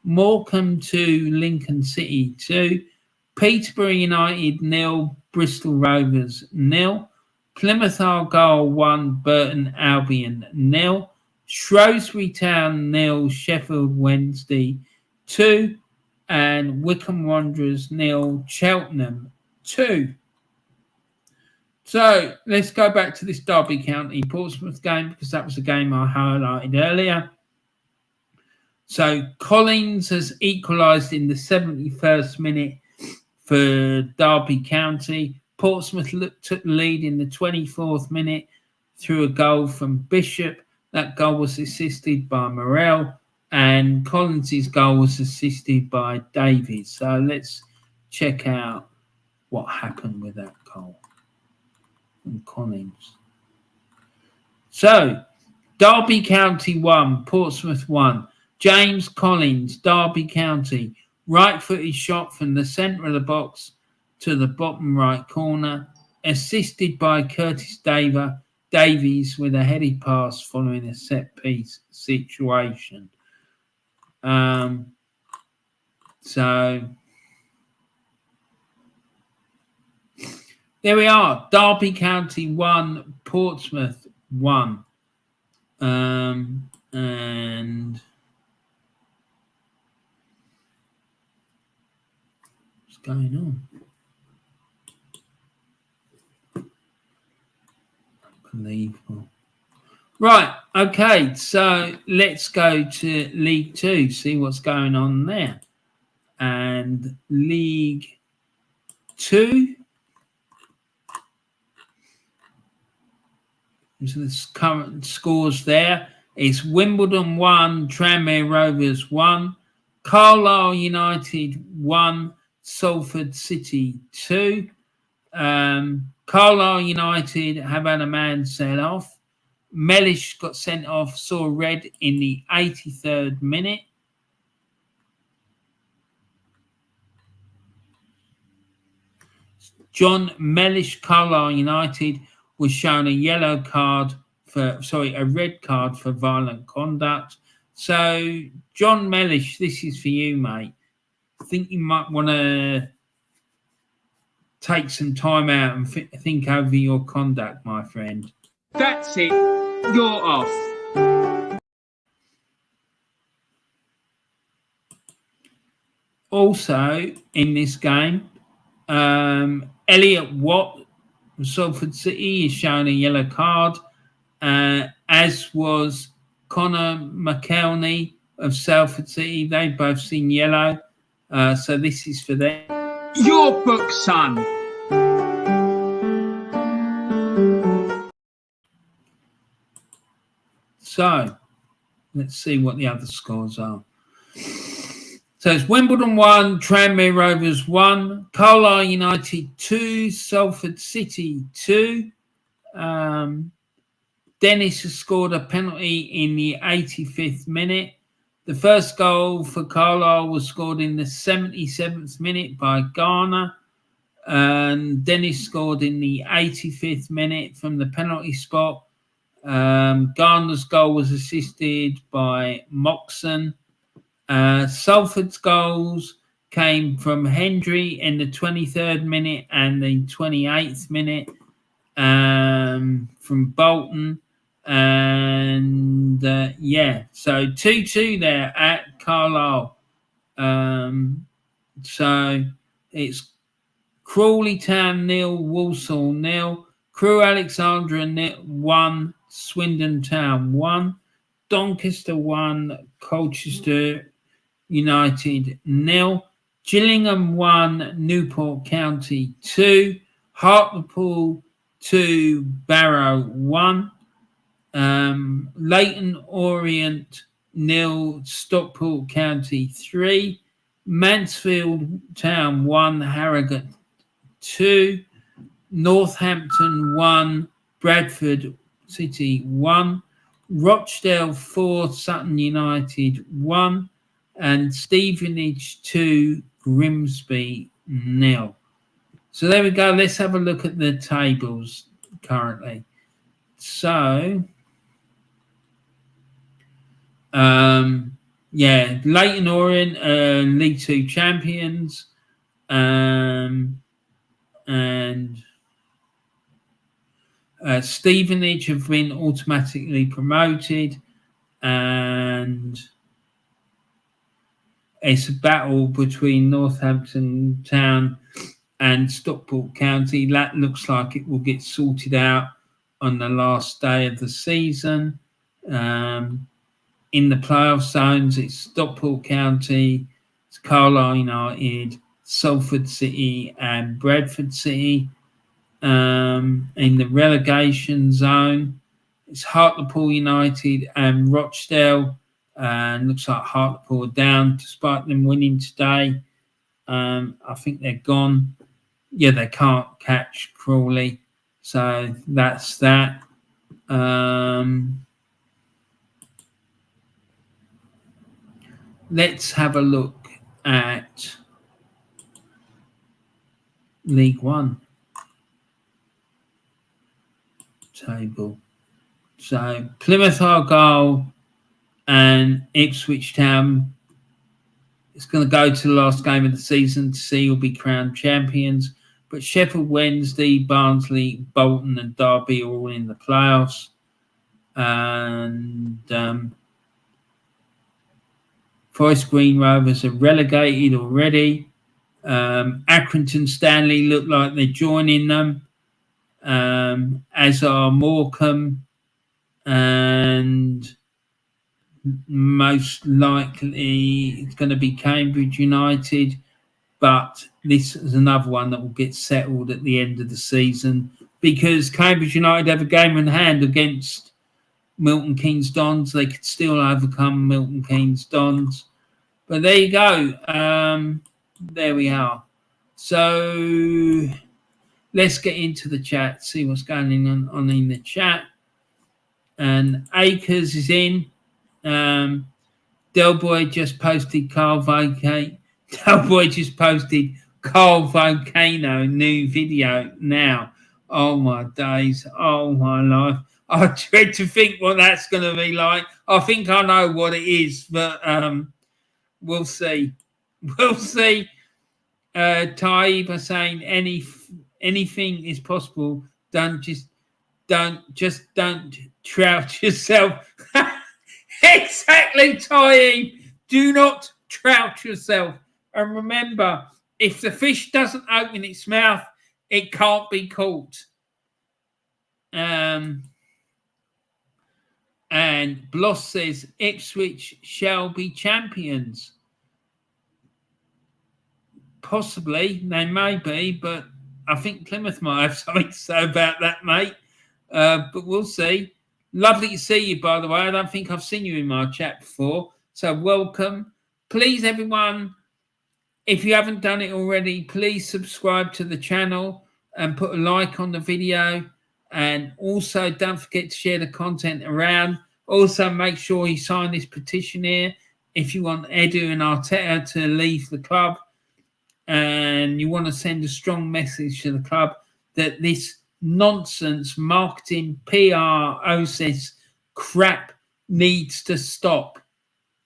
Morecambe 2, Lincoln City 2, Peterborough United 0, Bristol Rovers 0, Plymouth Argyle 1, Burton Albion 0, Shrewsbury Town 0, Sheffield Wednesday 2, and Wycombe Wanderers 0, Cheltenham 2. So let's go back to this Derby County Portsmouth game because that was a game I highlighted earlier. So Collins has equalised in the 71st minute for Derby County. Portsmouth took the lead in the 24th minute through a goal from Bishop. That goal was assisted by Morel. And Collins' goal was assisted by Davies. So let's check out what happened with that goal from Collins. So, Derby County 1, Portsmouth 1. James Collins, Derby County. Right-footed shot from the centre of the box to the bottom right corner, assisted by Curtis Davies with a heady pass following a set-piece situation. So there we are. Derby County 1, Portsmouth 1. And what's going on? Unbelievable. Right, okay, so let's go to League Two, see what's going on there. And League Two, so the current scores there. It's Wimbledon 1, Tranmere Rovers 1, Carlisle United 1, Salford City 2. Carlisle United have had a man sent off. Mellish got sent off, saw red in the 83rd minute. John Mellish, Carlisle United, was shown a red card for violent conduct. So, John Mellish, this is for you, mate. I think you might want to take some time out and think over your conduct, my friend. That's it. You're off. Also, in this game, Elliot Watt from Salford City is shown a yellow card, as was Connor McKelney of Salford City. They've both seen yellow, so this is for them. Your book, son. So, let's see what the other scores are. So it's Wimbledon 1, Tranmere Rovers 1, Carlisle United 2, Salford City 2. Dennis has scored a penalty in the 85th minute. The first goal for Carlisle was scored in the 77th minute by Garner. And Dennis scored in the 85th minute from the penalty spot. Garner's goal was assisted by Moxon. Salford's goals came from Hendry in the 23rd minute and the 28th minute, from Bolton. And so 2-2 there at Carlisle. So it's Crawley Town 0, Walsall 0, Crewe Alexandra 1, Swindon Town 1, Doncaster 1, Colchester United 0, Gillingham 1, Newport County 2, Hartlepool 2, Barrow 1, Leyton Orient 0, Stockport County 3, Mansfield Town 1, Harrogate 2, Northampton 1, Bradford City 1, Rochdale 4, Sutton United 1, and Stevenage 2, Grimsby 0. So there we go. Let's have a look at the tables currently. So, Leyton Orient, League Two champions, and Stevenage have been automatically promoted, and it's a battle between Northampton Town and Stockport County. That looks like it will get sorted out on the last day of the season. In the playoff zones, it's Stockport County, it's Carlisle United, Salford City and Bradford City. In the relegation zone, it's Hartlepool United and Rochdale. And looks like Hartlepool are down despite them winning today. I think they're gone. Yeah, they can't catch Crawley. So that's that. Let's have a look at League One table. So Plymouth Argyle and Ipswich Town. It's going to go to the last game of the season to see who will be crowned champions. But Sheffield Wednesday, Barnsley, Bolton and Derby are all in the playoffs. And Forest Green Rovers are relegated already. Accrington, Stanley look like they're joining them, as are Morecambe, and most likely it's going to be Cambridge United. But this is another one that will get settled at the end of the season because Cambridge United have a game in hand against Milton Keynes Dons. They could still overcome Milton Keynes Dons. But there you go. There we are. So let's get into the chat, see what's going on in the chat. And Akers is in. Delboy just posted Carl Volcano new video now. Oh my days. Oh my life. I dread to think what that's going to be like. I think I know what it is, but we'll see. We'll see. Taib are saying anything is possible. Don't trout yourself. Exactly, Taib. Do not trout yourself. And remember, if the fish doesn't open its mouth, it can't be caught. And Bloss says Ipswich shall be champions. Possibly, they may be, but I think Plymouth might have something to say about that, mate. But we'll see. Lovely to see you, by the way. I don't think I've seen you in my chat before. So welcome. Please, everyone, if you haven't done it already, please subscribe to the channel and put a like on the video. And also, don't forget to share the content around. Also, make sure you sign this petition here if you want Edu and Arteta to leave the club. And you want to send a strong message to the club that this nonsense marketing PR process crap needs to stop.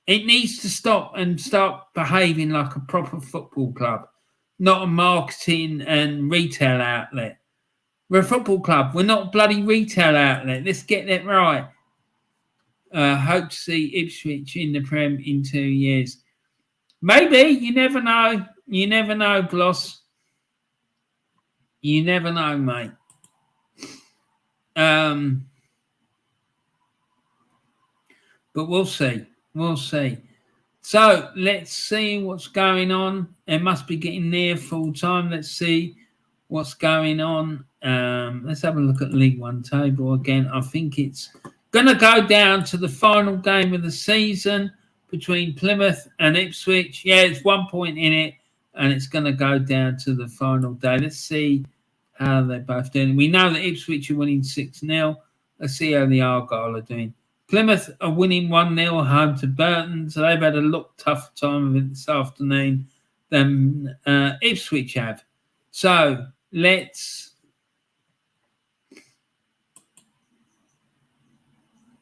It needs to stop and start behaving like a proper football club, not a marketing and retail outlet. We're a football club. We're not a bloody retail outlet. Let's get that right. Hope to see Ipswich in the Prem in 2 years. Maybe. You never know. You never know, Bloss. You never know, mate. But we'll see. We'll see. So let's see what's going on. It must be getting near full time. Let's see what's going on. Let's have a look at League One table again. I think it's going to go down to the final game of the season between Plymouth and Ipswich. Yeah, it's 1 point in it, and it's going to go down to the final day. Let's see how they're both doing. We know that Ipswich are winning 6-0. Let's see how the Argyle are doing. Plymouth are winning 1-0 home to Burton, so they've had a lot tougher time of it this afternoon than Ipswich have. So let's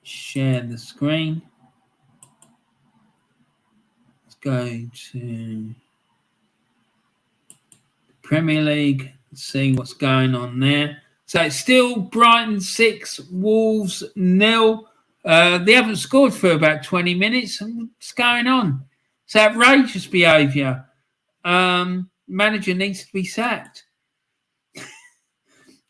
share the screen. Let's go to Premier League, see what's going on there. So it's still Brighton 6, Wolves 0. They haven't scored for about 20 minutes. What's going on? It's outrageous behaviour. Manager needs to be sacked.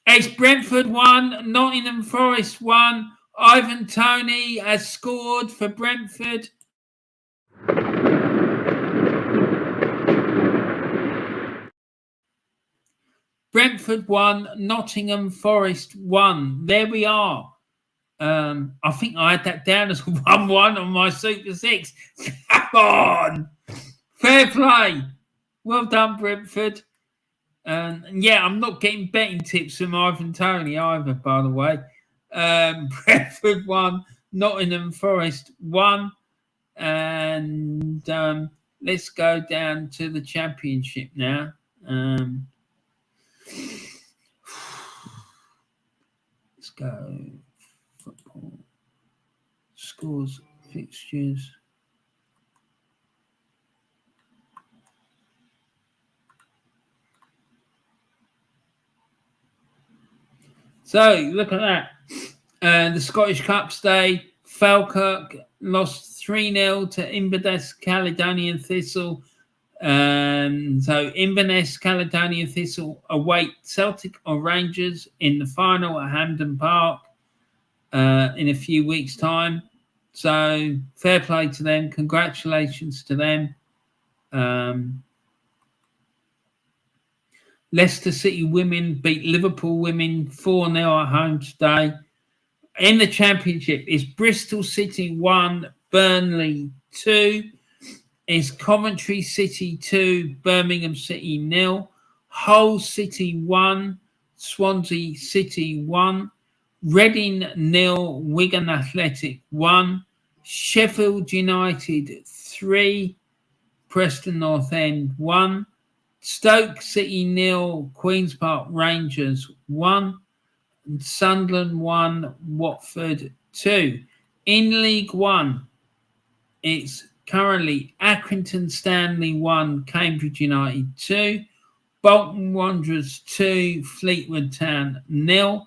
It's Brentford 1, Nottingham Forest 1. Ivan Toney has scored for Brentford. Brentford 1, Nottingham Forest 1. There we are. I think I had that down as 1-1 on my Super 6. Come on. Fair play. Well done, Brentford. And yeah, I'm not getting betting tips from Ivan Toney either, by the way. Brentford 1, Nottingham Forest 1. And let's go down to the Championship now. Let's go. Football. Scores, fixtures. So, look at that. The Scottish Cup stay. Falkirk lost 3-0 to Inverness Caledonian Thistle. So Inverness Caledonian Thistle await Celtic or Rangers in the final at Hampden Park in a few weeks' time. So fair play to them. Congratulations to them. Leicester City women beat Liverpool women 4-0 at home today. In the Championship, is Bristol City 1, Burnley 2. Is Coventry City 2, Birmingham City 0. Hull City 1, Swansea City 1. Reading 0, Wigan Athletic 1. Sheffield United 3, Preston North End 1. Stoke City 0, Queen's Park Rangers 1. And Sunderland 1, Watford 2. In League One, it's currently Accrington Stanley 1, Cambridge United 2. Bolton Wanderers 2, Fleetwood Town 0.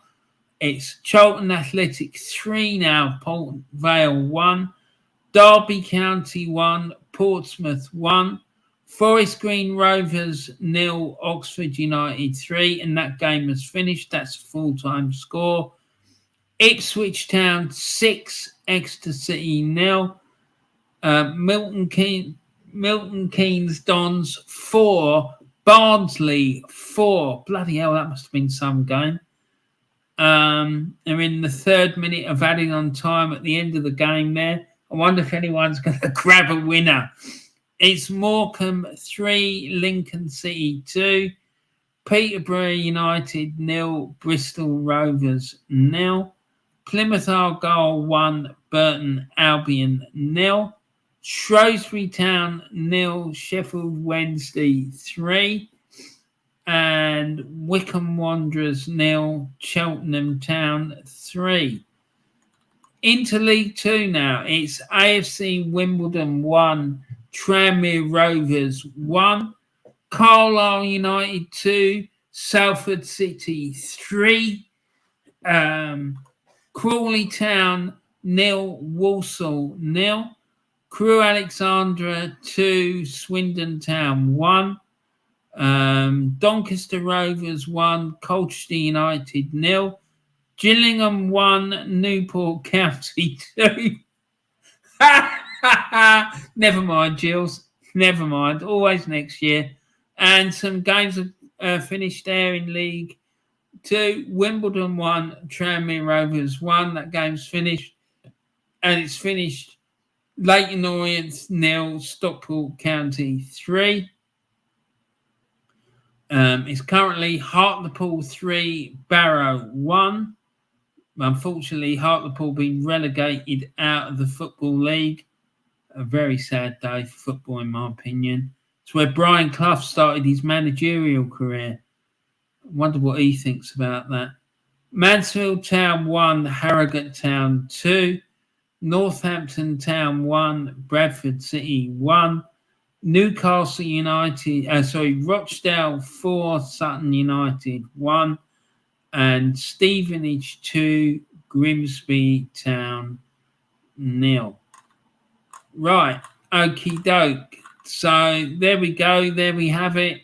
It's Charlton Athletic 3 now, Vale 1. Derby County 1, Portsmouth 1. Forest Green Rovers 0, Oxford United 3, and that game has finished. That's a full-time score. Ipswich Town 6, Exeter City 0. Milton Keynes Dons 4, Barnsley 4. Bloody hell, that must have been some game. They're in the 3rd minute of adding on time at the end of the game there. I wonder if anyone's going to grab a winner. It's Morecambe 3, Lincoln City 2, Peterborough United 0, Bristol Rovers 0, Plymouth Argyle 1, Burton Albion 0, Shrewsbury Town 0, Sheffield Wednesday 3, and Wycombe Wanderers 0, Cheltenham Town 3. Into League 2 now. It's AFC Wimbledon 1, Tranmere Rovers 1, Carlisle United 2, Salford City 3, Crawley Town 0, Walsall 0, Crewe Alexandra 2, Swindon Town 1, Doncaster Rovers 1, Colchester United 0, Gillingham 1, Newport County 2. Never mind, Gills. Never mind. Always next year. And some games have finished there in League 2. Wimbledon 1, Tranmere Rovers 1. That game's finished. And it's finished Leyton Orient 0, Stockport County 3. It's currently Hartlepool 3, Barrow 1. Unfortunately, Hartlepool being relegated out of the Football League. A very sad day for football, in my opinion. It's where Brian Clough started his managerial career. I wonder what he thinks about that. Mansfield Town 1, Harrogate Town 2. Northampton Town 1, Bradford City 1. Newcastle United, Rochdale 4, Sutton United 1. And Stevenage 2, Grimsby Town 0. Right, okie doke. So there we go. There we have it.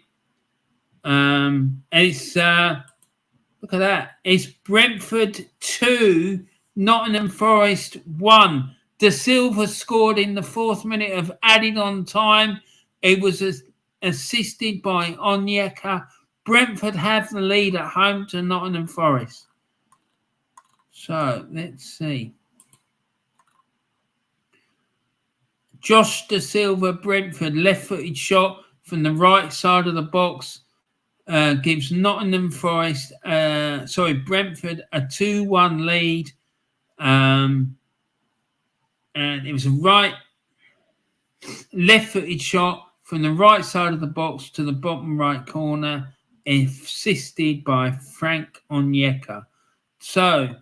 And it's look at that. It's Brentford 2, Nottingham Forest 1. De Silva scored in the 4th minute of added on time. It was assisted by Onyeka. Brentford have the lead at home to Nottingham Forest. So let's see. Josh De Silva, Brentford, left-footed shot from the right side of the box gives Nottingham Forest, Brentford a 2-1 lead. And it was a left-footed shot from the right side of the box to the bottom right corner. assisted by Frank Onyeka. So,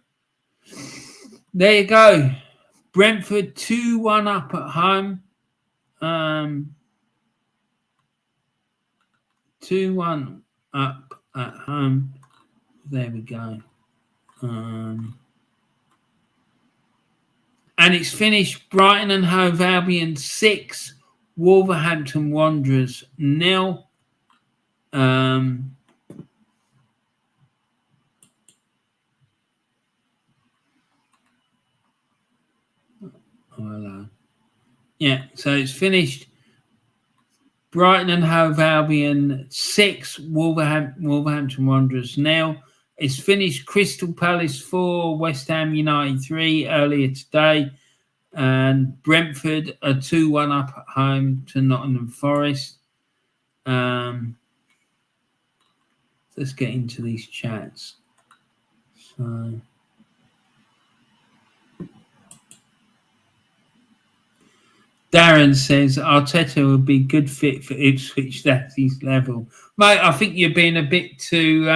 there you go. Brentford 2-1 up at home. 2-1 up at home. There we go. And it's finished Brighton and Hove Albion 6, Wolverhampton Wanderers 0. Hello. Yeah, so it's finished Brighton and Hove Albion 6, Wolverhampton Wanderers 0. It's finished Crystal Palace 4, West Ham United 3 earlier today. And Brentford are 2-1 up at home to Nottingham Forest. Let's get into these chats. So, Darren says Arteta would be a good fit for Ipswich. That's his level, mate. I think you're being a bit too.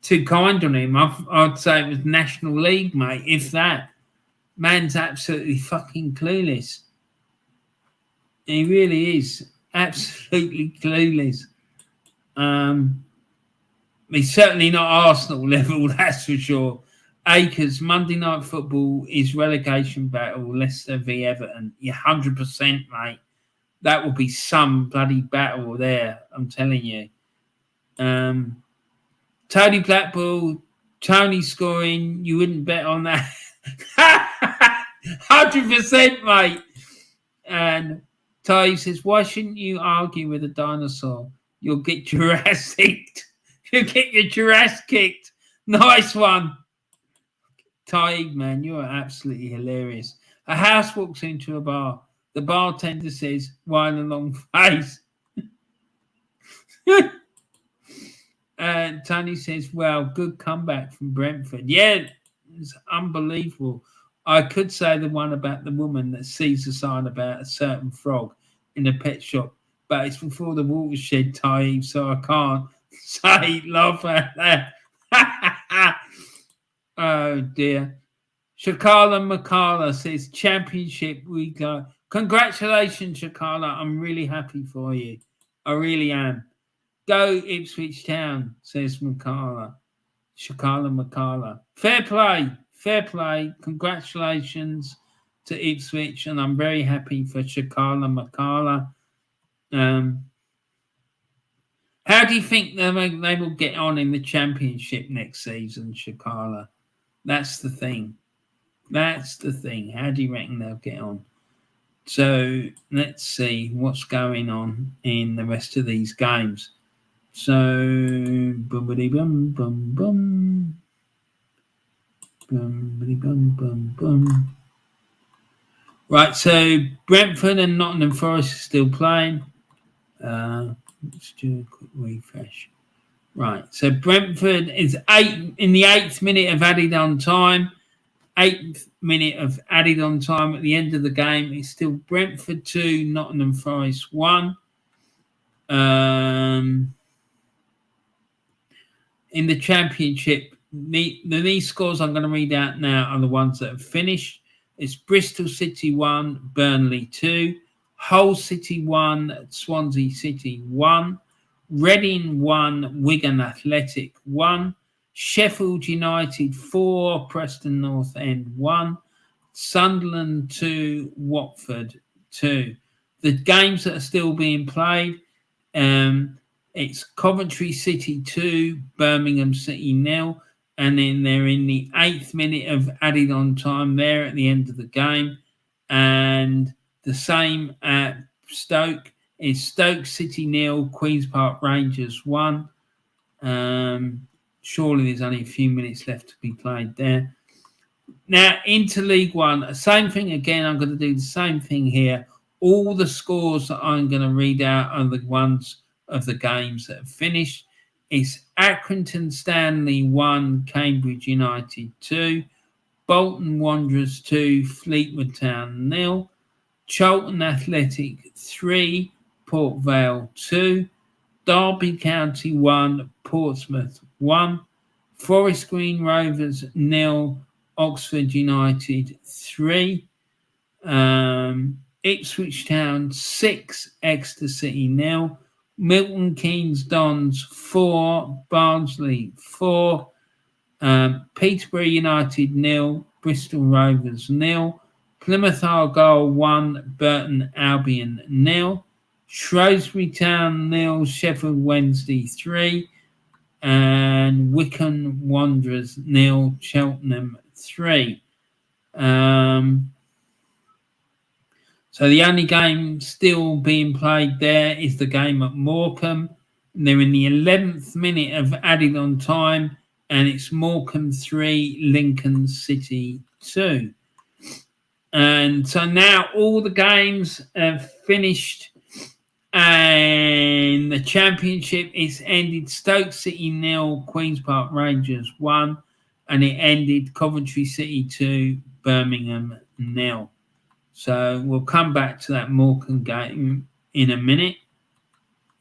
Too kind on him. I'd say it was National League, mate. If that, man's absolutely fucking clueless. He really is absolutely clueless. He's certainly not Arsenal level, that's for sure. Akers, Monday Night Football is relegation battle, Leicester v Everton. Yeah, 100%, mate. That will be some bloody battle there, I'm telling you. Tony Blackpool, Tony scoring, you wouldn't bet on that. 100%, mate. And Ty says, why shouldn't you argue with a dinosaur? You'll get your ass kicked. You'll get your ass kicked. Nice one. Ty, man, you're absolutely hilarious. A house walks into a bar. The bartender says, why in a long face? And Tony says, well, good comeback from Brentford. Yeah, it's unbelievable. I could say the one about the woman that sees a sign about a certain frog in a pet shop, but it's before the watershed, Ty, so I can't say laugh at that. Oh, dear. Shakala Makala says, Championship we go. Congratulations, Shakala. I'm really happy for you. I really am. Go Ipswich Town, says Shakala Makala. Fair play. Congratulations to Ipswich, and I'm very happy for Shakala Makala. How do you think they will get on in the Championship next season, Shakala? That's the thing. How do you reckon they'll get on? So let's see what's going on in the rest of these games. So, right, so Brentford and Nottingham Forest are still playing. Let's do a quick refresh. Right, so Brentford is in the 8th minute of added on time. 8th minute of added on time at the end of the game. It's still Brentford 2, Nottingham Forest 1. In the Championship, these scores I'm going to read out now are the ones that have finished. It's Bristol City 1, Burnley 2, Hull City 1, Swansea City 1, Reading 1, Wigan Athletic 1, Sheffield United 4, Preston North End 1, Sunderland 2, Watford 2. The games that are still being played, it's Coventry City 2, Birmingham City 0, and then they're in the 8th minute of added on time there at the end of the game. And the same at Stoke is Stoke City 0, Queen's Park Rangers 1. Surely there's only a few minutes left to be played there. Now, into League One, same thing again. I'm going to do the same thing here. All the scores that I'm going to read out are the ones of the games that have finished. It's Accrington Stanley 1, Cambridge United 2, Bolton Wanderers 2, Fleetwood Town 0, Charlton Athletic 3, Port Vale 2, Derby County 1, Portsmouth 1, Forest Green Rovers 0, Oxford United 3, Ipswich Town 6, Exeter City 0, Milton Keynes Dons 4, Barnsley 4, Peterborough United 0, Bristol Rovers 0, Plymouth Argyle 1, Burton Albion 0, Shrewsbury Town 0, Sheffield Wednesday 3, and Wycombe Wanderers 0, Cheltenham 3. So the only game still being played there is the game at Morecambe. And they're in the 11th minute of added on time, and it's Morecambe 3, Lincoln City 2. And so now all the games have finished, and the Championship is ended. Stoke City 0, Queen's Park Rangers 1, and it ended Coventry City 2, Birmingham 0. So we'll come back to that Morecambe game in a minute.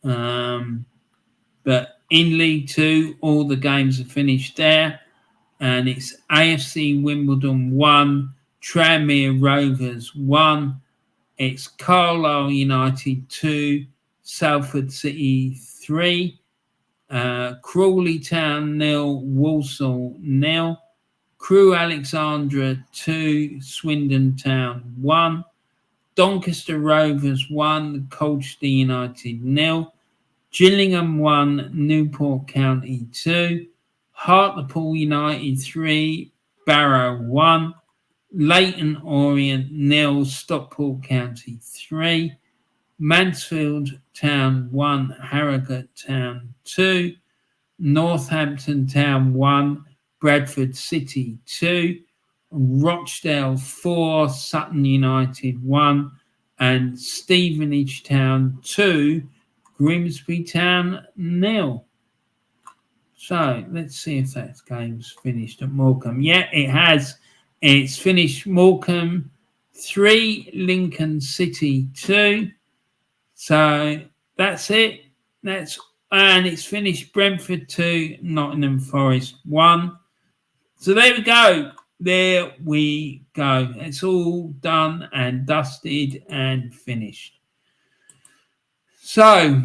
But in League 2, all the games are finished there. And it's AFC Wimbledon 1, Tranmere Rovers 1. It's Carlisle United 2, Salford City 3. Crawley Town 0, Walsall 0. Crewe Alexandra 2, Swindon Town 1, Doncaster Rovers 1, Colchester United 0, Gillingham 1, Newport County 2, Hartlepool United 3, Barrow 1, Leyton Orient 0, Stockport County 3, Mansfield Town 1, Harrogate Town 2, Northampton Town 1, Bradford City 2, Rochdale 4, Sutton United 1, and Stevenage Town 2, Grimsby Town 0. So let's see if that game's finished at Morecambe. Yeah, it has. It's finished Morecambe 3, Lincoln City 2. So that's it. And it's finished Brentford 2, Nottingham Forest 1. So there we go. There we go. It's all done and dusted and finished. So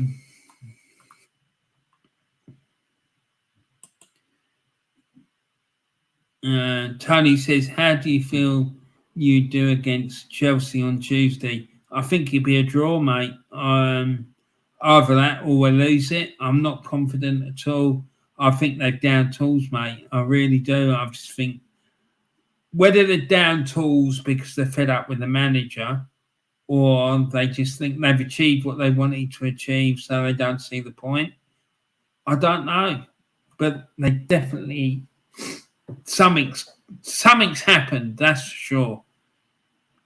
Tony says, how do you feel you do against Chelsea on Tuesday? I think it'll be a draw, mate. Either that or we'll lose it. I'm not confident at all. I think they're down tools, mate. I really do. I just think whether they're down tools because they're fed up with the manager or they just think they've achieved what they wanted to achieve so they don't see the point, I don't know. But they definitely... Something's happened, that's for sure.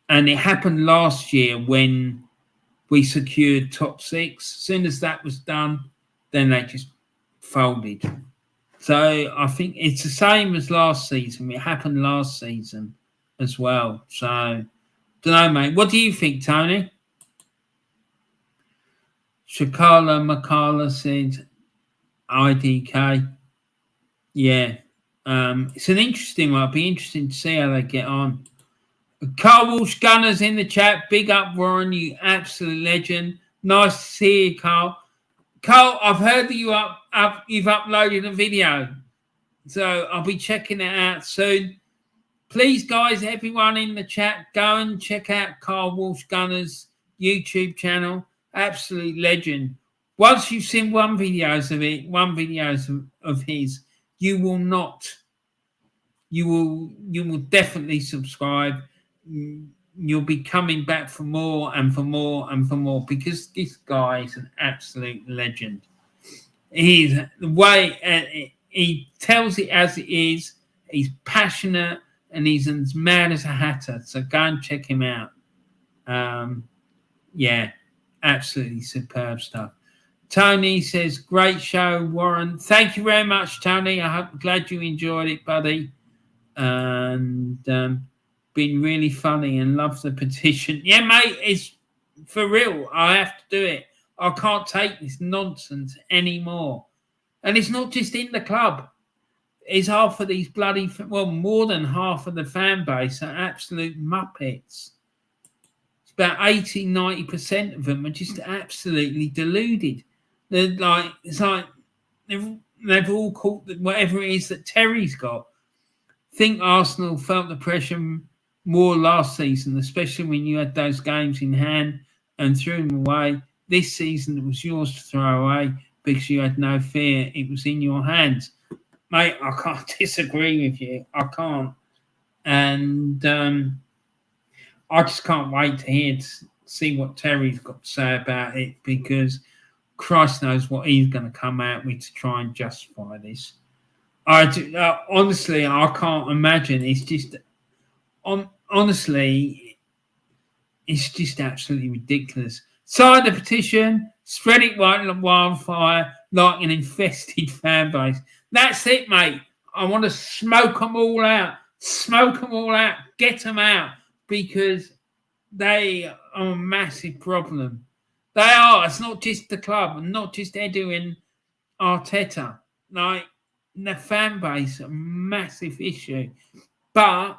And it happened last year when we secured top 6. As soon as that was done, then they just folded. So I think it's the same as last season. It happened last season as well. So, don't know, mate. What do you think, Tony? Shakala Makala said IDK. Yeah. It's an interesting one. It'll be interesting to see how they get on. Carl Walsh Gunners in the chat. Big up, Warren. You absolute legend. Nice to see you, Carl. Carl, I've heard that you've uploaded a video. So I'll be checking it out soon. Please, guys, everyone in the chat, go and check out Carl Walsh Gunners' YouTube channel. Absolute legend. Once you've seen one video of his, you will definitely subscribe. You'll be coming back for more and for more and for more because this guy is an absolute legend. He's the way he tells it as it is. He's passionate and he's as mad as a hatter. So go and check him out. Yeah, absolutely superb stuff. Tony says, great show, Warren. Thank you very much, Tony. I'm glad you enjoyed it, buddy. And Been really funny and love the petition. Yeah, mate, it's for real. I have to do it. I can't take this nonsense anymore. And it's not just in the club. It's half of these bloody, well, more than half of the fan base are absolute muppets. It's about 80, 90% of them are just absolutely deluded. They're like, it's like they've all caught whatever it is that Terry's got. I think Arsenal felt the pressure more last season, especially when you had those games in hand and threw them away. This season, it was yours to throw away because you had no fear. It was in your hands. Mate, I can't disagree with you. I can't. And I just can't wait to see what Terry's got to say about it, because Christ knows what he's going to come out with to try and justify this. Honestly, I can't imagine. It's just, honestly, it's just absolutely ridiculous. Sign the petition, spread it like wildfire, like an infested fan base. That's it, mate. I want to smoke them all out. Smoke them all out. Get them out, because they are a massive problem. They are. It's not just the club and not just Edu and Arteta. Like, the fan base, a massive issue. But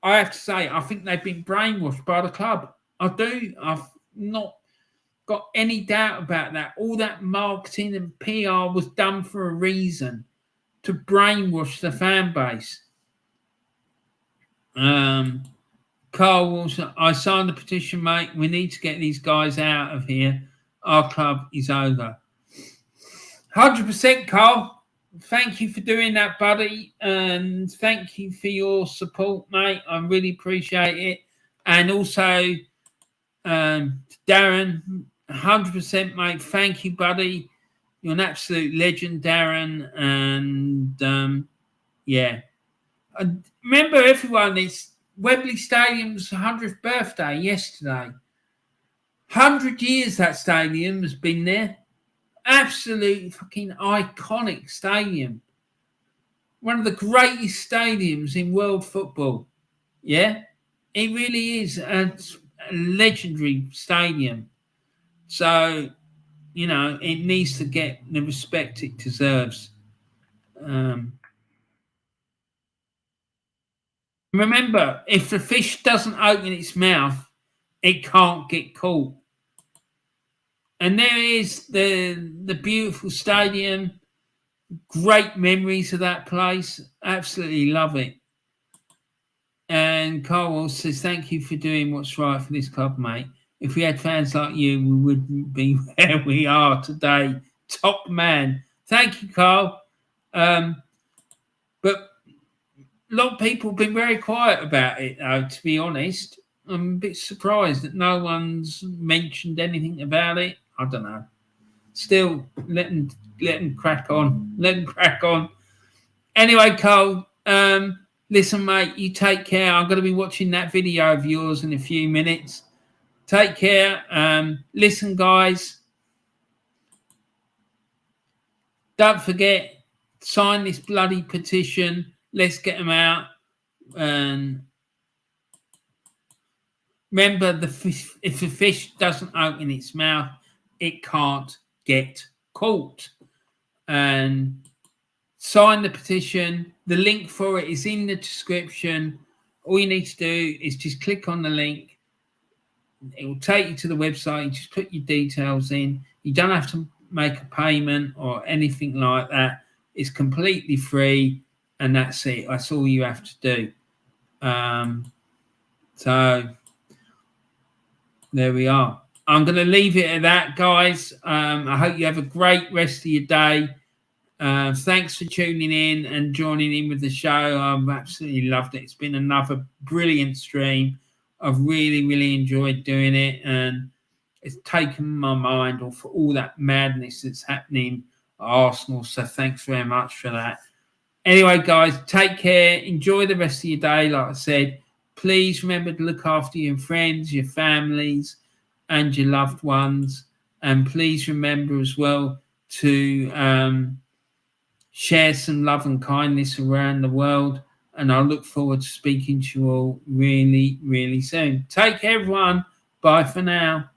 I have to say, I think they've been brainwashed by the club. I do. I've not got any doubt about that. All that marketing and PR was done for a reason, to brainwash the fan base. Carl Wilson, I signed the petition, mate. We need to get these guys out of here. Our club is over. 100%, Carl. Thank you for doing that, buddy. And thank you for your support, mate. I really appreciate it. And also, Darren, 100%, mate. Thank you, buddy. You're an absolute legend, Darren. And, yeah. And remember, everyone, it's Wembley Stadium's 100th birthday yesterday. 100 years that stadium has been there. Absolutely fucking iconic stadium. One of the greatest stadiums in world football. Yeah? It really is a legendary stadium. So, you know, it needs to get the respect it deserves. Remember, if the fish doesn't open its mouth, it can't get caught. And there is the beautiful stadium. Great memories of that place. Absolutely love it. And Carl says, thank you for doing what's right for this club, mate. If we had fans like you, we wouldn't be where we are today. Top man. Thank you, Carl. But a lot of people have been very quiet about it, though, to be honest. I'm a bit surprised that no one's mentioned anything about it. I don't know. Still, let them crack on. Let them crack on. Anyway, Cole, listen, mate, you take care. I'm going to be watching that video of yours in a few minutes. Take care. Listen, guys. Don't forget, sign this bloody petition. Let's get them out. And remember, if the fish doesn't open its mouth, it can't get caught. And sign the petition. The link for it is in the description. All you need to do is just click on the link. It will take you to the website. You just put your details in. You don't have to make a payment or anything like that. It's completely free, and that's it. That's all you have to do. So there we are. I'm going to leave it at that, guys. I hope you have a great rest of your day. Thanks for tuning in and joining in with the show. I've absolutely loved it. It's been another brilliant stream. I've really, really enjoyed doing it, and it's taken my mind off all that madness that's happening at Arsenal. So thanks very much for that. Anyway, guys, take care. Enjoy the rest of your day. Like I said, please remember to look after your friends, your families, and your loved ones. And please remember as well to share some love and kindness around the world. and I look forward to speaking to you all really, really soon. Take care, everyone. Bye for now.